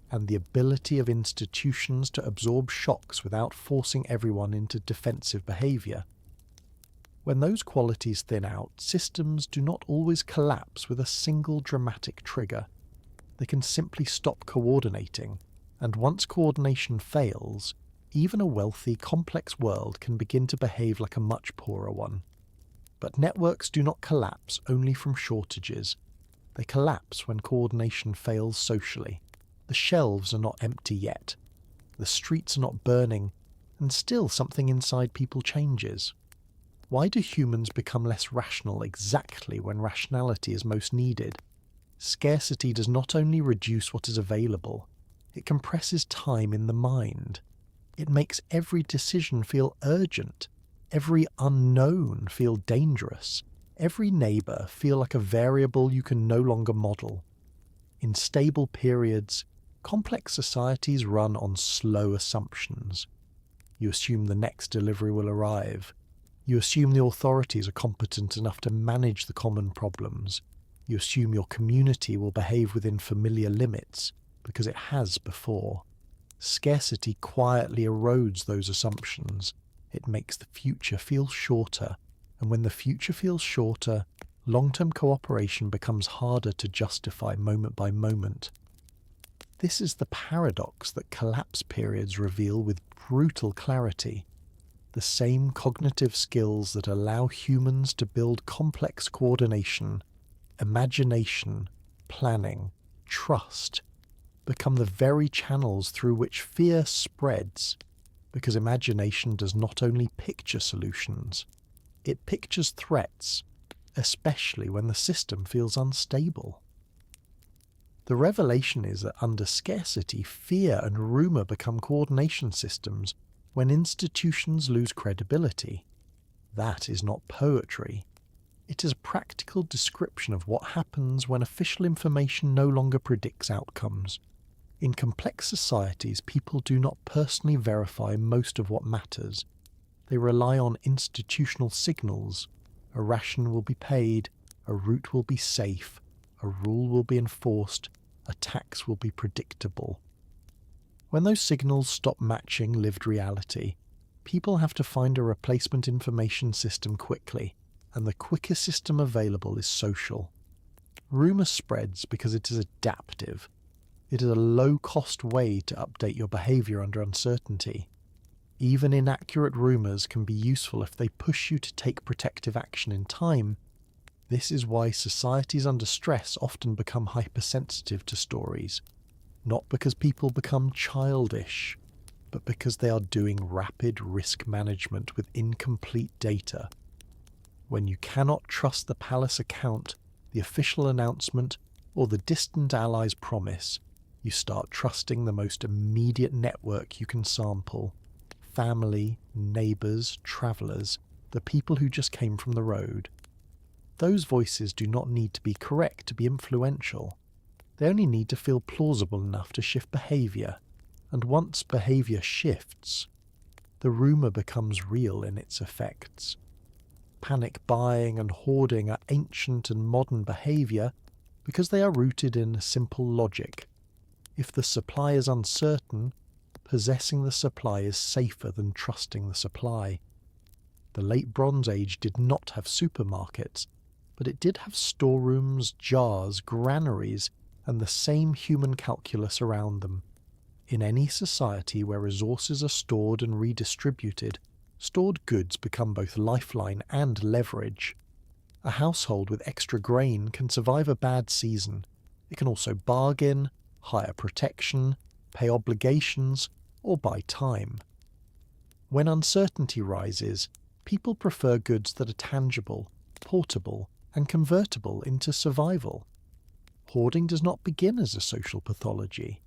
and the ability of institutions to absorb shocks without forcing everyone into defensive behaviour. When those qualities thin out, systems do not always collapse with a single dramatic trigger. They can simply stop coordinating, and once coordination fails, even a wealthy, complex world can begin to behave like a much poorer one. But networks do not collapse only from shortages. They collapse when coordination fails socially. The shelves are not empty yet. The streets are not burning, and still something inside people changes. Why do humans become less rational exactly when rationality is most needed? Scarcity does not only reduce what is available, it compresses time in the mind. It makes every decision feel urgent, every unknown feel dangerous, every neighbour feel like a variable you can no longer model. In stable periods, complex societies run on slow assumptions. You assume the next delivery will arrive. You assume the authorities are competent enough to manage the common problems. You assume your community will behave within familiar limits, because it has before. Scarcity quietly erodes those assumptions. It makes the future feel shorter, and when the future feels shorter, long-term cooperation becomes harder to justify moment by moment. This is the paradox that collapse periods reveal with brutal clarity. The same cognitive skills that allow humans to build complex coordination, imagination, planning, trust, become the very channels through which fear spreads, because imagination does not only picture solutions, it pictures threats, especially when the system feels unstable. The revelation is that under scarcity, fear and rumour become coordination systems when institutions lose credibility. That is not poetry. It is a practical description of what happens when official information no longer predicts outcomes. In complex societies, people do not personally verify most of what matters. They rely on institutional signals. A ration will be paid, a route will be safe, a rule will be enforced, a tax will be predictable. When those signals stop matching lived reality, people have to find a replacement information system quickly, and the quickest system available is social. Rumour spreads because it is adaptive. It is a low-cost way to update your behaviour under uncertainty. Even inaccurate rumours can be useful if they push you to take protective action in time. This is why societies under stress often become hypersensitive to stories, not because people become childish, but because they are doing rapid risk management with incomplete data. When you cannot trust the palace account, the official announcement, or the distant ally's promise, you start trusting the most immediate network you can sample: family, neighbours, travellers, the people who just came from the road. Those voices do not need to be correct to be influential. They only need to feel plausible enough to shift behaviour, and once behaviour shifts, the rumour becomes real in its effects. Panic buying and hoarding are ancient and modern behaviour because they are rooted in a simple logic. If the supply is uncertain, possessing the supply is safer than trusting the supply. The late Bronze Age did not have supermarkets, but it did have storerooms, jars, granaries, and the same human calculus around them. In any society where resources are stored and redistributed, stored goods become both lifeline and leverage. A household with extra grain can survive a bad season. It can also bargain, hire protection, pay obligations, or buy time. When uncertainty rises, people prefer goods that are tangible, portable, and convertible into survival. Hoarding does not begin as a social pathology.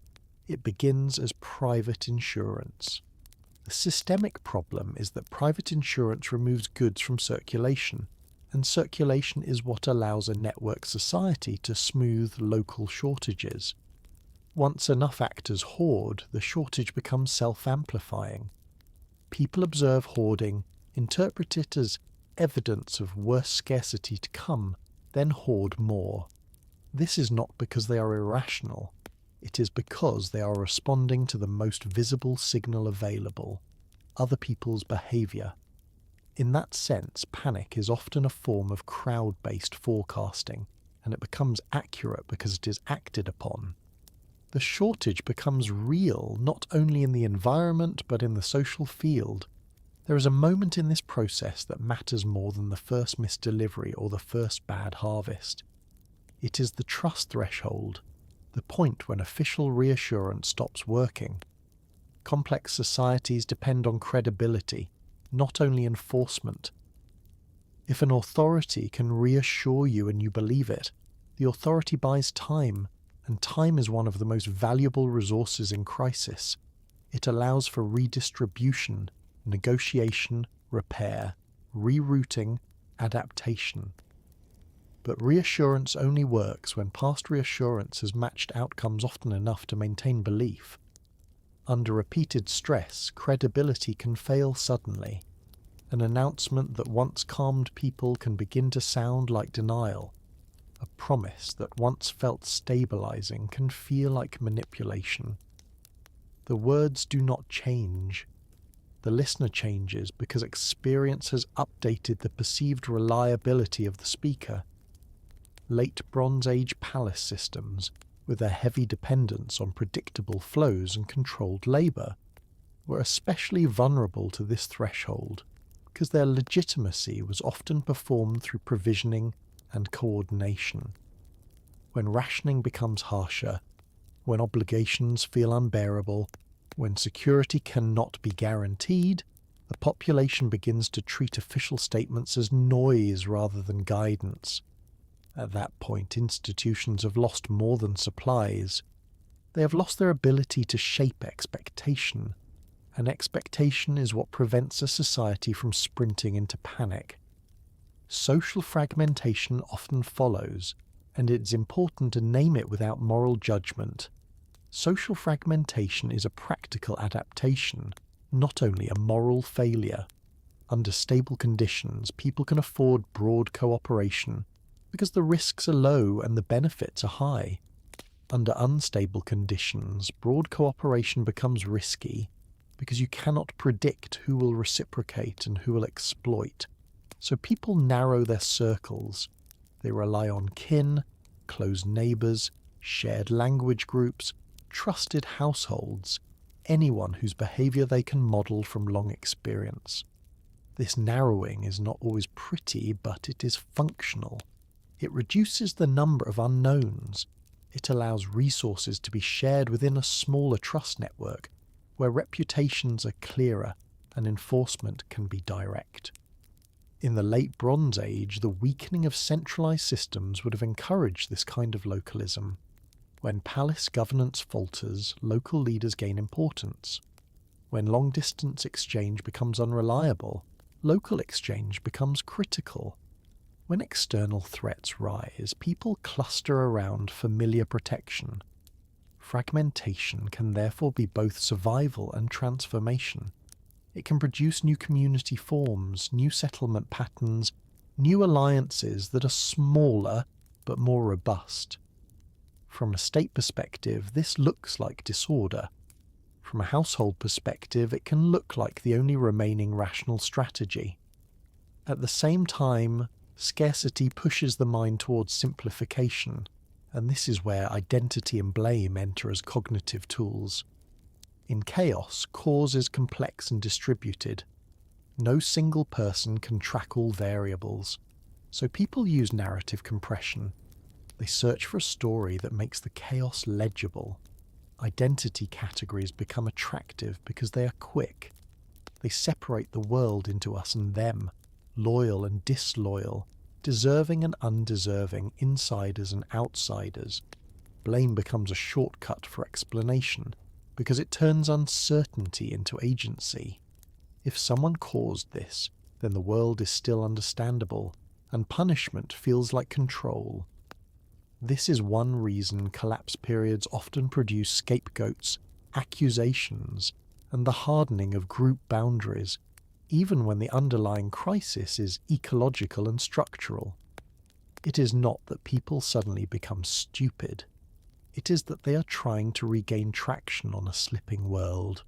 It begins as private insurance. The systemic problem is that private insurance removes goods from circulation, and circulation is what allows a network society to smooth local shortages. Once enough actors hoard, the shortage becomes self-amplifying. People observe hoarding, interpret it as evidence of worse scarcity to come, then hoard more. This is not because they are irrational. It is because they are responding to the most visible signal available, other people's behaviour. In that sense, panic is often a form of crowd-based forecasting, and it becomes accurate because it is acted upon. The shortage becomes real not only in the environment but in the social field. There is a moment in this process that matters more than the first missed delivery or the first bad harvest. It is the trust threshold, the point when official reassurance stops working. Complex societies depend on credibility, not only enforcement. If an authority can reassure you and you believe it, the authority buys time, and time is one of the most valuable resources in crisis. It allows for redistribution, negotiation, repair, rerouting, adaptation. But reassurance only works when past reassurance has matched outcomes often enough to maintain belief. Under repeated stress, credibility can fail suddenly. An announcement that once calmed people can begin to sound like denial. A promise that once felt stabilizing can feel like manipulation. The words do not change. The listener changes because experience has updated the perceived reliability of the speaker. Late Bronze Age palace systems, with their heavy dependence on predictable flows and controlled labour, were especially vulnerable to this threshold because their legitimacy was often performed through provisioning and coordination. When rationing becomes harsher, when obligations feel unbearable, when security cannot be guaranteed, the population begins to treat official statements as noise rather than guidance. At that point, institutions have lost more than supplies. They have lost their ability to shape expectation, and expectation is what prevents a society from sprinting into panic. Social fragmentation often follows, and it's important to name it without moral judgment. Social fragmentation is a practical adaptation, not only a moral failure. Under stable conditions, people can afford broad cooperation because the risks are low and the benefits are high. Under unstable conditions, broad cooperation becomes risky because you cannot predict who will reciprocate and who will exploit. So people narrow their circles. They rely on kin, close neighbours, shared language groups, trusted households, anyone whose behaviour they can model from long experience. This narrowing is not always pretty, but it is functional. It reduces the number of unknowns. It allows resources to be shared within a smaller trust network, where reputations are clearer and enforcement can be direct. In the late Bronze Age, the weakening of centralised systems would have encouraged this kind of localism. When palace governance falters, local leaders gain importance. When long-distance exchange becomes unreliable, local exchange becomes critical. When external threats rise, people cluster around familiar protection. Fragmentation can therefore be both survival and transformation. It can produce new community forms, new settlement patterns, new alliances that are smaller but more robust. From a state perspective, this looks like disorder. From a household perspective, it can look like the only remaining rational strategy. At the same time, scarcity pushes the mind towards simplification, and this is where identity and blame enter as cognitive tools. In chaos, cause is complex and distributed. No single person can track all variables, so people use narrative compression. They search for a story that makes the chaos legible. Identity categories become attractive because they are quick. They separate the world into us and them, loyal and disloyal, deserving and undeserving, insiders and outsiders. Blame becomes a shortcut for explanation because it turns uncertainty into agency. If someone caused this, then the world is still understandable, and punishment feels like control. This is one reason collapse periods often produce scapegoats, accusations, and the hardening of group boundaries, even when the underlying crisis is ecological and structural. It is not that people suddenly become stupid. It is that they are trying to regain traction on a slipping world.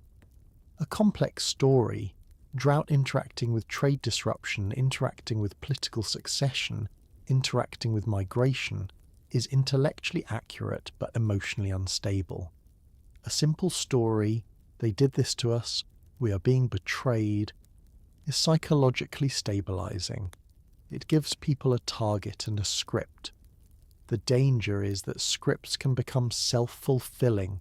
A complex story, drought interacting with trade disruption, interacting with political succession, interacting with migration, is intellectually accurate but emotionally unstable. A simple story, they did this to us, we are being betrayed, is psychologically stabilizing. It gives people a target and a script. The danger is that scripts can become self-fulfilling.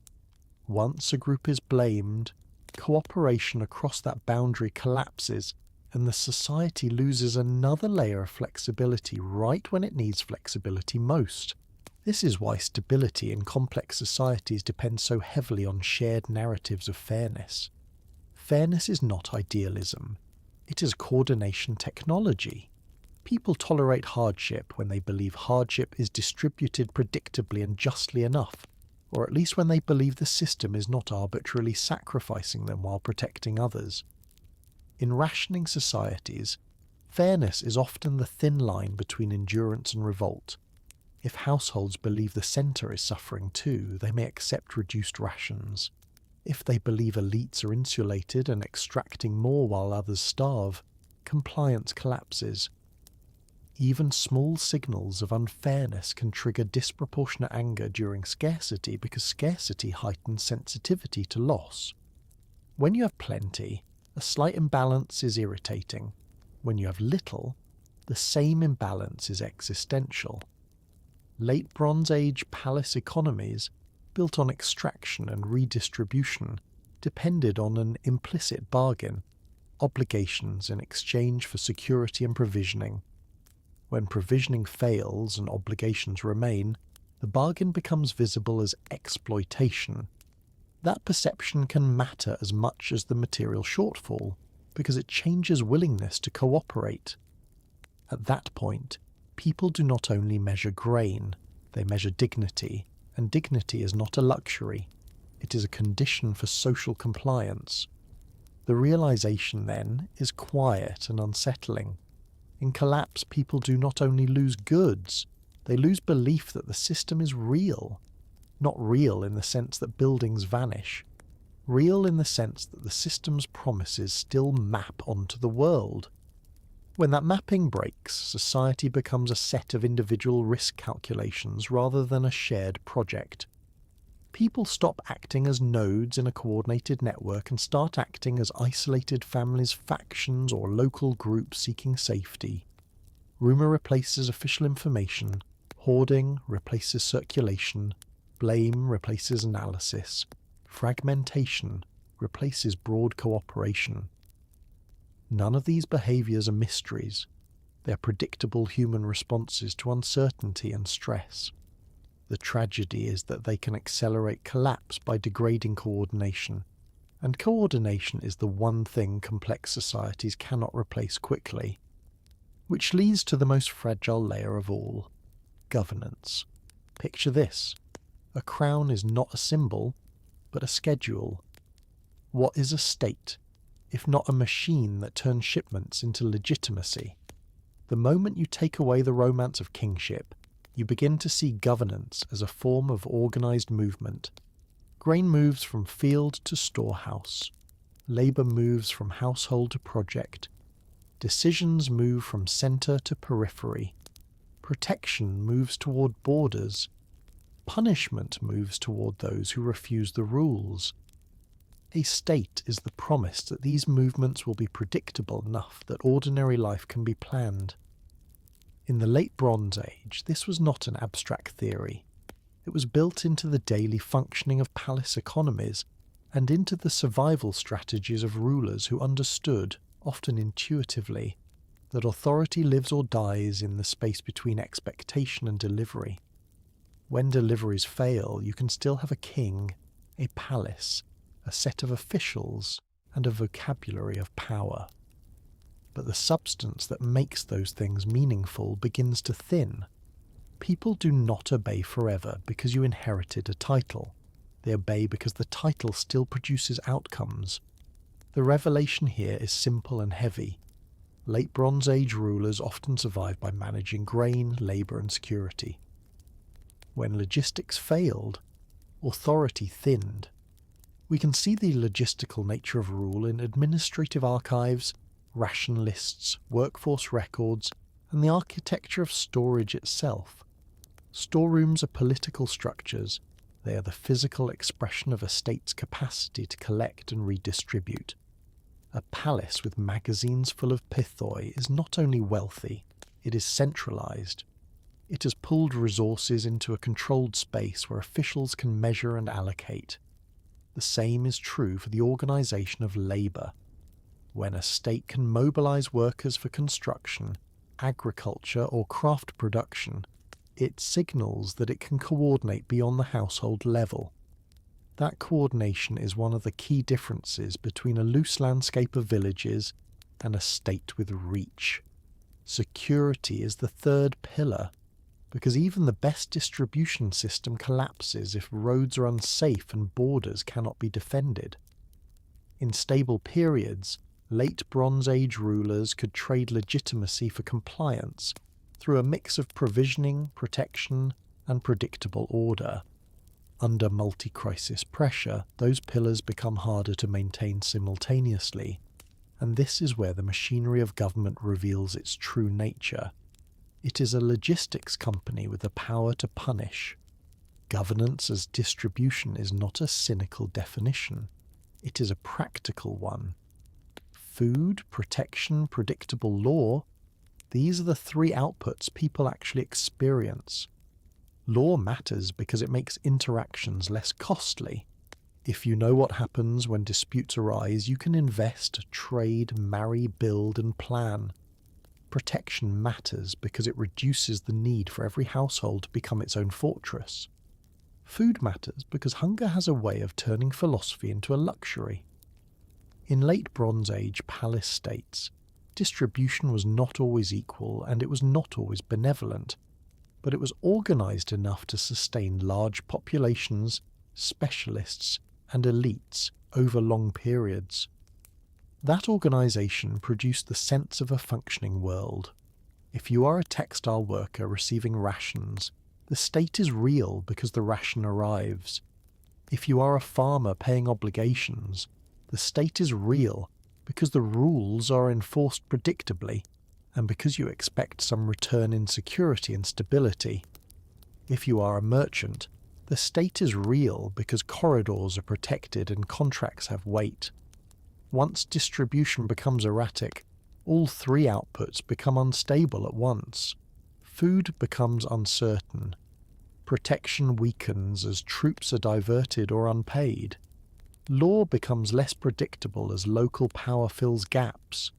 Once a group is blamed, cooperation across that boundary collapses, and the society loses another layer of flexibility right when it needs flexibility most. This is why stability in complex societies depends so heavily on shared narratives of fairness. Fairness is not idealism. It is coordination technology. People tolerate hardship when they believe hardship is distributed predictably and justly enough, or at least when they believe the system is not arbitrarily sacrificing them while protecting others. In rationing societies, fairness is often the thin line between endurance and revolt. If households believe the centre is suffering too, they may accept reduced rations. If they believe elites are insulated and extracting more while others starve, compliance collapses. Even small signals of unfairness can trigger disproportionate anger during scarcity because scarcity heightens sensitivity to loss. When you have plenty, a slight imbalance is irritating. When you have little, the same imbalance is existential. Late Bronze Age palace economies, built on extraction and redistribution, depended on an implicit bargain, obligations in exchange for security and provisioning. When provisioning fails and obligations remain, the bargain becomes visible as exploitation. That perception can matter as much as the material shortfall, because it changes willingness to cooperate. At that point, people do not only measure grain, they measure dignity, and dignity is not a luxury. It is a condition for social compliance. The realization, then, is quiet and unsettling. In collapse, people do not only lose goods, they lose belief that the system is real. Not real in the sense that buildings vanish. Real in the sense that the system's promises still map onto the world. When that mapping breaks, society becomes a set of individual risk calculations rather than a shared project. People stop acting as nodes in a coordinated network and start acting as isolated families, factions, or local groups seeking safety. Rumour replaces official information, hoarding replaces circulation, blame replaces analysis, fragmentation replaces broad cooperation. None of these behaviours are mysteries. They are predictable human responses to uncertainty and stress. The tragedy is that they can accelerate collapse by degrading coordination, and coordination is the one thing complex societies cannot replace quickly. Which leads to the most fragile layer of all, governance. Picture this. A crown is not a symbol, but a schedule. What is a state, if not a machine that turns shipments into legitimacy? The moment you take away the romance of kingship, you begin to see governance as a form of organised movement. Grain moves from field to storehouse. Labour moves from household to project. Decisions move from centre to periphery. Protection moves toward borders. Punishment moves toward those who refuse the rules. A state is the promise that these movements will be predictable enough that ordinary life can be planned. In the late Bronze Age, this was not an abstract theory. It was built into the daily functioning of palace economies and into the survival strategies of rulers who understood, often intuitively, that authority lives or dies in the space between expectation and delivery. When deliveries fail, you can still have a king, a palace, a set of officials, and a vocabulary of power. But the substance that makes those things meaningful begins to thin. People do not obey forever because you inherited a title. They obey because the title still produces outcomes. The revelation here is simple and heavy. Late Bronze Age rulers often survived by managing grain, labour and security. When logistics failed, authority thinned. We can see the logistical nature of rule in administrative archives, ration lists, workforce records, and the architecture of storage itself. Storerooms are political structures. They are the physical expression of a state's capacity to collect and redistribute. A palace with magazines full of pithoi is not only wealthy, it is centralised. It has pulled resources into a controlled space where officials can measure and allocate. The same is true for the organisation of labour. When a state can mobilise workers for construction, agriculture or craft production, it signals that it can coordinate beyond the household level. That coordination is one of the key differences between a loose landscape of villages and a state with reach. Security is the third pillar, because even the best distribution system collapses if roads are unsafe and borders cannot be defended. In stable periods, late Bronze Age rulers could trade legitimacy for compliance through a mix of provisioning, protection, and predictable order. Under multi-crisis pressure, those pillars become harder to maintain simultaneously, and this is where the machinery of government reveals its true nature. It is a logistics company with the power to punish. Governance as distribution is not a cynical definition. It is a practical one. Food, protection, predictable law, these are the three outputs people actually experience. Law matters because it makes interactions less costly. If you know what happens when disputes arise, you can invest, trade, marry, build, and plan. Protection matters because it reduces the need for every household to become its own fortress. Food matters because hunger has a way of turning philosophy into a luxury. In late Bronze Age palace states, distribution was not always equal and it was not always benevolent, but it was organised enough to sustain large populations, specialists, and elites over long periods. That organisation produced the sense of a functioning world. If you are a textile worker receiving rations, the state is real because the ration arrives. If you are a farmer paying obligations, the state is real because the rules are enforced predictably and because you expect some return in security and stability. If you are a merchant, the state is real because corridors are protected and contracts have weight. Once distribution becomes erratic, all three outputs become unstable at once. Food becomes uncertain. Protection weakens as troops are diverted or unpaid. Law becomes less predictable as local power fills gaps.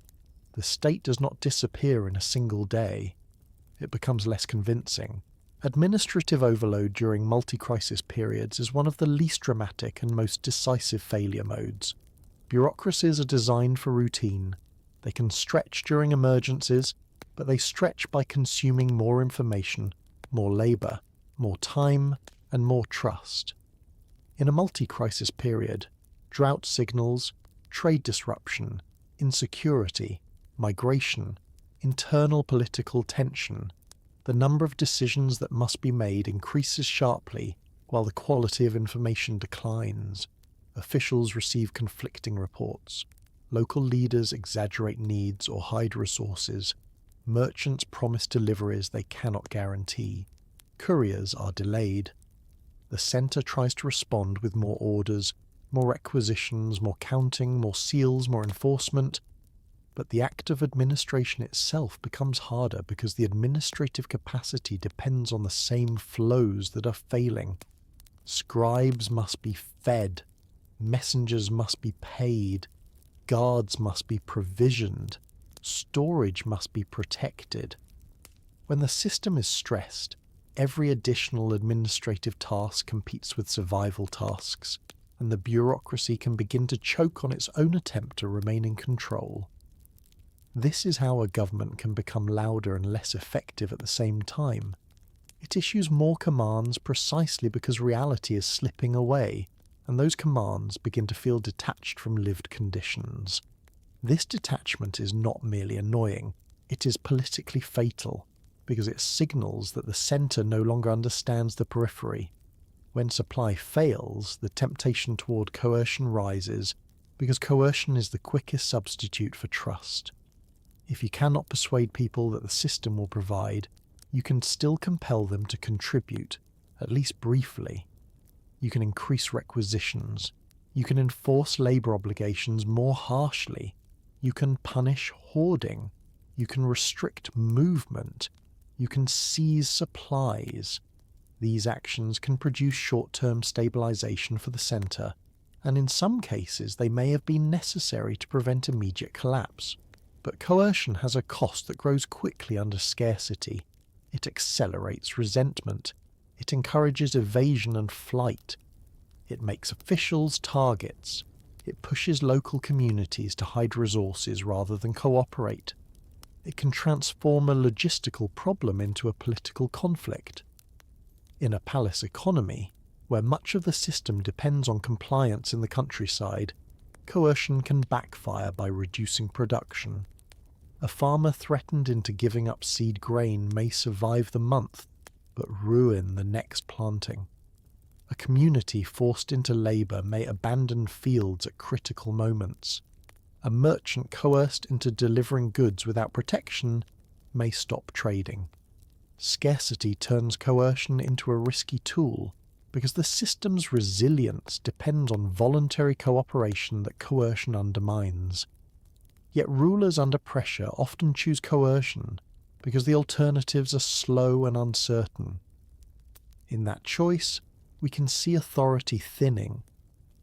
The state does not disappear in a single day. It becomes less convincing. Administrative overload during multi-crisis periods is one of the least dramatic and most decisive failure modes. Bureaucracies are designed for routine. They can stretch during emergencies, but they stretch by consuming more information, more labour, more time, and more trust. In a multi-crisis period, drought signals, trade disruption, insecurity, migration, internal political tension, the number of decisions that must be made increases sharply while the quality of information declines. Officials receive conflicting reports. Local leaders exaggerate needs or hide resources. Merchants promise deliveries they cannot guarantee. Couriers are delayed. The centre tries to respond with more orders, more requisitions, more counting, more seals, more enforcement. But the act of administration itself becomes harder because the administrative capacity depends on the same flows that are failing. Scribes must be fed. Messengers must be paid. Guards must be provisioned. Storage must be protected. When the system is stressed, every additional administrative task competes with survival tasks, and the bureaucracy can begin to choke on its own attempt to remain in control. This is how a government can become louder and less effective at the same time. It issues more commands precisely because reality is slipping away. and those commands begin to feel detached from lived conditions. This detachment is not merely annoying, it is politically fatal, because it signals that the centre no longer understands the periphery. When supply fails, the temptation toward coercion rises, because coercion is the quickest substitute for trust. If you cannot persuade people that the system will provide, you can still compel them to contribute, at least briefly. You can increase requisitions. You can enforce labour obligations more harshly. You can punish hoarding. You can restrict movement. You can seize supplies. These actions can produce short-term stabilisation for the centre, and in some cases they may have been necessary to prevent immediate collapse. But coercion has a cost that grows quickly under scarcity. It accelerates resentment. It encourages evasion and flight. It makes officials targets. It pushes local communities to hide resources rather than cooperate. It can transform a logistical problem into a political conflict. In a palace economy, where much of the system depends on compliance in the countryside, coercion can backfire by reducing production. A farmer threatened into giving up seed grain may survive the month, but ruin the next planting. A community forced into labour may abandon fields at critical moments. A merchant coerced into delivering goods without protection may stop trading. Scarcity turns coercion into a risky tool, because the system's resilience depends on voluntary cooperation that coercion undermines. Yet rulers under pressure often choose coercion because the alternatives are slow and uncertain. In that choice, we can see authority thinning.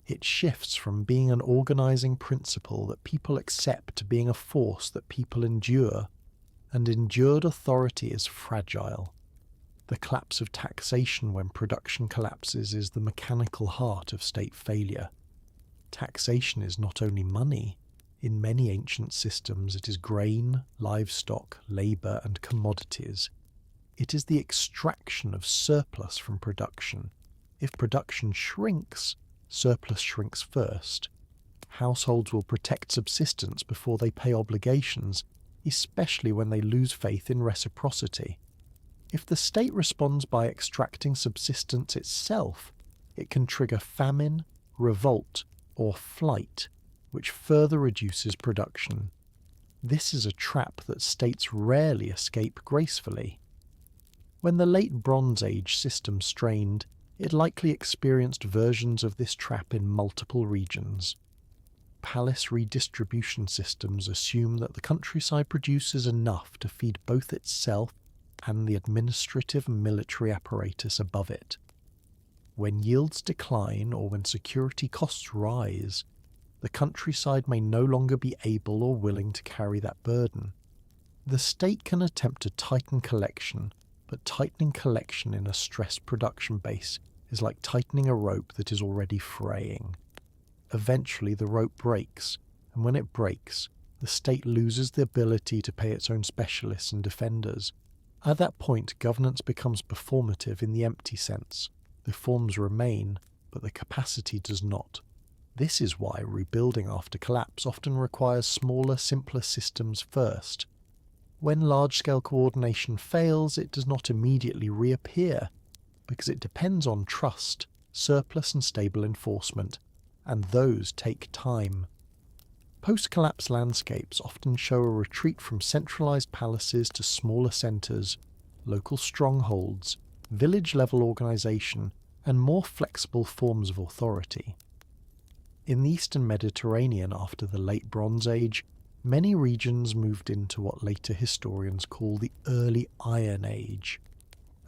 It shifts from being an organising principle that people accept to being a force that people endure, and endured authority is fragile. The collapse of taxation when production collapses is the mechanical heart of state failure. Taxation is not only money. In many ancient systems it is grain, livestock, labour and commodities. It is the extraction of surplus from production. If production shrinks, surplus shrinks first. Households will protect subsistence before they pay obligations, especially when they lose faith in reciprocity. If the state responds by extracting subsistence itself, it can trigger famine, revolt, or flight, which further reduces production. This is a trap that states rarely escape gracefully. When the late Bronze Age system strained, it likely experienced versions of this trap in multiple regions. Palace redistribution systems assume that the countryside produces enough to feed both itself and the administrative and military apparatus above it. When yields decline or when security costs rise, the countryside may no longer be able or willing to carry that burden. The state can attempt to tighten collection, but tightening collection in a stressed production base is like tightening a rope that is already fraying. Eventually the rope breaks, and when it breaks, the state loses the ability to pay its own specialists and defenders. At that point, governance becomes performative in the empty sense. The forms remain, but the capacity does not. This is why rebuilding after collapse often requires smaller, simpler systems first. When large-scale coordination fails, it does not immediately reappear, because it depends on trust, surplus and stable enforcement, and those take time. Post-collapse landscapes often show a retreat from centralised palaces to smaller centres, local strongholds, village-level organisation, and more flexible forms of authority. In the Eastern Mediterranean after the Late Bronze Age, many regions moved into what later historians call the Early Iron Age,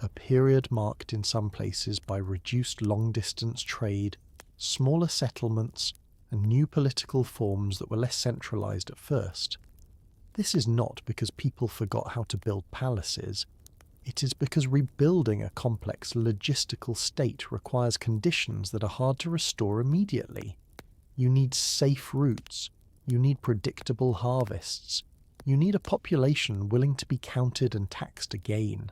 a period marked in some places by reduced long-distance trade, smaller settlements, and new political forms that were less centralised at first. This is not because people forgot how to build palaces. It is because rebuilding a complex logistical state requires conditions that are hard to restore immediately. You need safe routes. You need predictable harvests. You need a population willing to be counted and taxed again.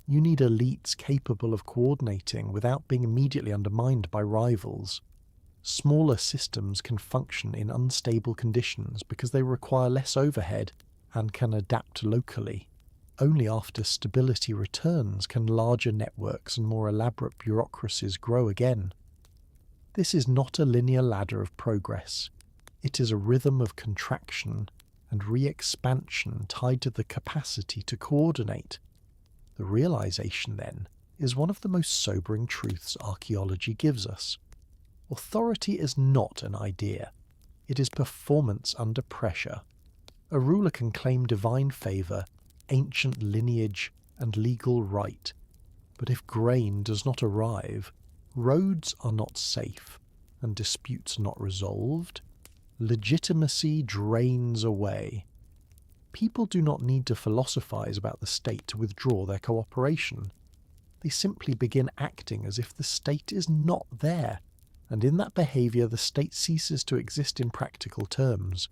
You need elites capable of coordinating without being immediately undermined by rivals. Smaller systems can function in unstable conditions because they require less overhead and can adapt locally. Only after stability returns can larger networks and more elaborate bureaucracies grow again. This is not a linear ladder of progress. It is a rhythm of contraction and re-expansion tied to the capacity to coordinate. The realization, then, is one of the most sobering truths archaeology gives us. Authority is not an idea. It is performance under pressure. A ruler can claim divine favour, ancient lineage, and legal right. But if grain does not arrive, roads are not safe, and disputes not resolved, legitimacy drains away. People do not need to philosophize about the state to withdraw their cooperation. They simply begin acting as if the state is not there, and in that behaviour the state ceases to exist in practical terms.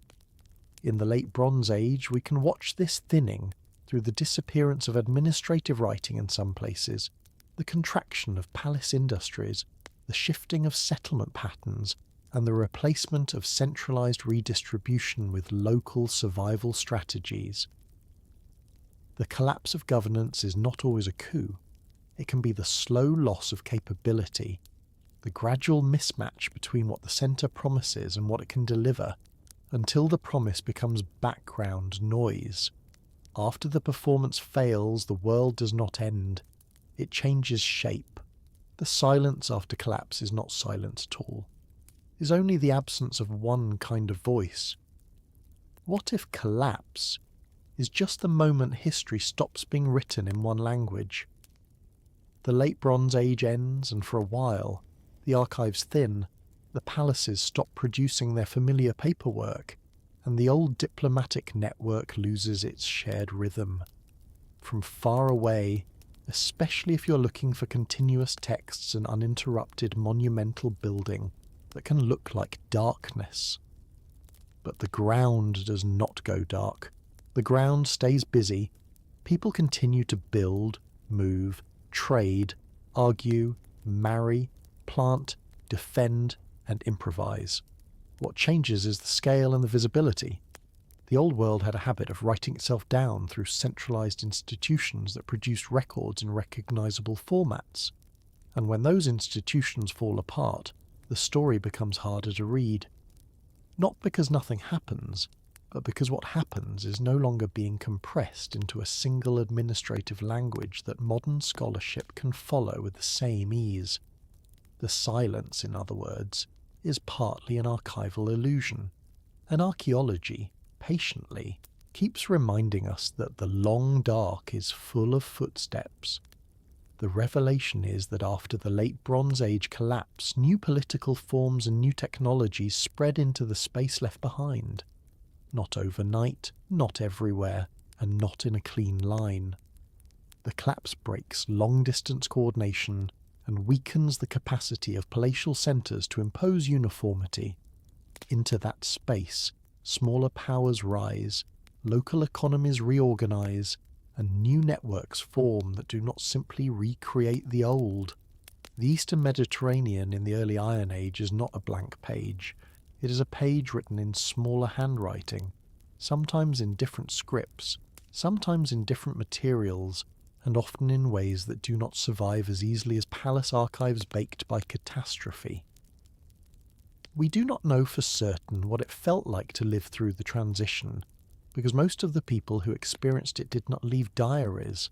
In the late Bronze Age we can watch this thinning through the disappearance of administrative writing in some places, the contraction of palace industries, the shifting of settlement patterns, and the replacement of centralised redistribution with local survival strategies. The collapse of governance is not always a coup. It can be the slow loss of capability, the gradual mismatch between what the centre promises and what it can deliver, until the promise becomes background noise. After the performance fails, the world does not end. It changes shape. The silence after collapse is not silence at all. It is only the absence of one kind of voice. What if collapse is just the moment history stops being written in one language? The late Bronze Age ends, and for a while, the archives thin, the palaces stop producing their familiar paperwork, and the old diplomatic network loses its shared rhythm. From far away, especially if you're looking for continuous texts and uninterrupted monumental building that can look like darkness. But the ground does not go dark. The ground stays busy. People continue to build, move, trade, argue, marry, plant, defend, and improvise. What changes is the scale and the visibility. The old world had a habit of writing itself down through centralised institutions that produced records in recognisable formats. And when those institutions fall apart, the story becomes harder to read. Not because nothing happens, but because what happens is no longer being compressed into a single administrative language that modern scholarship can follow with the same ease. The silence, in other words, is partly an archival illusion. And archaeology, patiently, keeps reminding us that the long dark is full of footsteps. The revelation is that after the late Bronze Age collapse, new political forms and new technologies spread into the space left behind. Not overnight, not everywhere, and not in a clean line. The collapse breaks long-distance coordination and weakens the capacity of palatial centres to impose uniformity. Into that space, smaller powers rise, local economies reorganise, and new networks form that do not simply recreate the old. The Eastern Mediterranean in the early Iron Age is not a blank page. It is a page written in smaller handwriting, sometimes in different scripts, sometimes in different materials, and often in ways that do not survive as easily as palace archives baked by catastrophe. We do not know for certain what it felt like to live through the transition, because most of the people who experienced it did not leave diaries.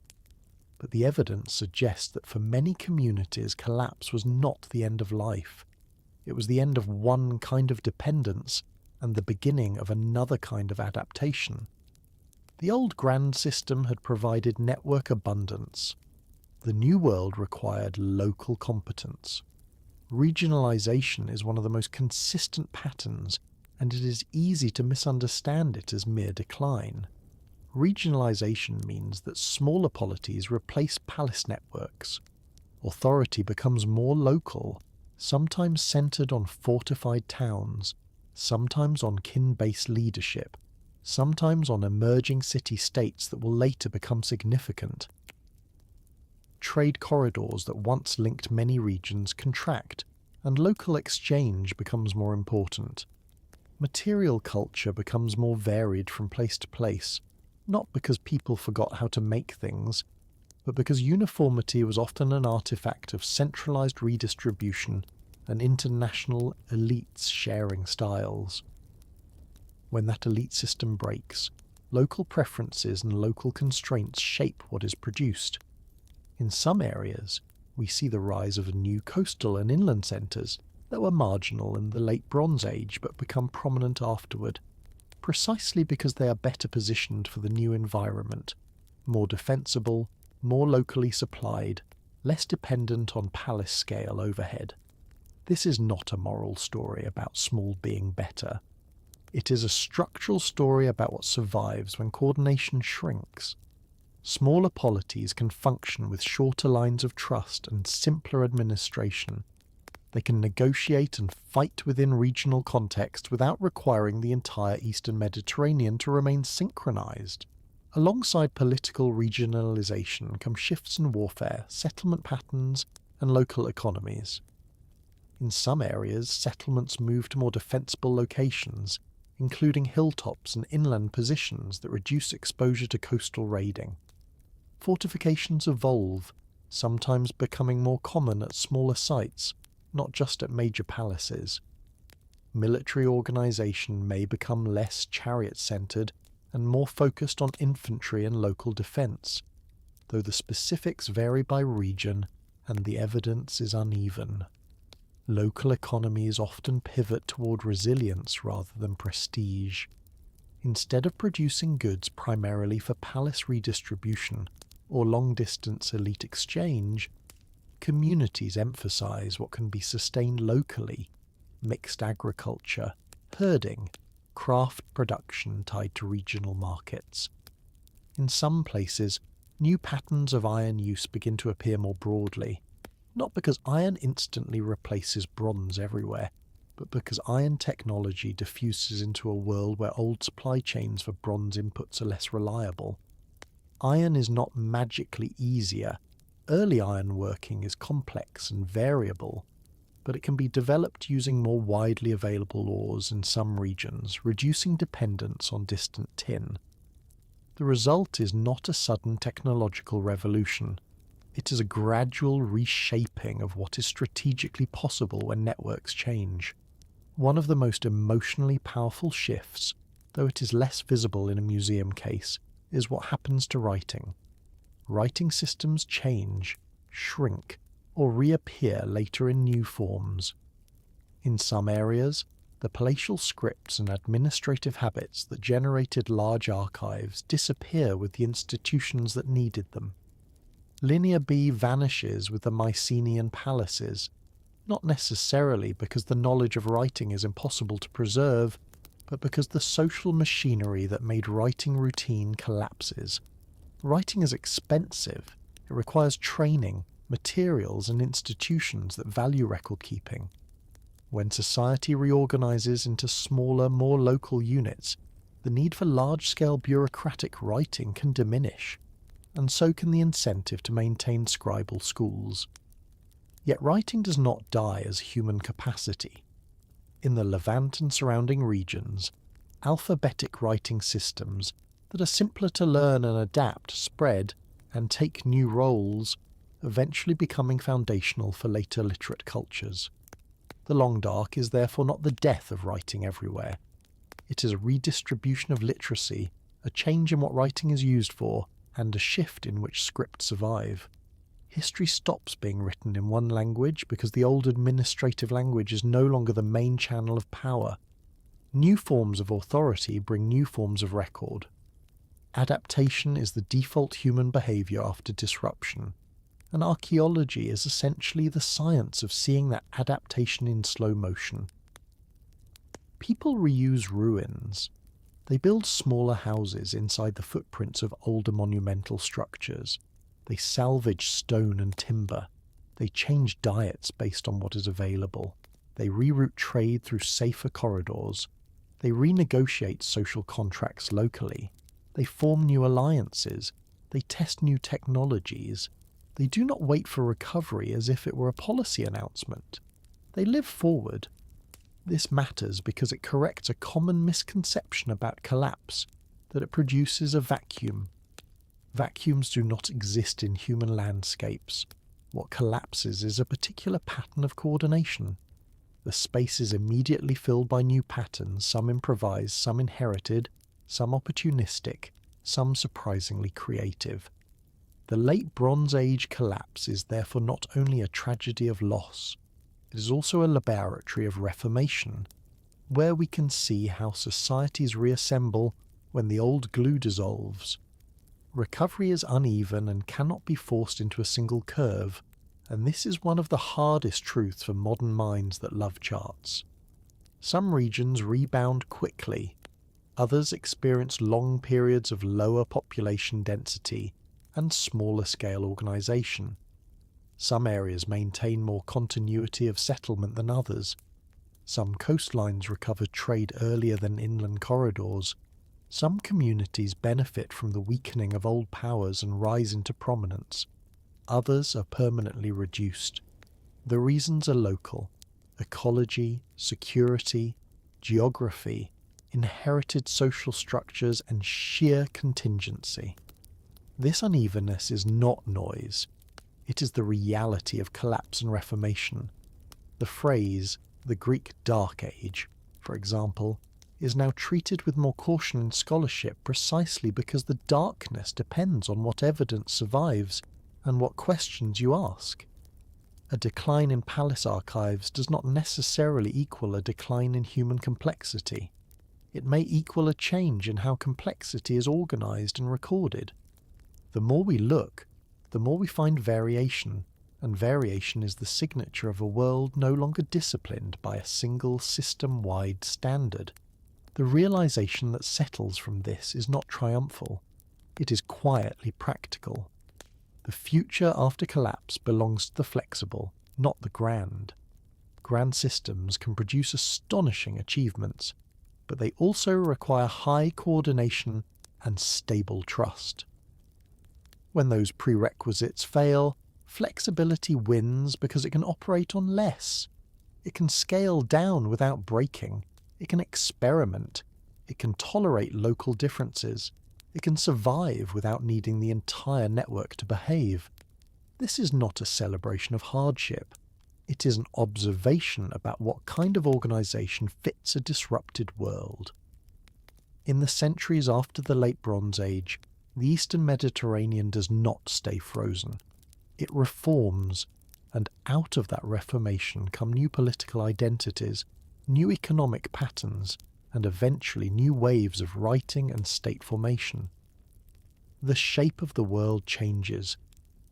But the evidence suggests that for many communities, collapse was not the end of life. It was the end of one kind of dependence and the beginning of another kind of adaptation. The old grand system had provided network abundance. The new world required local competence. Regionalization is one of the most consistent patterns, and it is easy to misunderstand it as mere decline. Regionalization means that smaller polities replace palace networks. Authority becomes more local, sometimes centered on fortified towns, sometimes on kin-based leadership, sometimes on emerging city-states that will later become significant. Trade corridors that once linked many regions contract, and local exchange becomes more important. Material culture becomes more varied from place to place, not because people forgot how to make things, but because uniformity was often an artifact of centralized redistribution and international elites sharing styles. When that elite system breaks, local preferences and local constraints shape what is produced. In some areas, we see the rise of new coastal and inland centres that were marginal in the late Bronze Age but become prominent afterward, precisely because they are better positioned for the new environment, more defensible, more locally supplied, less dependent on palace-scale overhead. This is not a moral story about small being better. It is a structural story about what survives when coordination shrinks. Smaller polities can function with shorter lines of trust and simpler administration. They can negotiate and fight within regional context without requiring the entire Eastern Mediterranean to remain synchronized. Alongside political regionalization come shifts in warfare, settlement patterns, and local economies. In some areas, settlements move to more defensible locations, including hilltops and inland positions that reduce exposure to coastal raiding. Fortifications evolve, sometimes becoming more common at smaller sites, not just at major palaces. Military organization may become less chariot-centered and more focused on infantry and local defense, though the specifics vary by region and the evidence is uneven. Local economies often pivot toward resilience rather than prestige. Instead of producing goods primarily for palace redistribution or long-distance elite exchange, communities emphasize what can be sustained locally: mixed agriculture, herding, craft production tied to regional markets. In some places, new patterns of iron use begin to appear more broadly, not because iron instantly replaces bronze everywhere, but because iron technology diffuses into a world where old supply chains for bronze inputs are less reliable. Iron is not magically easier. Early iron working is complex and variable, but it can be developed using more widely available ores in some regions, reducing dependence on distant tin. The result is not a sudden technological revolution. It is a gradual reshaping of what is strategically possible when networks change. One of the most emotionally powerful shifts, though it is less visible in a museum case, is what happens to writing. Writing systems change, shrink, or reappear later in new forms. In some areas, the palatial scripts and administrative habits that generated large archives disappear with the institutions that needed them. Linear B vanishes with the Mycenaean palaces, not necessarily because the knowledge of writing is impossible to preserve, but because the social machinery that made writing routine collapses. Writing is expensive. It requires training, materials, and institutions that value record-keeping. When society reorganizes into smaller, more local units, the need for large-scale bureaucratic writing can diminish, and so can the incentive to maintain scribal schools. Yet writing does not die as human capacity. In the Levant and surrounding regions, alphabetic writing systems that are simpler to learn and adapt spread and take new roles, eventually becoming foundational for later literate cultures. The Long Dark is therefore not the death of writing everywhere. It is a redistribution of literacy, a change in what writing is used for, and a shift in which scripts survive. History stops being written in one language because the old administrative language is no longer the main channel of power. New forms of authority bring new forms of record. Adaptation is the default human behaviour after disruption, and archaeology is essentially the science of seeing that adaptation in slow motion. People reuse ruins. They build smaller houses inside the footprints of older monumental structures. They salvage stone and timber. They change diets based on what is available. They reroute trade through safer corridors. They renegotiate social contracts locally. They form new alliances. They test new technologies. They do not wait for recovery as if it were a policy announcement. They live forward. This matters because it corrects a common misconception about collapse, that it produces a vacuum. Vacuums do not exist in human landscapes. What collapses is a particular pattern of coordination. The space is immediately filled by new patterns, some improvised, some inherited, some opportunistic, some surprisingly creative. The Late Bronze Age collapse is therefore not only a tragedy of loss, it is also a laboratory of reformation, where we can see how societies reassemble when the old glue dissolves. Recovery is uneven and cannot be forced into a single curve, and this is one of the hardest truths for modern minds that love charts. Some regions rebound quickly, others experience long periods of lower population density and smaller scale organisation. Some areas maintain more continuity of settlement than others. Some coastlines recover trade earlier than inland corridors. Some communities benefit from the weakening of old powers and rise into prominence. Others are permanently reduced. The reasons are local: ecology, security, geography, inherited social structures, and sheer contingency. This unevenness is not noise. It is the reality of collapse and reformation. The phrase, the Greek Dark Age, for example, is now treated with more caution in scholarship precisely because the darkness depends on what evidence survives and what questions you ask. A decline in palace archives does not necessarily equal a decline in human complexity. It may equal a change in how complexity is organised and recorded. The more we look, the more we find variation, and variation is the signature of a world no longer disciplined by a single system-wide standard. The realization that settles from this is not triumphal. It is quietly practical. The future after collapse belongs to the flexible, not the grand. Grand systems can produce astonishing achievements, but they also require high coordination and stable trust. When those prerequisites fail, flexibility wins because it can operate on less. It can scale down without breaking. It can experiment. It can tolerate local differences. It can survive without needing the entire network to behave. This is not a celebration of hardship. It is an observation about what kind of organisation fits a disrupted world. In the centuries after the Late Bronze Age, the Eastern Mediterranean does not stay frozen. It reforms, and out of that reformation come new political identities, new economic patterns, and eventually new waves of writing and state formation. The shape of the world changes,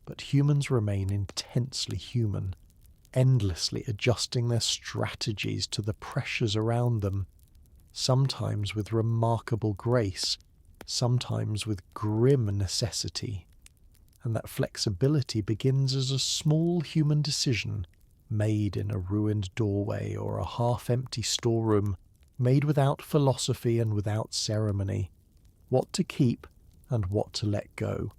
but humans remain intensely human, endlessly adjusting their strategies to the pressures around them, sometimes with remarkable grace, sometimes with grim necessity. And that flexibility begins as a small human decision, made in a ruined doorway or a half-empty storeroom, made without philosophy and without ceremony. What to keep and what to let go.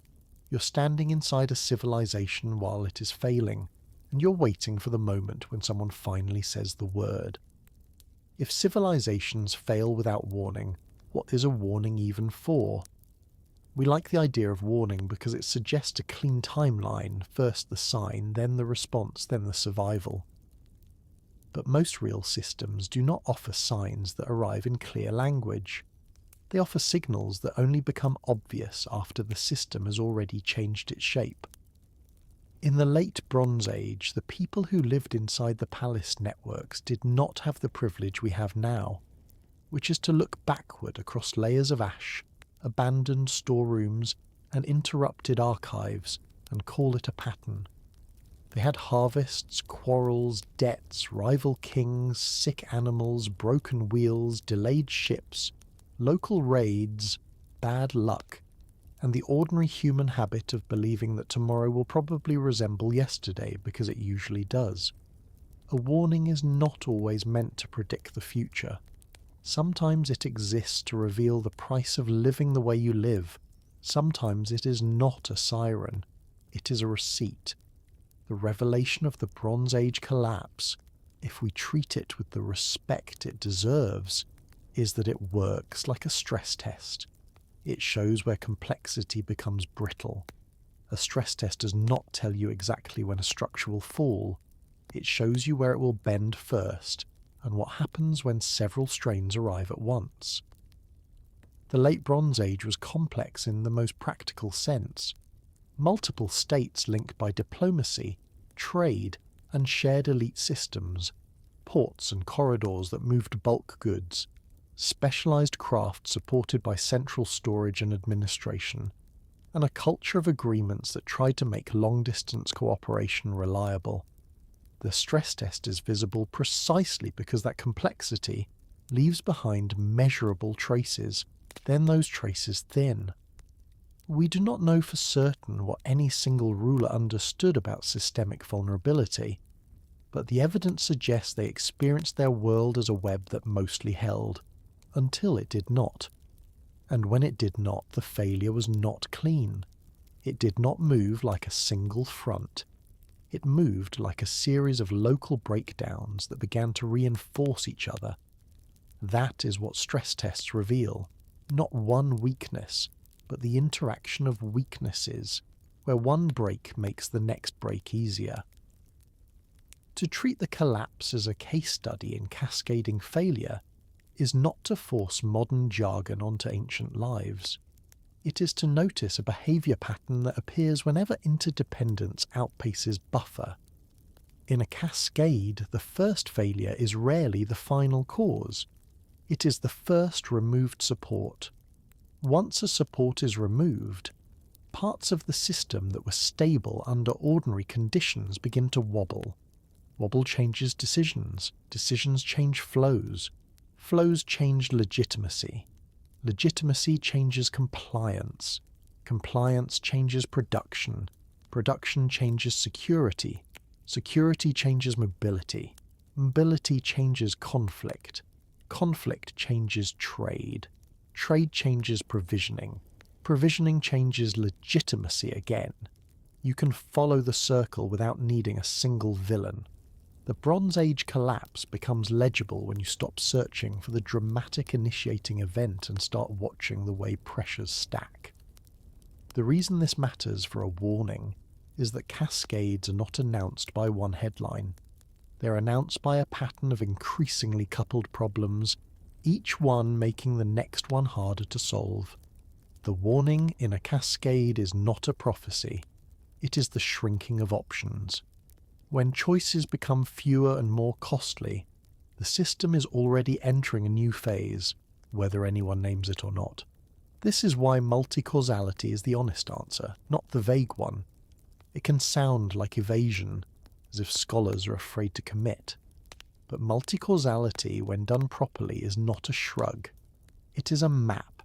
You're standing inside a civilization while it is failing, and you're waiting for the moment when someone finally says the word. If civilizations fail without warning, what is a warning even for? We like the idea of warning because it suggests a clean timeline, first the sign, then the response, then the survival. But most real systems do not offer signs that arrive in clear language. They offer signals that only become obvious after the system has already changed its shape. In the Late Bronze Age, the people who lived inside the palace networks did not have the privilege we have now, which is to look backward across layers of ash, abandoned storerooms, and interrupted archives, and call it a pattern. They had harvests, quarrels, debts, rival kings, sick animals, broken wheels, delayed ships, local raids, bad luck, and the ordinary human habit of believing that tomorrow will probably resemble yesterday because it usually does. A warning is not always meant to predict the future. Sometimes it exists to reveal the price of living the way you live. Sometimes it is not a siren. It is a receipt. The revelation of the Bronze Age collapse if we treat it with the respect it deserves, is that it works like a stress test. It shows where complexity becomes brittle. A stress test does not tell you exactly when a structure will fall. It shows you where it will bend first, and what happens when several strains arrive at once. The Late Bronze Age was complex in the most practical sense. Multiple states linked by diplomacy, trade, and shared elite systems, ports and corridors that moved bulk goods, specialised craft supported by central storage and administration, and a culture of agreements that tried to make long-distance cooperation reliable. The stress test is visible precisely because that complexity leaves behind measurable traces, then those traces thin. We do not know for certain what any single ruler understood about systemic vulnerability, but the evidence suggests they experienced their world as a web that mostly held, until it did not. And when it did not, the failure was not clean. It did not move like a single front. It moved like a series of local breakdowns that began to reinforce each other. That is what stress tests reveal, not one weakness, but the interaction of weaknesses, where one break makes the next break easier. To treat the collapse as a case study in cascading failure is not to force modern jargon onto ancient lives. It is to notice a behaviour pattern that appears whenever interdependence outpaces buffer. In a cascade, the first failure is rarely the final cause. It is the first removed support. Once a support is removed, parts of the system that were stable under ordinary conditions begin to wobble. Wobble changes decisions. Decisions change flows. Flows change legitimacy. Legitimacy changes compliance. Compliance changes production. Production changes security. Security changes mobility. Mobility changes conflict. Conflict changes trade. Trade changes provisioning. Provisioning changes legitimacy again. You can follow the circle without needing a single villain. The Bronze Age collapse becomes legible when you stop searching for the dramatic initiating event and start watching the way pressures stack. The reason this matters for a warning is that cascades are not announced by one headline. They're announced by a pattern of increasingly coupled problems, each one making the next one harder to solve. The warning in a cascade is not a prophecy. It is the shrinking of options. When choices become fewer and more costly, the system is already entering a new phase, whether anyone names it or not. This is why multi-causality is the honest answer, not the vague one. It can sound like evasion, as if scholars are afraid to commit. But multi-causality, when done properly, is not a shrug. It is a map.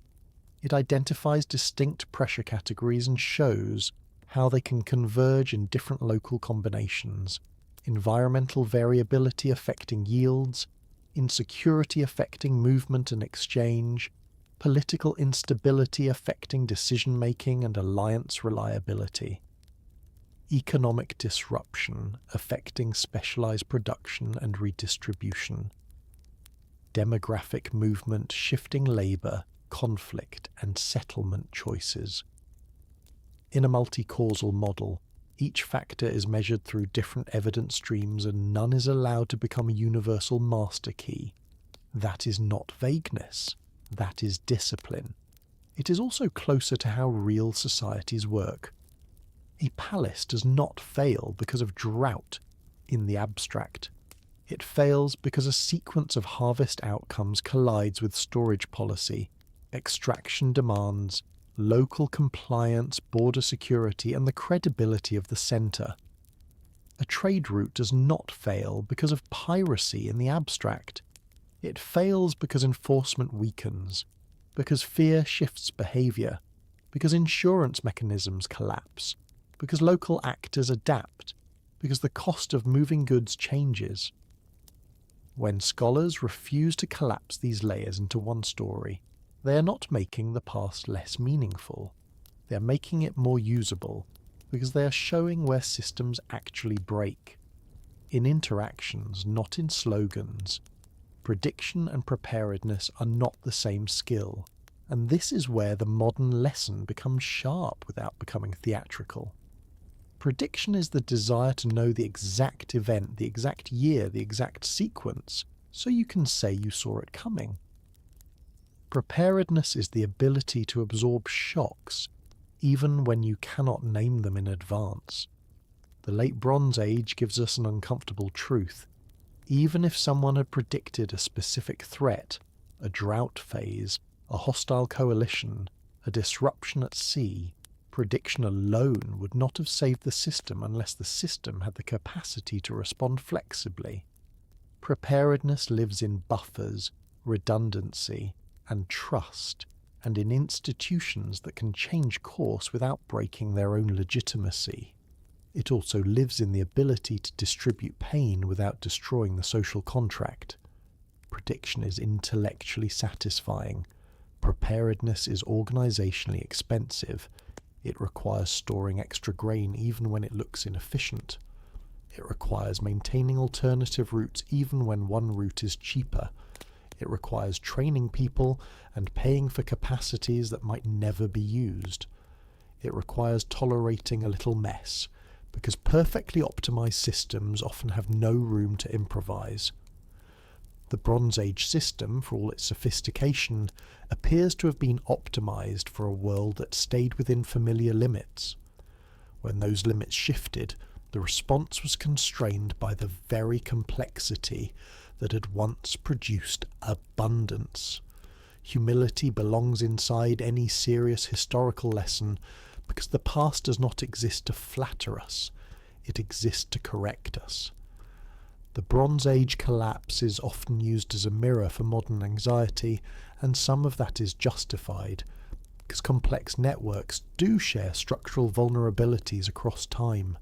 It identifies distinct pressure categories and shows how they can converge in different local combinations, environmental variability affecting yields, insecurity affecting movement and exchange, political instability affecting decision-making and alliance reliability, economic disruption affecting specialized production and redistribution, demographic movement shifting labor, conflict and settlement choices. In a multi-causal model, each factor is measured through different evidence streams and none is allowed to become a universal master key. That is not vagueness. That is discipline. It is also closer to how real societies work. A palace does not fail because of drought in the abstract. It fails because a sequence of harvest outcomes collides with storage policy, extraction demands, local compliance, border security, and the credibility of the centre. A trade route does not fail because of piracy in the abstract. It fails because enforcement weakens, because fear shifts behaviour, because insurance mechanisms collapse, because local actors adapt, because the cost of moving goods changes. When scholars refuse to collapse these layers into one story, they are not making the past less meaningful. They are making it more usable, because they are showing where systems actually break. in interactions, not in slogans. Prediction and preparedness are not the same skill, and this is where the modern lesson becomes sharp without becoming theatrical. Prediction is the desire to know the exact event, the exact year, the exact sequence, so you can say you saw it coming. Preparedness is the ability to absorb shocks, even when you cannot name them in advance. The Late Bronze Age gives us an uncomfortable truth. Even if someone had predicted a specific threat, a drought phase, a hostile coalition, a disruption at sea, prediction alone would not have saved the system unless the system had the capacity to respond flexibly. Preparedness lives in buffers, redundancy, and trust, and in institutions that can change course without breaking their own legitimacy. It also lives in the ability to distribute pain without destroying the social contract. Prediction is intellectually satisfying. Preparedness is organisationally expensive. It requires storing extra grain even when it looks inefficient. It requires maintaining alternative routes even when one route is cheaper. It requires training people and paying for capacities that might never be used. It requires tolerating a little mess, because perfectly optimized systems often have no room to improvise. The Bronze Age system, for all its sophistication, appears to have been optimized for a world that stayed within familiar limits. When those limits shifted, the response was constrained by the very complexity that had once produced abundance. Humility belongs inside any serious historical lesson because the past does not exist to flatter us, it exists to correct us. The Bronze Age collapse is often used as a mirror for modern anxiety, and some of that is justified, because complex networks do share structural vulnerabilities across time.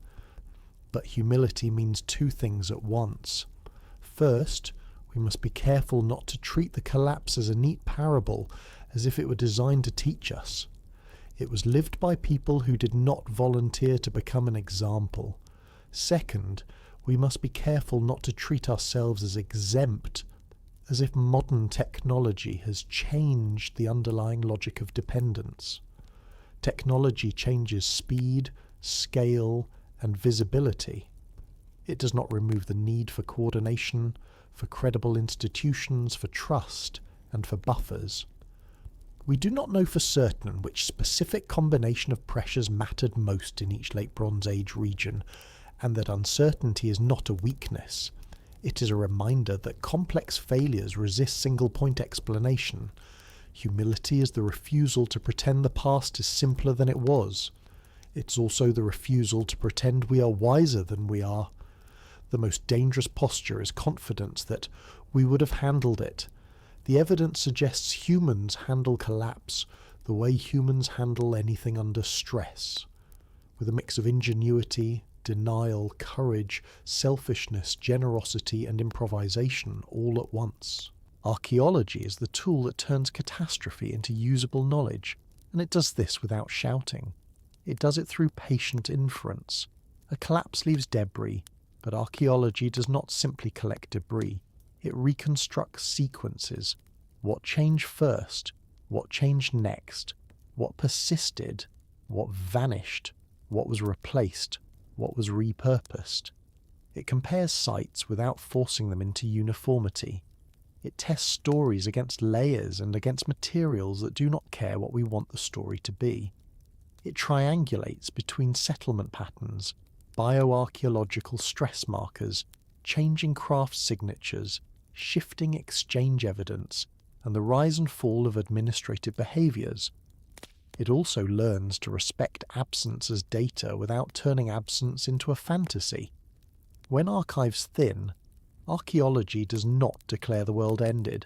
But humility means two things at once. First, we must be careful not to treat the collapse as a neat parable, as if it were designed to teach us. It was lived by people who did not volunteer to become an example. Second, we must be careful not to treat ourselves as exempt, as if modern technology has changed the underlying logic of dependence. Technology changes speed, scale, and visibility. It does not remove the need for coordination, for credible institutions, for trust, and for buffers. We do not know for certain which specific combination of pressures mattered most in each Late Bronze Age region, and that uncertainty is not a weakness. It is a reminder that complex failures resist single-point explanation. Humility is the refusal to pretend the past is simpler than it was. It's also the refusal to pretend we are wiser than we are. The most dangerous posture is confidence that we would have handled it. The evidence suggests humans handle collapse the way humans handle anything under stress, with a mix of ingenuity, denial, courage, selfishness, generosity, and improvisation all at once. Archaeology is the tool that turns catastrophe into usable knowledge, and it does this without shouting. It does it through patient inference. A collapse leaves debris, but archaeology does not simply collect debris. It reconstructs sequences. What changed first? What changed next? What persisted? What vanished? What was replaced? What was repurposed? It compares sites without forcing them into uniformity. It tests stories against layers and against materials that do not care what we want the story to be. It triangulates between settlement patterns, bioarchaeological stress markers, changing craft signatures, shifting exchange evidence, and the rise and fall of administrative behaviours. It also learns to respect absence as data without turning absence into a fantasy. When archives thin, archaeology does not declare the world ended.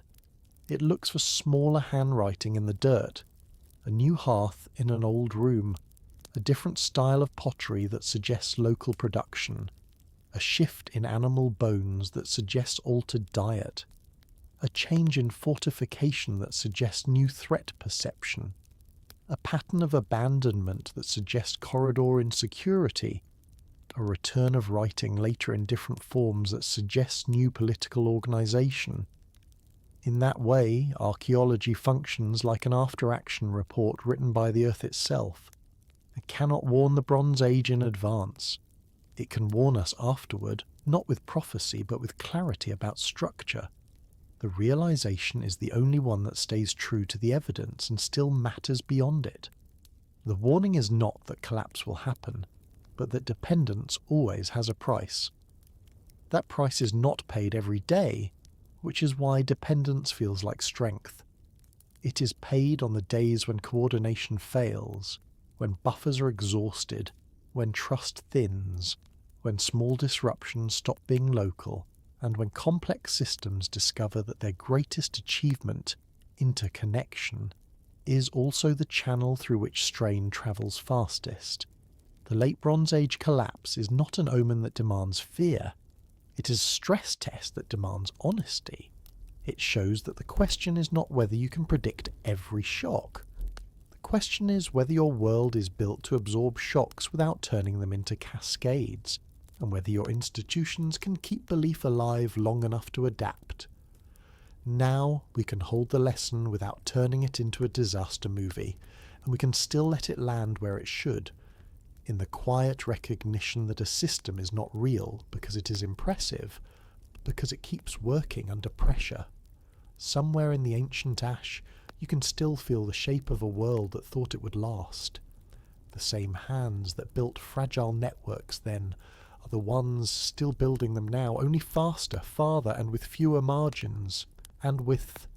It looks for smaller handwriting in the dirt, a new hearth in an old room, a different style of pottery that suggests local production, a shift in animal bones that suggests altered diet, a change in fortification that suggests new threat perception, a pattern of abandonment that suggests corridor insecurity, a return of writing later in different forms that suggests new political organisation. In that way, archaeology functions like an after-action report written by the Earth itself. It cannot warn the Bronze Age in advance. It can warn us afterward, not with prophecy but with clarity about structure. The realization is the only one that stays true to the evidence and still matters beyond it. The warning is not that collapse will happen, but that dependence always has a price. That price is not paid every day, which is why dependence feels like strength. It is paid on the days when coordination fails, when buffers are exhausted, when trust thins, when small disruptions stop being local, and when complex systems discover that their greatest achievement, interconnection, is also the channel through which strain travels fastest. The Late Bronze Age collapse is not an omen that demands fear. It is a stress test that demands honesty. It shows that the question is not whether you can predict every shock. The question is whether your world is built to absorb shocks without turning them into cascades, and whether your institutions can keep belief alive long enough to adapt. Now we can hold the lesson without turning it into a disaster movie, and we can still let it land where it should, in the quiet recognition that a system is not real because it is impressive, but because it keeps working under pressure. Somewhere in the ancient ash, you can still feel the shape of a world that thought it would last. The same hands that built fragile networks then are the ones still building them now, only faster, farther, and with fewer margins, and with